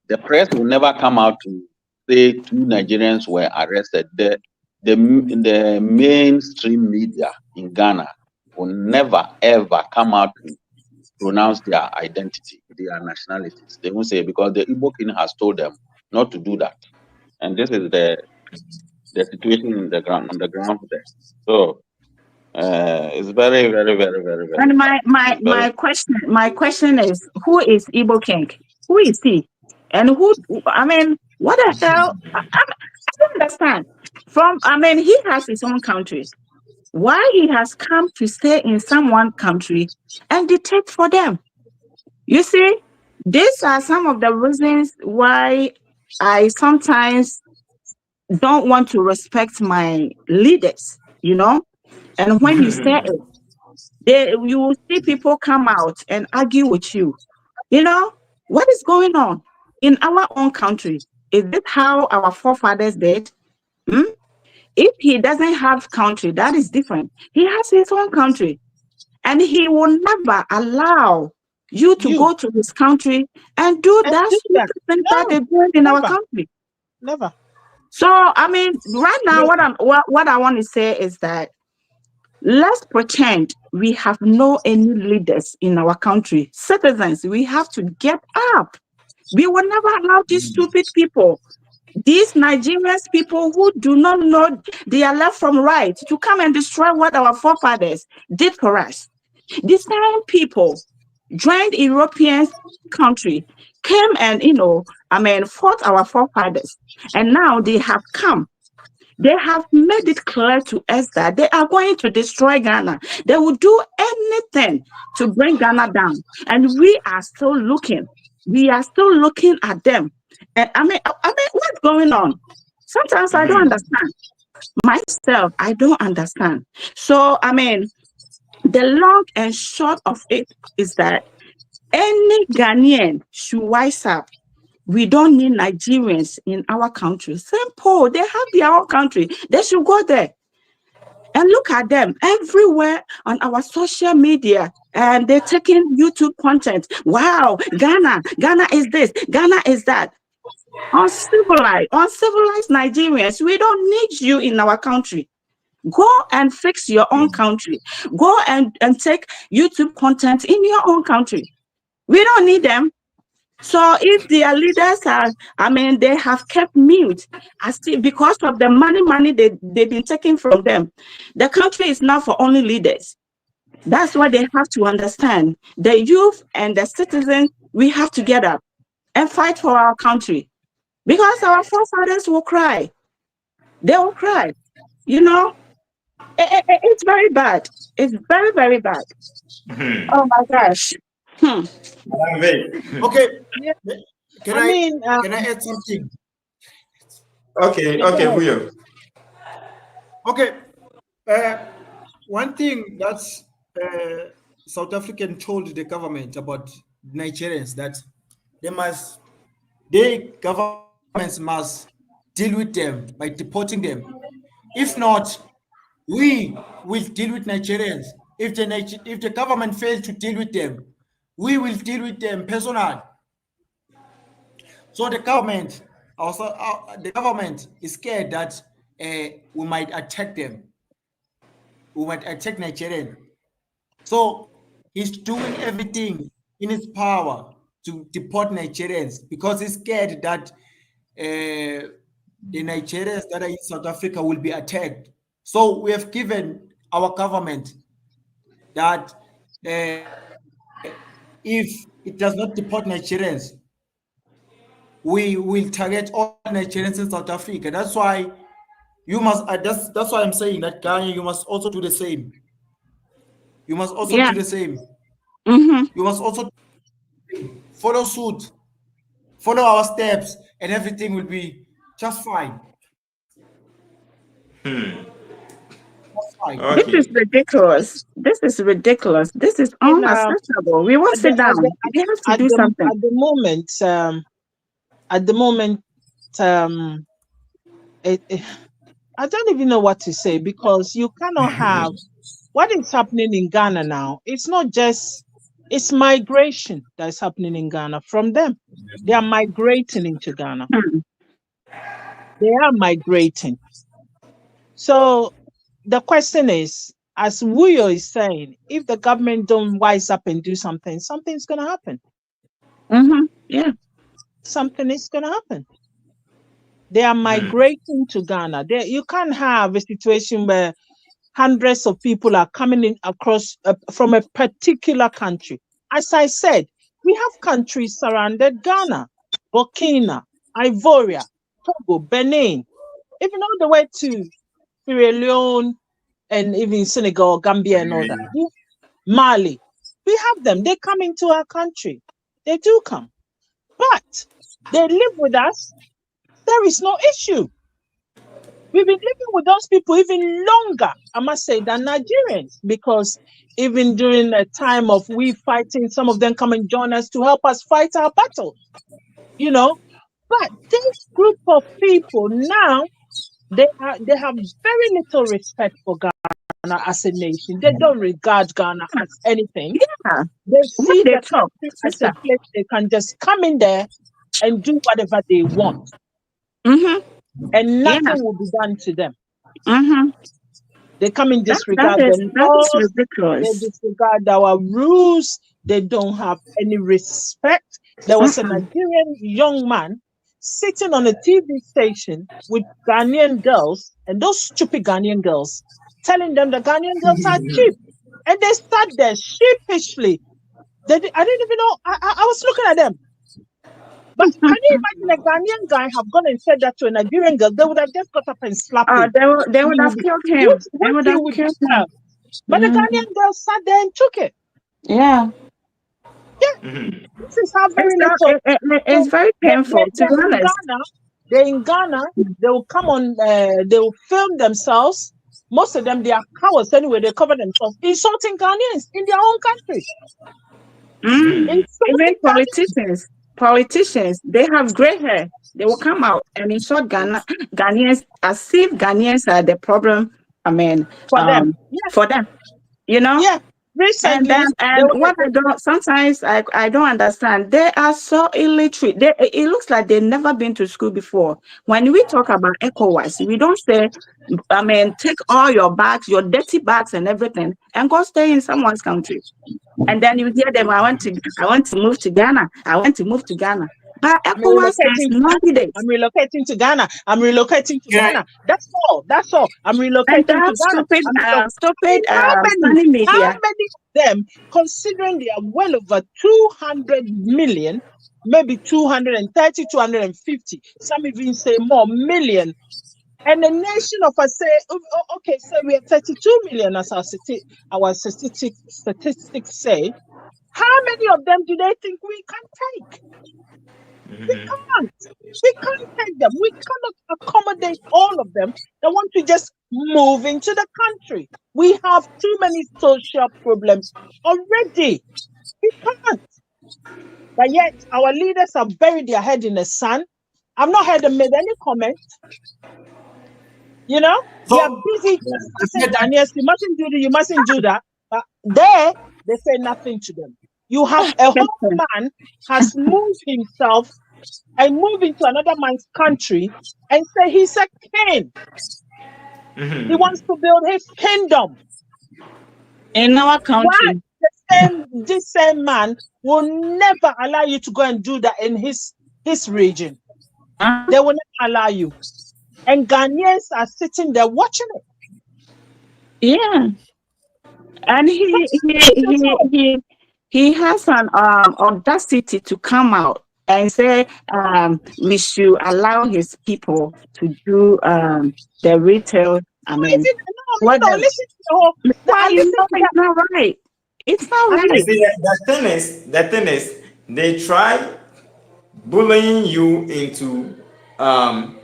The press will never come out to say 2 Nigerians were arrested. The mainstream media in Ghana will never ever come out to pronounce their identity, their nationalities. They won't say because the Igbo king has told them not to do that. And this is the situation on the ground there. So it's very, very, very, very, very And sad. It's very my question is, who is Igbo King? Who is he? And who? I mean, what the hell? I don't understand. He has his own country. Why he has come to stay in someone country and dictate for them? You see, these are some of the reasons why I sometimes don't want to respect my leaders. And when you say it, you will see people come out and argue with you. What is going on in our own country? Is this how our forefathers did? If he doesn't have country, that is different. He has his own country, and he will never allow you to go to his country and do And that do that. stupid thing that No, they're doing in our never, country. never. So, right now, what I want to say is that let's pretend we have no any leaders in our country. Citizens, we have to get up. We will never allow these stupid people, these Nigerian people who do not know their left from right, to come and destroy what our forefathers did for us. These same people joined European country, came and fought our forefathers, and now they have come. They have made it clear to us that they are going to destroy Ghana. They will do anything to bring Ghana down. And we are still looking. We are still looking at them. And what's going on? Sometimes I don't understand. Myself, I don't understand. So, the long and short of it is that any Ghanaian should wise up. We don't need Nigerians in our country. Simple. They have their own country. They should go there. And look at them everywhere on our social media. And they're taking YouTube content. Wow, Ghana is this, Ghana is that. Uncivilized Nigerians, we don't need you in our country. Go and fix your own country. Go and take YouTube content in your own country. We don't need them. So if their leaders are, they have kept mute, as because of the money they've been taking from them. The country is not for only leaders. That's what they have to understand. The youth and the citizens, we have to get up and fight for our country, because our forefathers will cry. They will cry. It's very bad. It's very, very bad. Oh my gosh. Okay. Yeah. Can I add something? Okay, Huyo. Okay. One thing that's South African told the government about Nigerians, that governments must deal with them by deporting them. If not, we will deal with Nigerians. If the government fails to deal with them, we will deal with them personally. So the government is scared that we might attack them. We might attack Nigerian. So he's doing everything in his power to deport Nigerians, because he's scared that the Nigerians that are in South Africa will be attacked. So we have given our government that if it does not deport Nigerians, we will target all Nigerians in South Africa. That's why you must. That's why I'm saying that Ghana, you must also do the same. You must also do the same. You must also follow suit, follow our steps, and everything will be just fine. Okay. This is ridiculous. This is ridiculous. This is unacceptable. We won't sit down. We have to do something. At the moment, I don't even know what to say, because you cannot have what is happening in Ghana now. It's not just, it's migration that's happening in Ghana from them. They are migrating into Ghana. They are migrating. So the question is, as Wuyo is saying, if the government don't wise up and do something, something's going to happen. Yeah. Something is going to happen. They are migrating to Ghana. You can't have a situation where hundreds of people are coming in across from a particular country. As I said, we have countries surrounded Ghana, Burkina, Ivory, Togo, Benin, even all the way to Sierra Leone and even Senegal, Gambia and all that. Mali. We have them. They come into our country. They do come. But they live with us. There is no issue. We've been living with those people even longer, I must say, than Nigerians, because even during the time of we fighting, some of them come and join us to help us fight our battle, But this group of people now, they have very little respect for Ghana as a nation. They don't regard Ghana as anything. Yeah. They see the country as a place they can just come in there and do whatever they want. And nothing will be done to them. They come and disregard the laws. That is ridiculous. They disregard our rules. They don't have any respect. There was a Nigerian young man sitting on a TV station with Ghanaian girls, and those stupid Ghanaian girls, telling them the Ghanaian girls are cheap. And they sat there sheepishly. I didn't even know. I was looking at them. But can you imagine a Ghanaian guy have gone and said that to a Nigerian girl? They would have just got up and slapped him. They would have killed him. They would have killed him. But the Ghanaian girl sat there and took it. Yeah. This is how very little. It's very painful, to be honest. They're in Ghana. They will come on. They will film themselves. Most of them, they are cowards anyway. They cover themselves, insulting Ghanaians in their own country. Even politicians, they have gray hair. They will come out and insult Ghanaians as if Ghanaians are the problem. For them. For them, Yeah. And recently then, they and were what I don't sometimes I don't understand. They are so illiterate. It looks like they've never been to school before. When we talk about ECOWAS, we don't say, I mean, take all your bags, your dirty bags and everything, and go stay in someone's country. And then you hear them, I want to move to Ghana. I want to move to Ghana. But I'm ECOWAS has relocating to no Ghana. dates. I'm relocating to Ghana. I'm relocating to Yeah. Ghana. That's all. That's all. I'm And relocating to that Ghana. stupid, I'm relocating. stupid, funny How media. many of them, considering they are well over 200 million, maybe 230, 250, some even say more million, and a nation of us say, okay, so we are 32 million as our statistics say. How many of them do they think we can take? We can't. We can't take them. We cannot accommodate all of them that want to just move into the country. We have too many social problems already. We can't. But yet, our leaders have buried their head in the sand. I've not heard them make any comment. You know, they are So busy I saying, said that Ghanaians, you mustn't do this, you mustn't do that. But there, they say nothing to them. You have a whole man has moved himself and move into another man's country and say he's a king. He wants to build his kingdom. In our Why? country. This same man will never allow you to go and do that in his region. They will not allow you. And Ghanaians are sitting there watching it. Yeah. And he has an audacity to come out and say we should allow his people to do the retail. I mean, listen to the whole. why you know it's not right. It's not You right. see, the thing is, they try bullying you into how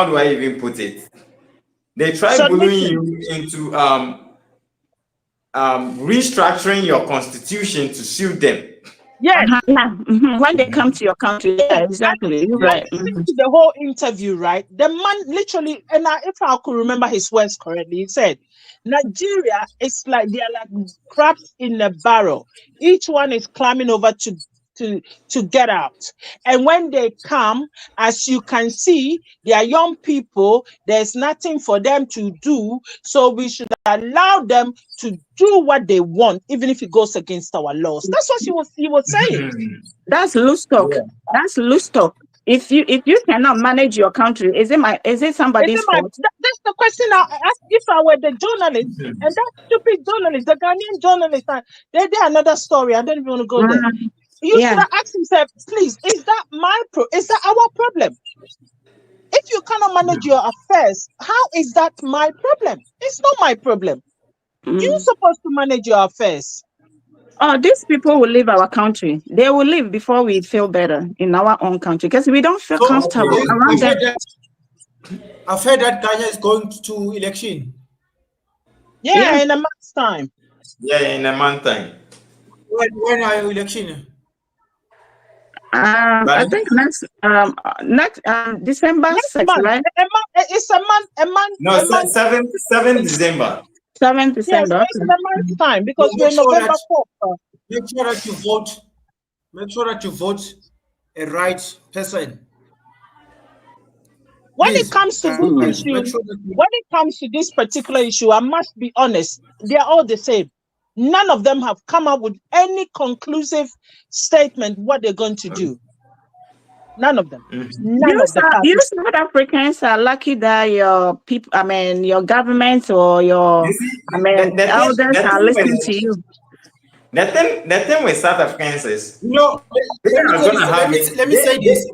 do I even put it? They try So bullying listen. you into restructuring your constitution to suit them. Yes. Yeah. When they come to your country, yeah, exactly. You're right. Listen to the whole interview, right? The man literally, and if I could remember his words correctly, he said, Nigeria is like they're like crabs in a barrel. Each one is climbing over to get out. And when they come, as you can see, they are young people. There's nothing for them to do. So we should allow them to do what they want, even if it goes against our laws. That's what he was saying. That's loose talk. Yeah. That's loose talk. If you cannot manage your country, is it somebody's fault? That's the question I ask. If I were the journalist, and that stupid journalist, the Ghanaian journalist, they're another story. I don't even want to go there. You should have asked himself, please, is that our problem? If you cannot manage your affairs, how is that my problem? It's not my problem. You're supposed to manage your affairs. Oh, these people will leave our country. They will leave before we feel better in our own country because we don't feel comfortable around them. I've heard that Ghana is going to election. Yeah, in a month's time. Yeah, in a month time. When are you election? I think next December 6th, right? It's a month. No, 7 December. 7th December. Yes, it's in a month's time because we're November 4th. Make sure that you vote. Make sure that you vote a right person. When it comes to this issue, when it comes to this particular issue, I must be honest, they are all the same. None of them have come up with any conclusive statement what they're going to do. None of them. None of the parties. You South Africans are lucky that your people, I mean, your government or your, elders are listening to you. The thing with South Africans is, let me say this.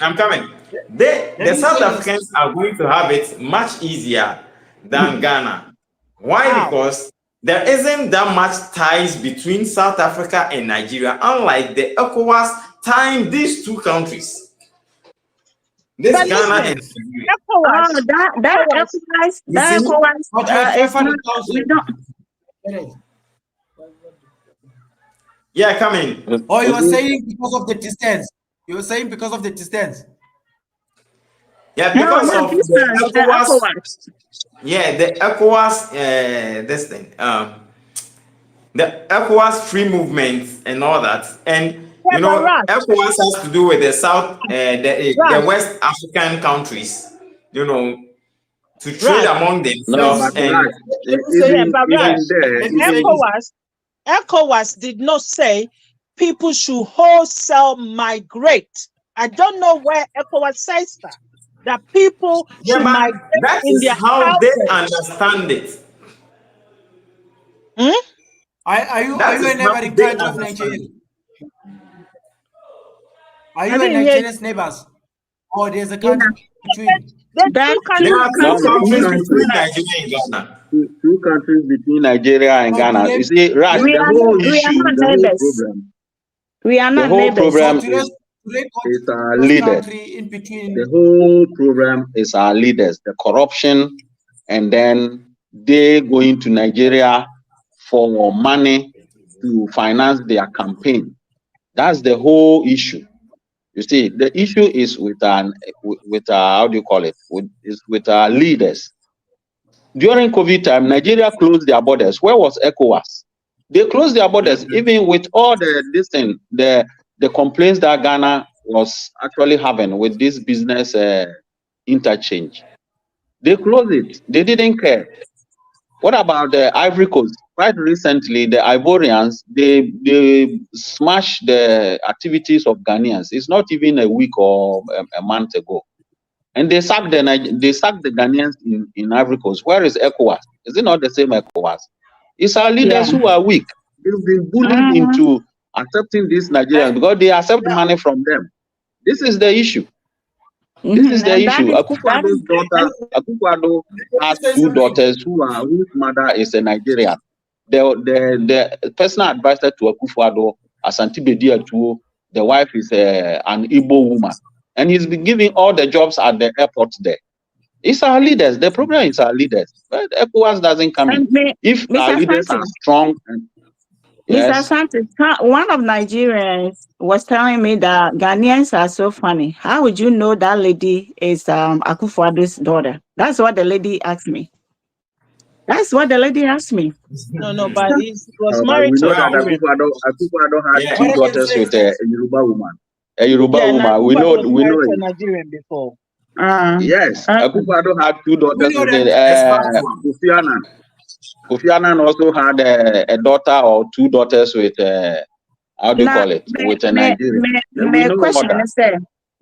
I'm coming. The South Africans are going to have it much easier than Ghana. Why? Because there isn't that much ties between South Africa and Nigeria, unlike the ECOWAS tying these two countries. This Ghana and Yeah, come in. Oh, you are saying because of the distance. You were saying because of the distance. Yeah, because of the ECOWAS. Yeah, the ECOWAS. This thing. the ECOWAS free movement and all that. And Yeah, but Raj, ECOWAS has to do with the the Raj, West African countries, to trade Raj. among No, themselves. but And Raj, Let me say, Yeah, even but Raj, even there, let me say even this. ECOWAS did not say people should wholesale migrate. I don't know where ECOWAS says that people yeah, should but migrate that in is their how they houses. understand it. Hmm? Are you That is a how neighboring they country of understand Nigeria? it. Are I you a didn't hear Nigerian's neighbors? Or there's a Yeah, country between? there's there are two There two countries are two between countries. two countries between countries, Nigeria and Ghana. two countries between Nigeria and Or do Ghana. they, You see, Raj, do We are not the whole neighbors. problem, We are the not whole neighbors. so problem do they is consider our those leaders. country in between? The whole program is our leaders, the corruption, and then they going to Nigeria for money to finance their campaign. That's the whole issue. You see, the issue is with how do you call it? With our leaders. During COVID time, Nigeria closed their borders. Where was ECOWAS? They closed their borders, even with all the complaints that Ghana was actually having with this business interchange. They closed it. They didn't care. What about the Ivory Coast? Quite recently, the Ivorians they smashed the activities of Ghanaians. It's not even a week or a month ago, and they sacked the Ghanaians in Ivory Coast. Where is ECOWAS? Is it not the same ECOWAS? It's our Yeah. leaders who are weak. They've been bullied into accepting these Nigerians because they accept money from them. This is the issue. This is the And that issue. is Akufo-Addo's daughter, Akufo-Addo Let me has say two something. daughters whose mother is a Nigerian. The personal advisor to Akufo-Addo, Asante Bediatuo, the wife is an Igbo woman, and he's been giving all the jobs at the airport there. It's our leaders. The problem is our leaders. But ECOWAS doesn't come in. If our Mr. leaders are Francis, strong, Mr. yes. Francis, one of Nigerians was telling me that Ghanaians are so funny. How would you know that lady is Akufo-Addo's daughter? That's what the lady asked me. That's what the lady asked me. No, but he was But married we to know a that Well, Nigerian. Akufo-Addo had yeah. two What I can daughters say is with this. a Yoruba woman. A Yoruba Yeah, woman. Akufo-Addo We know was married to a it. Nigerian before. Yes, Okay. Akufo-Addo had two We daughters know with that. A smart one. Kofi Annan. Kofi Annan also had a daughter or two daughters with how do you Now, call it? With a Nigerian. We my know all question that. is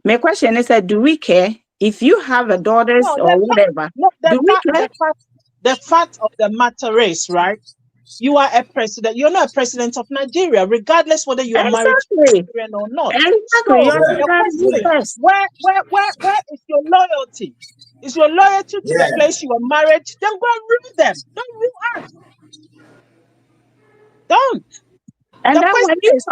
my question is do we care if you have a daughters No, or whatever? the Do we care? fact of the matter is, right? You are a president. You're not a president of Nigeria, regardless whether you are married to a Exactly. Nigerian or not. Exactly. So You're Yeah. the the question is, first. where is your loyalty? Is your loyalty to the Yeah. place you are married? Then go and rule them. Don't rule us. Don't. And The then question is,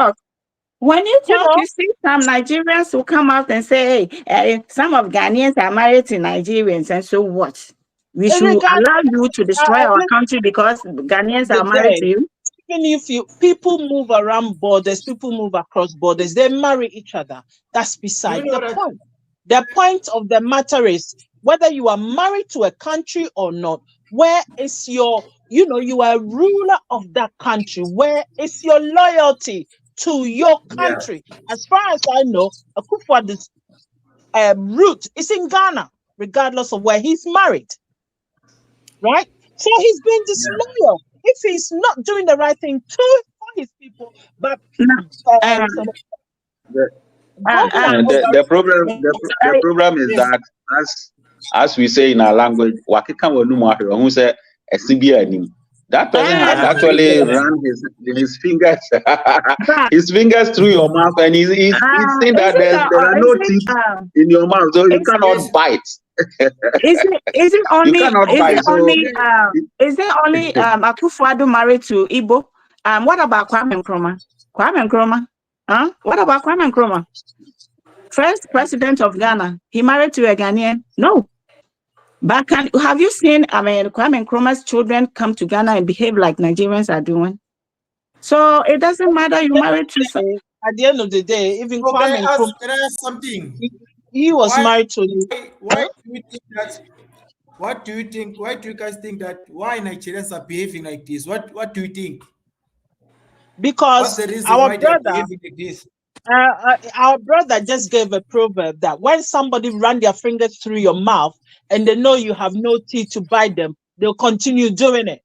when you you talk, know, you see some Nigerians who come out and say, hey, some of Ghanaians are married to Nigerians, and so what? We should regardless allow you to destroy our country because of Ghanaians the are married day, to you? even if people move around borders, people move across borders, they marry each other. That's beside You know the that. point. The point of the matter is whether you are married to a country or not, where is your, you are a ruler of that country. Where is your loyalty to your Yeah. country? As far as I know, Akufo-Addo's root is in Ghana, regardless of where he's married. Right? So he's being disloyal. If he's not doing the right thing for his people, but No, governor And over the problem is yes, that as we say in our language, wakika wanumu ahwe, who say esibianim. That person has actually run his fingers his fingers through your mouth, and he's saying that there are no teeth in your mouth, so you cannot bite. Is it You cannot bite. So Akufo-Addo married to Igbo? What about Kwame Nkrumah? Kwame Nkrumah? Huh? What about Kwame Nkrumah? First president of Ghana. He married to a Ghanaian? No. But have you seen Kwame Nkrumah's children come to Ghana and behave like Nigerians are doing? So it doesn't matter you married to at the end of the day, even So Kwame Nkrumah, can I ask something? he was married to why do you think that? What do you think? Why do you guys think that? Why Nigerians are behaving like this? What do you think? because What's the reason our why they are brother, behaving like this? our brother just gave a proverb that when somebody run their fingers through your mouth and they know you have no teeth to bite them, they'll continue doing it.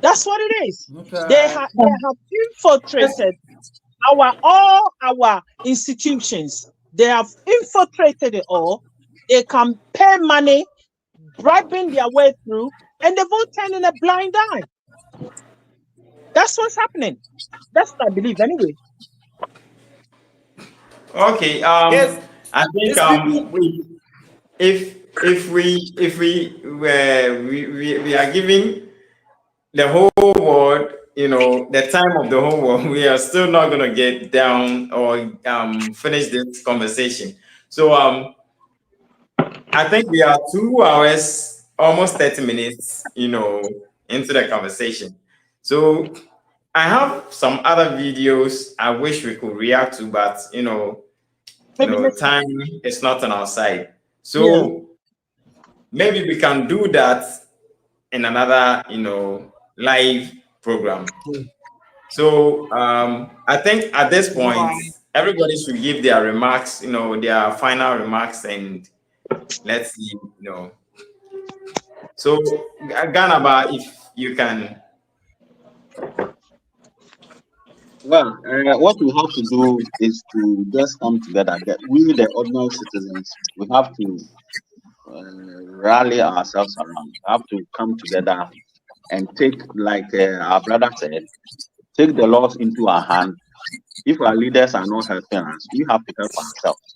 That's what it is. Okay. They have infiltrated all our institutions. They have infiltrated it all. They can pay money, bribing their way through, and they vote turning a blind eye. That's what's happening. That's what I believe anyway. Okay. Yes, I think these people. we are giving the whole world, the time of the whole world, we are still not going to get down or finish this conversation. So I think we are 2 hours, almost 30 minutes, into the conversation. So I have some other videos I wish we could react to, but Maybe next time is not on our side. Yeah. So maybe we can do that in another, live program. So I think at this point, everybody should give their remarks, their final remarks, and let's see, So Ganaba, if you can. Well, what we have to do is to just come together. We, the ordinary citizens, we have to rally ourselves around. We have to come together and take, like our brother said, take the laws into our hand. If our leaders are not helping us, we have to help ourselves.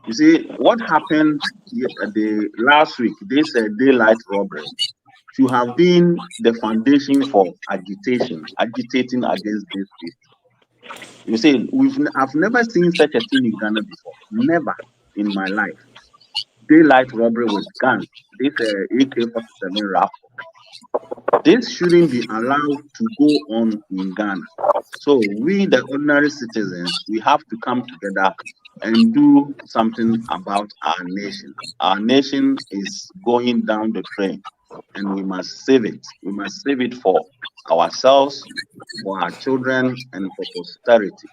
You see, what happened the last week, this daylight robbery, should have been the foundation for agitating against this state. You see, I've never seen such a thing in Ghana before. Never in my life. Daylight robbery with guns. This AK-47 rifle. This shouldn't be allowed to go on in Ghana. So we, the ordinary citizens, we have to come together and do something about our nation. Our nation is going down the drain, and we must save it. We must save it for ourselves, for our children, and for posterity.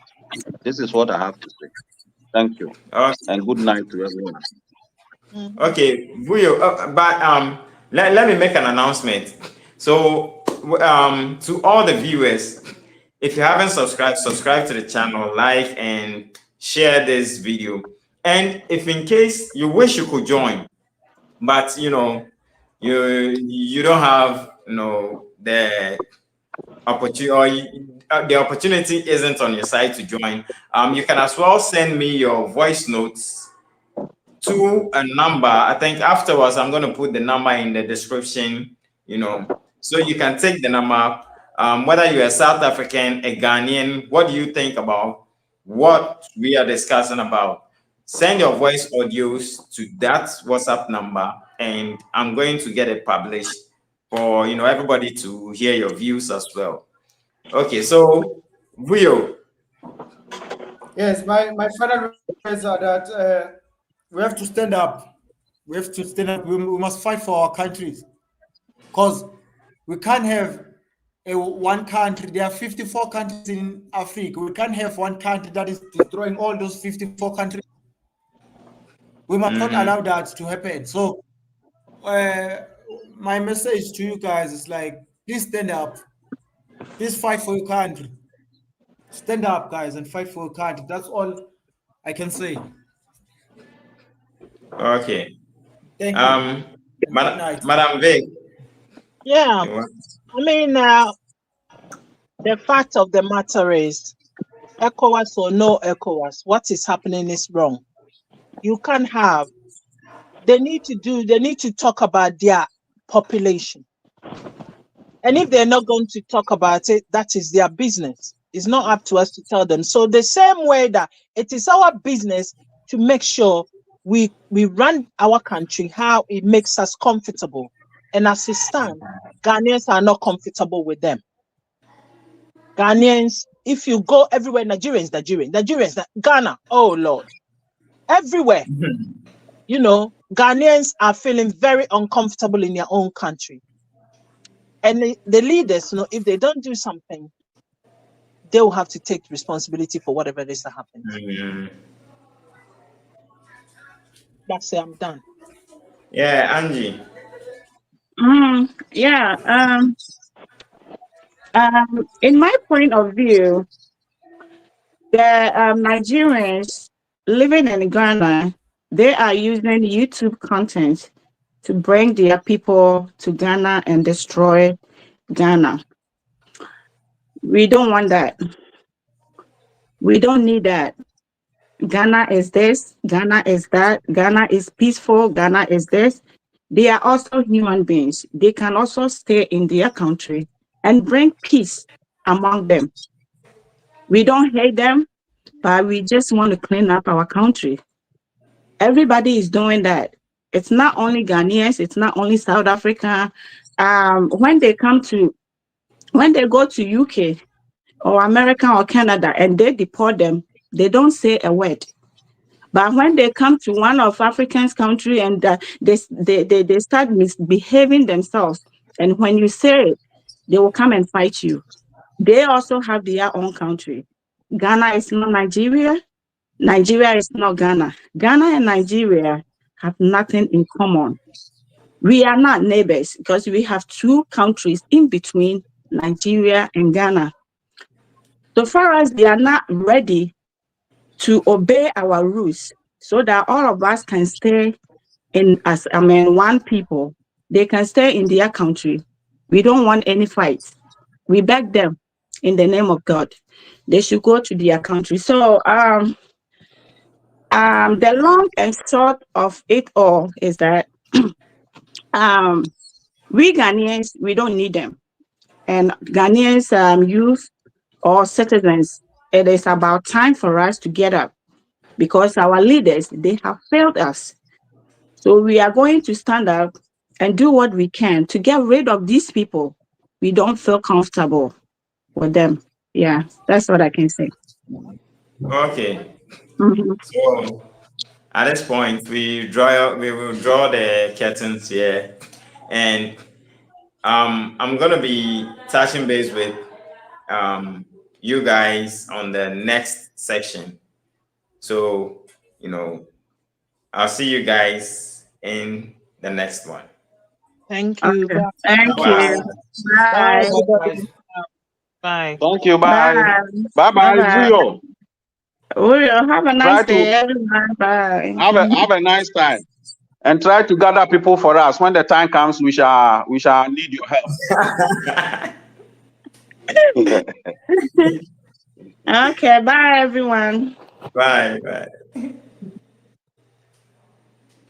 This is what I have to say. Thank you, and good night to everyone. Okay, Vuyo, but let me make an announcement. So to all the viewers, if you haven't subscribed, subscribe to the channel, like and share this video. And if in case you wish you could join, but you don't have the opportunity, or the opportunity isn't on your side to join, you can as well send me your voice notes to a number. I think afterwards I'm going to put the number in the description, so you can take the number. Whether you're a South African, a Ghanaian, what do you think about what we are discussing about? Send your voice audios to that WhatsApp number, and I'm going to get it published for everybody to hear your views as well. Okay, so Vuyo. Yes, my final remarks are that we have to stand up. We have to stand up. We must fight for our countries, because we can't have one country. There are 54 countries in Africa. We can't have one country that is destroying all those 54 countries. We must not allow that to happen. So my message to you guys is like, please stand up. Please fight for your country. Stand up, guys, and fight for your country. That's all I can say. Okay. Thank you. Madam Vic. Yeah. I mean, the fact of the matter is, ECOWAS or no ECOWAS, what is happening is wrong. You can't have. They need to talk about their population. And if they're not going to talk about it, that is their business. It's not up to us to tell them. So the same way that it is our business to make sure we run our country how it makes us comfortable. And as it stands, Ghanaians are not comfortable with them. Ghanaians, if you go everywhere, Nigerians, Ghana, oh Lord, everywhere, Ghanaians are feeling very uncomfortable in their own country. And the leaders, if they don't do something, they will have to take responsibility for whatever it is that happens. That's it. I'm done. Yeah, Angie. Yeah. In my point of view, the Nigerians living in Ghana, they are using YouTube content to bring their people to Ghana and destroy Ghana. We don't want that. We don't need that. Ghana is this, Ghana is that, Ghana is peaceful, Ghana is this. They are also human beings. They can also stay in their country and bring peace among them. We don't hate them, but we just want to clean up our country. Everybody is doing that. It's not only Ghanaians, it's not only South Africa. When they go to UK or America or Canada and they deport them, they don't say a word. But when they come to one of African's country and they start misbehaving themselves, and when you say it, they will come and fight you. They also have their own country. Ghana is not Nigeria. Nigeria is not Ghana. Ghana and Nigeria have nothing in common. We are not neighbors because we have two countries in between Nigeria and Ghana. So far as they are not ready to obey our rules so that all of us can stay one people, they can stay in their country. We don't want any fights. We beg them in the name of God. They should go to their country. So the long and short of it all is that we Ghanaians, we don't need them. And Ghanaians, youth or citizens, it is about time for us to get up because our leaders, they have failed us. So we are going to stand up and do what we can to get rid of these people. We don't feel comfortable with them. Yeah, that's what I can say. Okay. So at this point, we will draw the curtains here, and I'm gonna be touching base with you guys on the next section. So I'll see you guys in the next one. Thank you. Okay. Bye. Thank you. Bye. Bye. Thank you. Bye. Bye. Bye. Uyo. Uyo, have a nice Try to day, everyone. Bye. have a nice time, and try to gather people for us. When the time comes, we shall need your help. Okay. Bye, everyone. Bye. Bye.